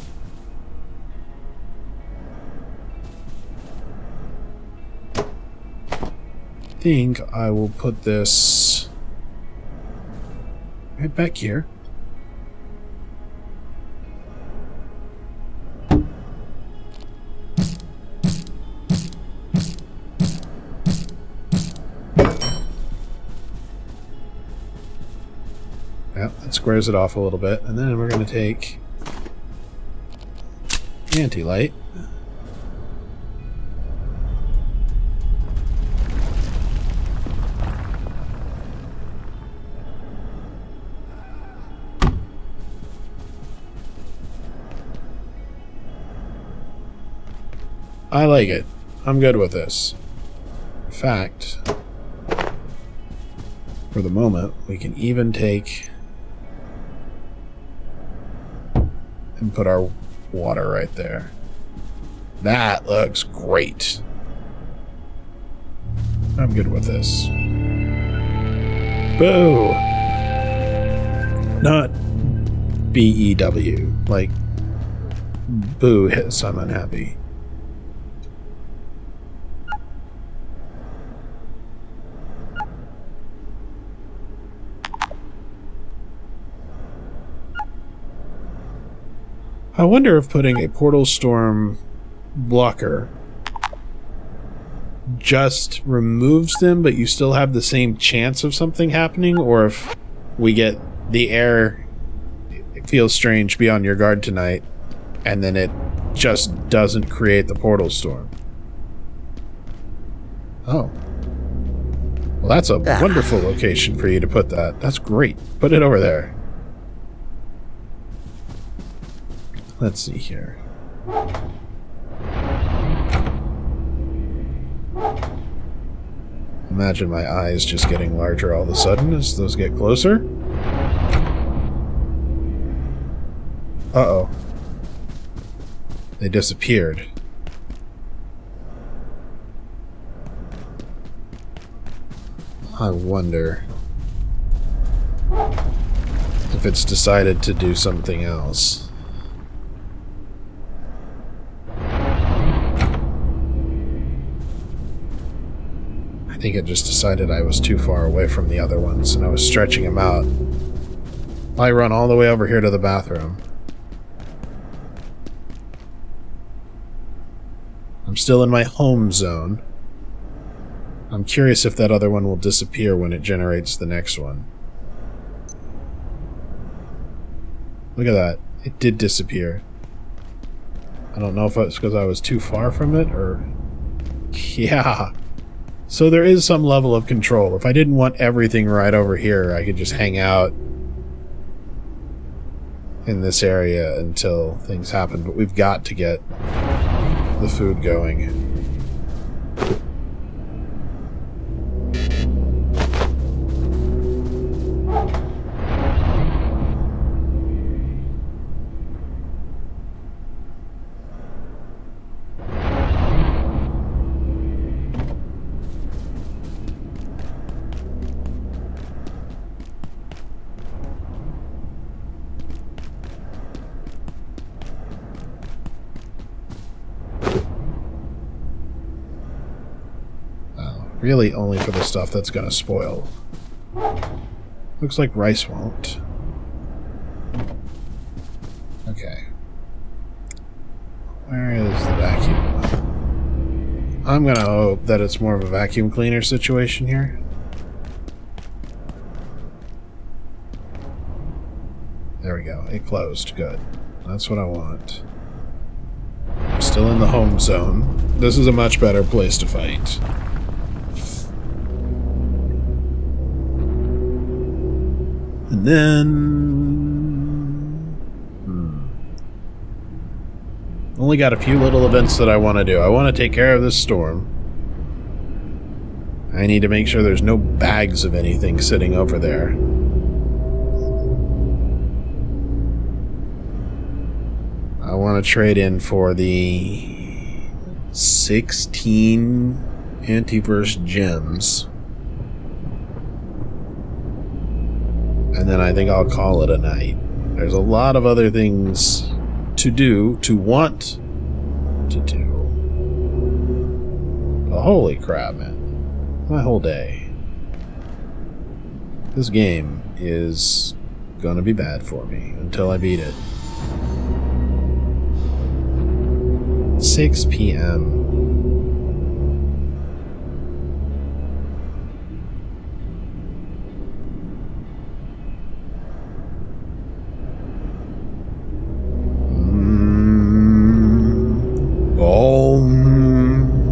I think I will put this right back here. Yeah, that squares it off a little bit, and then we're going to take anti-light. I like it. I'm good with this. In fact, for the moment, we can even take and put our water right there. That looks great. I'm good with this. Boo! Not B-E-W. Like, boo hits, I'm unhappy. I wonder if putting a portal storm blocker just removes them, but you still have the same chance of something happening, or if we get the air, it feels strange, be on your guard tonight, and then it just doesn't create the portal storm. Oh. Well, that's a wonderful location for you to put that. That's great. Put it over there. Let's see here. Imagine my eyes just getting larger all of a sudden as those get closer. Uh-oh. They disappeared. I wonder if it's decided to do something else. I think it just decided I was too far away from the other ones and I was stretching them out. I run all the way over here to the bathroom. I'm still in my home zone. I'm curious if that other one will disappear when it generates the next one. Look at that. It did disappear. I don't know if it's because I was too far from it or... Yeah. So there is some level of control. If I didn't want everything right over here, I could just hang out in this area until things happen. But we've got to get the food going. Really only for the stuff that's gonna spoil. Looks like rice won't. Okay. Where is the vacuum? I'm gonna hope that it's more of a vacuum cleaner situation here. There we go. It closed. Good. That's what I want. I'm still in the home zone. This is a much better place to fight. And then... Only got a few little events that I want to do. I want to take care of this storm. I need to make sure there's no bags of anything sitting over there. I want to trade in for the 16 antiverse gems. And then I think I'll call it a night. There's a lot of other things to do, to want to do. But holy crap, man. My whole day. This game is gonna be bad for me until I beat it. 6 p.m.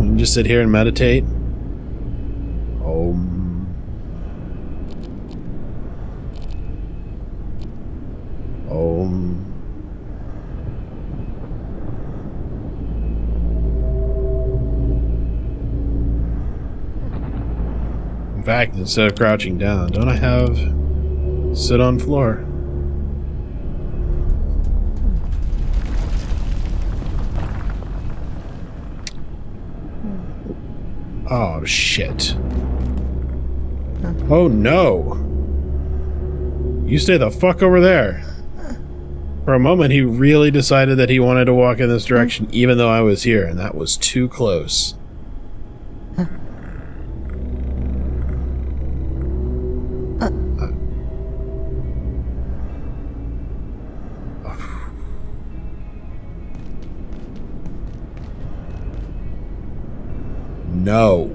We can just sit here and meditate. In fact, instead of crouching down, don't I have sit on floor? Oh, shit. Oh, no. You stay the fuck over there. For a moment, he really decided that he wanted to walk in this direction, even though I was here, and that was too close. No.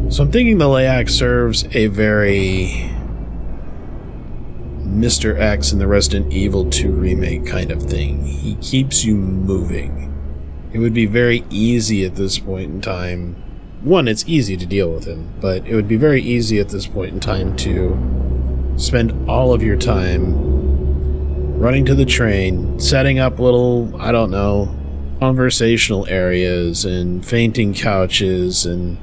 So I'm thinking the Layak serves a very Mr. X in the Resident Evil 2 remake kind of thing. He keeps you moving. It would be very easy at this point in time. One, it's easy to deal with him, but it would be very easy at this point in time to spend all of your time running to the train, setting up little, I don't know, conversational areas and fainting couches and,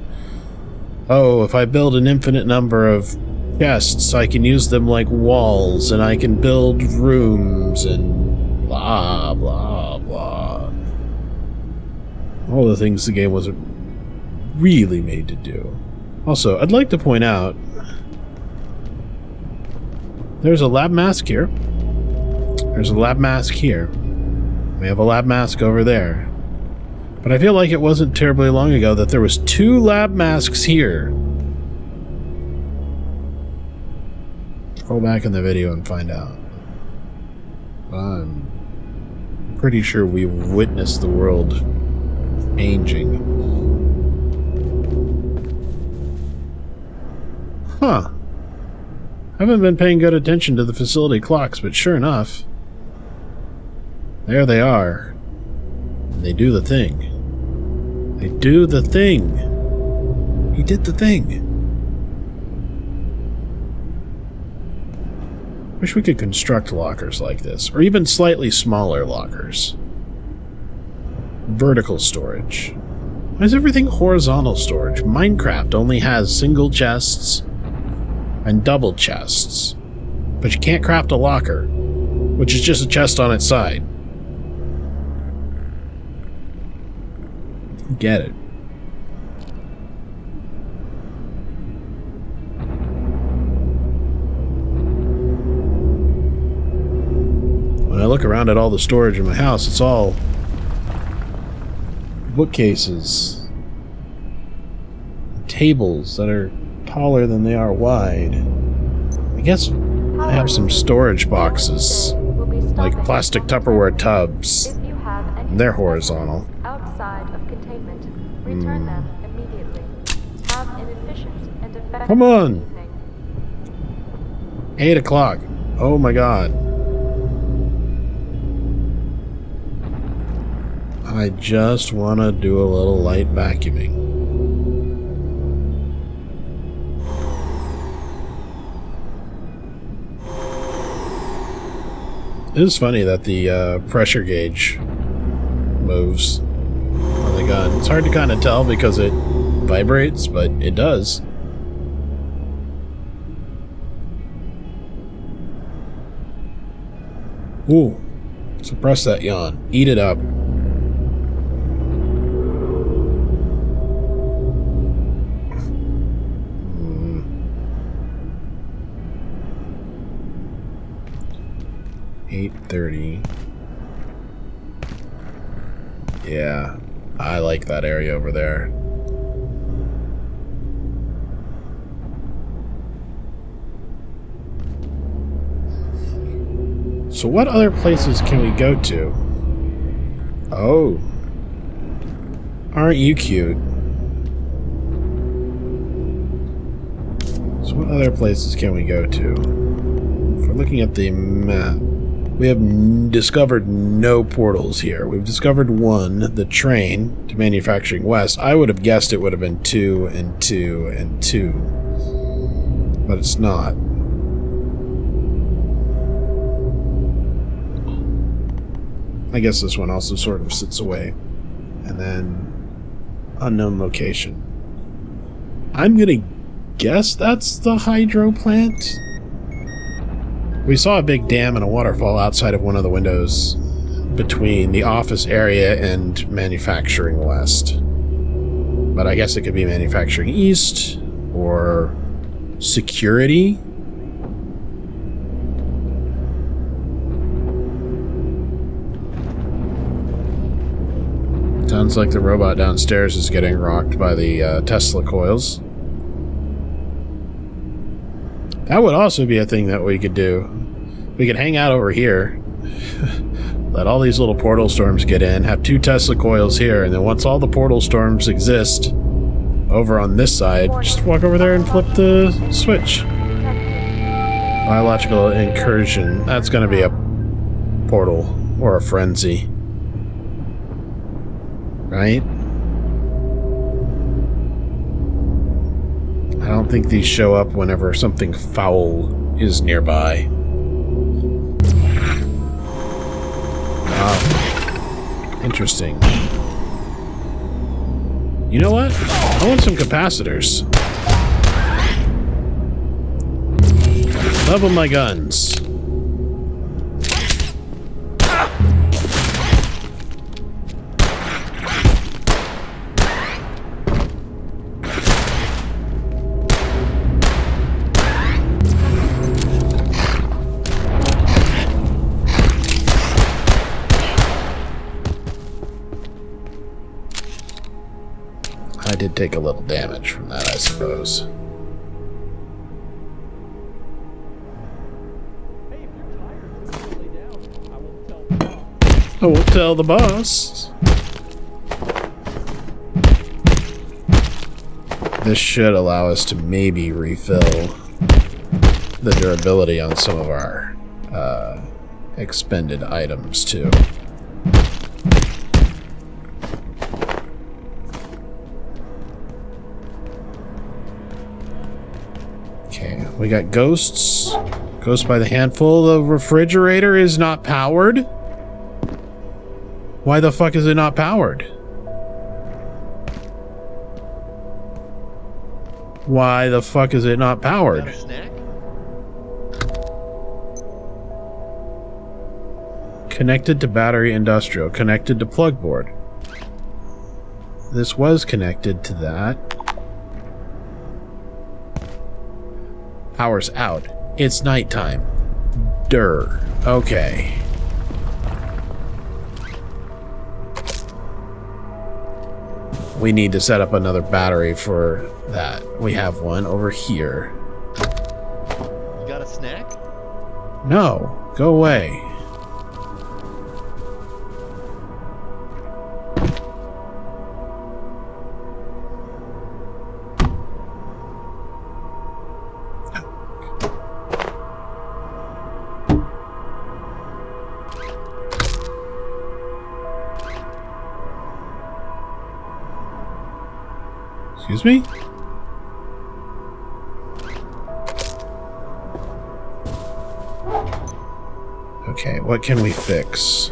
oh, if I build an infinite number of chests, I can use them like walls and I can build rooms and blah, blah, blah. All the things the game wasn't really made to do. Also, I'd like to point out there's a lab mask here. There's a lab mask here. We have a lab mask over there. But I feel like it wasn't terribly long ago that there was 2 lab masks here. Go back in the video and find out. I'm pretty sure we witnessed the world changing. Huh. Haven't been paying good attention to the facility clocks, but sure enough, there they are. They do the thing. They do the thing. He did the thing. Wish we could construct lockers like this, or even slightly smaller lockers. Vertical storage. Why is everything horizontal storage? Minecraft only has single chests and double chests, but you can't craft a locker, which is just a chest on its side. Get it. When I look around at all the storage in my house, it's all bookcases, tables that are taller than they are wide. I guess I have some storage boxes, like plastic Tupperware tubs. They're horizontal. Outside of containment, return them immediately. Have an efficient and effective Come on! evening. 8 o'clock. Oh my god. I just want to do a little light vacuuming. It is funny that the pressure gauge moves on the gun. It's hard to kind of tell because it vibrates, but it does. Ooh. Suppress that yawn. Eat it up. 8:30. Yeah, I like that area over there. So what other places can we go to? Oh. Aren't you cute? So what other places can we go to? If we're looking at the map, we have discovered no portals here. We've discovered one, the train to Manufacturing West. I would have guessed it would have been 2 and 2 and 2. But it's not. I guess this one also sort of sits away. And then unknown location. I'm gonna guess that's the hydro plant. We saw a big dam and a waterfall outside of one of the windows between the office area and Manufacturing West. But I guess it could be Manufacturing East or Security. Sounds like the robot downstairs is getting rocked by the Tesla coils. That would also be a thing that we could do. We could hang out over here, let all these little portal storms get in, have 2 Tesla coils here, and then once all the portal storms exist over on this side, just walk over there and flip the switch. Biological incursion. That's going to be a portal or a frenzy. Right? I don't think these show up whenever something foul is nearby. Wow. Interesting. You know what? I want some capacitors. Level my guns. I did take a little damage from that, I suppose. Hey, if you're tired, just lay down. I won't tell the boss. I won't tell the boss. This should allow us to maybe refill the durability on some of our expended items, too. Okay, we got ghosts. Ghost by the handful. The refrigerator is not powered. Why the fuck is it not powered? Why the fuck is it not powered? Got a snack? Connected to battery industrial. Connected to plug board. This was connected to that. Power's out. It's nighttime. Durr. Okay. We need to set up another battery for that. We have one over here. You got a snack? No. Go away. Excuse me? Okay, what can we fix?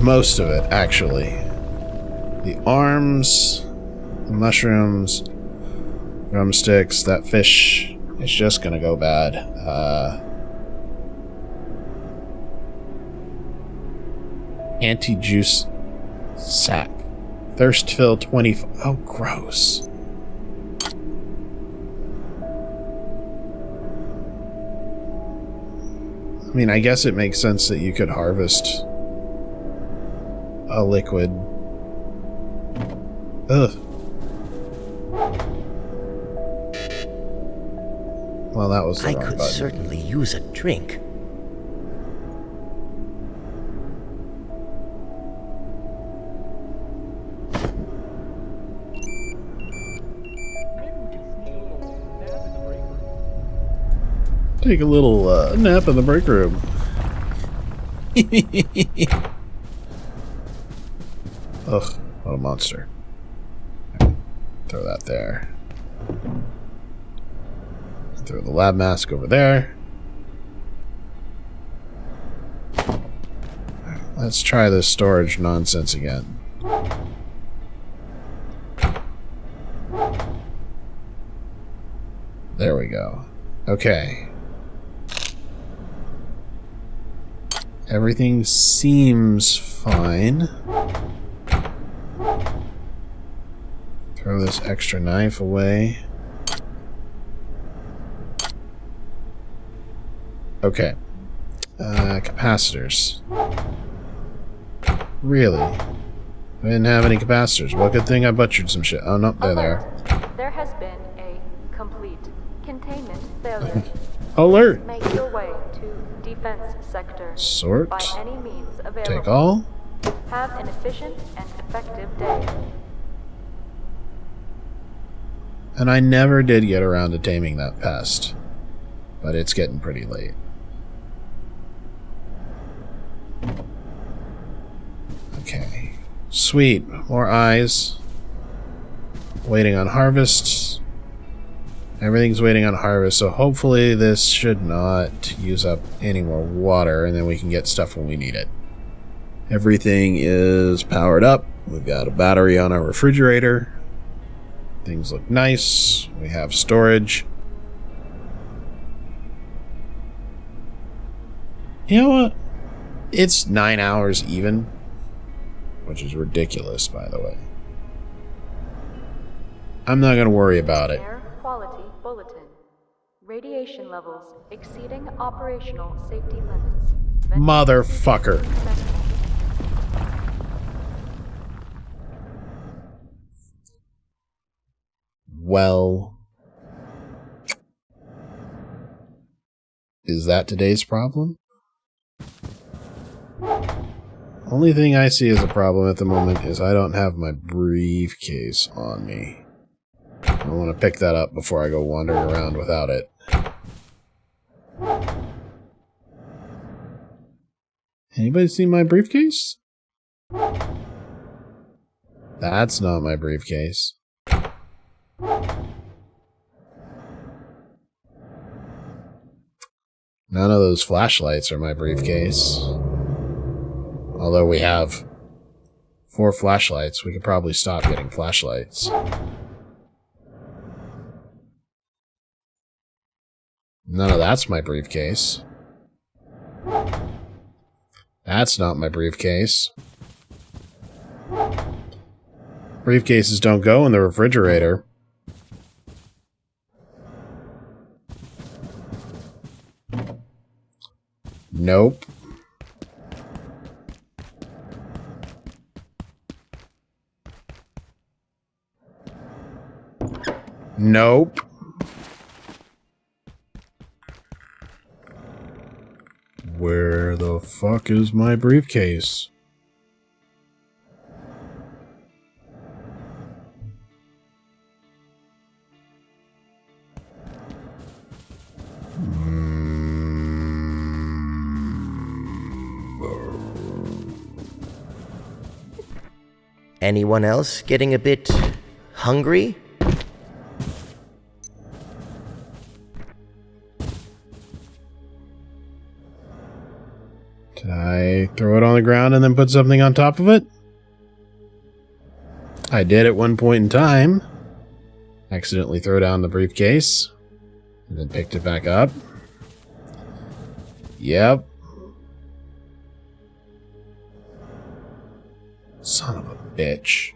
Most of it, actually. The arms, the mushrooms, drumsticks, that fish is just gonna go bad. Anti-juice sack. Thirst fill 20. Oh, gross. I mean, I guess it makes sense that you could harvest a liquid. Ugh. Well, that was the I wrong could button. certainly use a drink. Maybe we can sneak a little nap in the break room. Take a little nap in the break room. Ugh, what a monster. Throw that there. Throw the lab mask over there. Let's try this storage nonsense again. There we go. Okay. Everything seems fine. Throw this extra knife away. Okay. Capacitors. Really? I didn't have any capacitors. Well, good thing I butchered some shit. Oh, no, they're there. There has been a complete containment failure. Alert! Make your way to defense sector. Sort. By any means available. Take all. Have an efficient and effective day. And I never did get around to taming that pest. But it's getting pretty late. Sweet. More eyes. Waiting on harvest. Everything's waiting on harvest, so hopefully this should not use up any more water, and then we can get stuff when we need it. Everything is powered up. We've got a battery on our refrigerator. Things look nice. We have storage. You know what? It's 9 hours even, which is ridiculous, by the way. I'm not going to worry about it. Air quality bulletin. Radiation levels exceeding operational safety limits. Motherfucker. Well, is that today's problem? Only thing I see as a problem at the moment is I don't have my briefcase on me. I want to pick that up before I go wandering around without it. Anybody seen my briefcase? That's not my briefcase. None of those flashlights are my briefcase. Although we have 4 flashlights, we could probably stop getting flashlights. None of that's my briefcase. That's not my briefcase. Briefcases don't go in the refrigerator. Nope. Nope. Where the fuck is my briefcase? Anyone else getting a bit hungry? Did I throw it on the ground and then put something on top of it? I did at one point in time. Accidentally throw down the briefcase. And then picked it back up. Yep. Son of a bitch.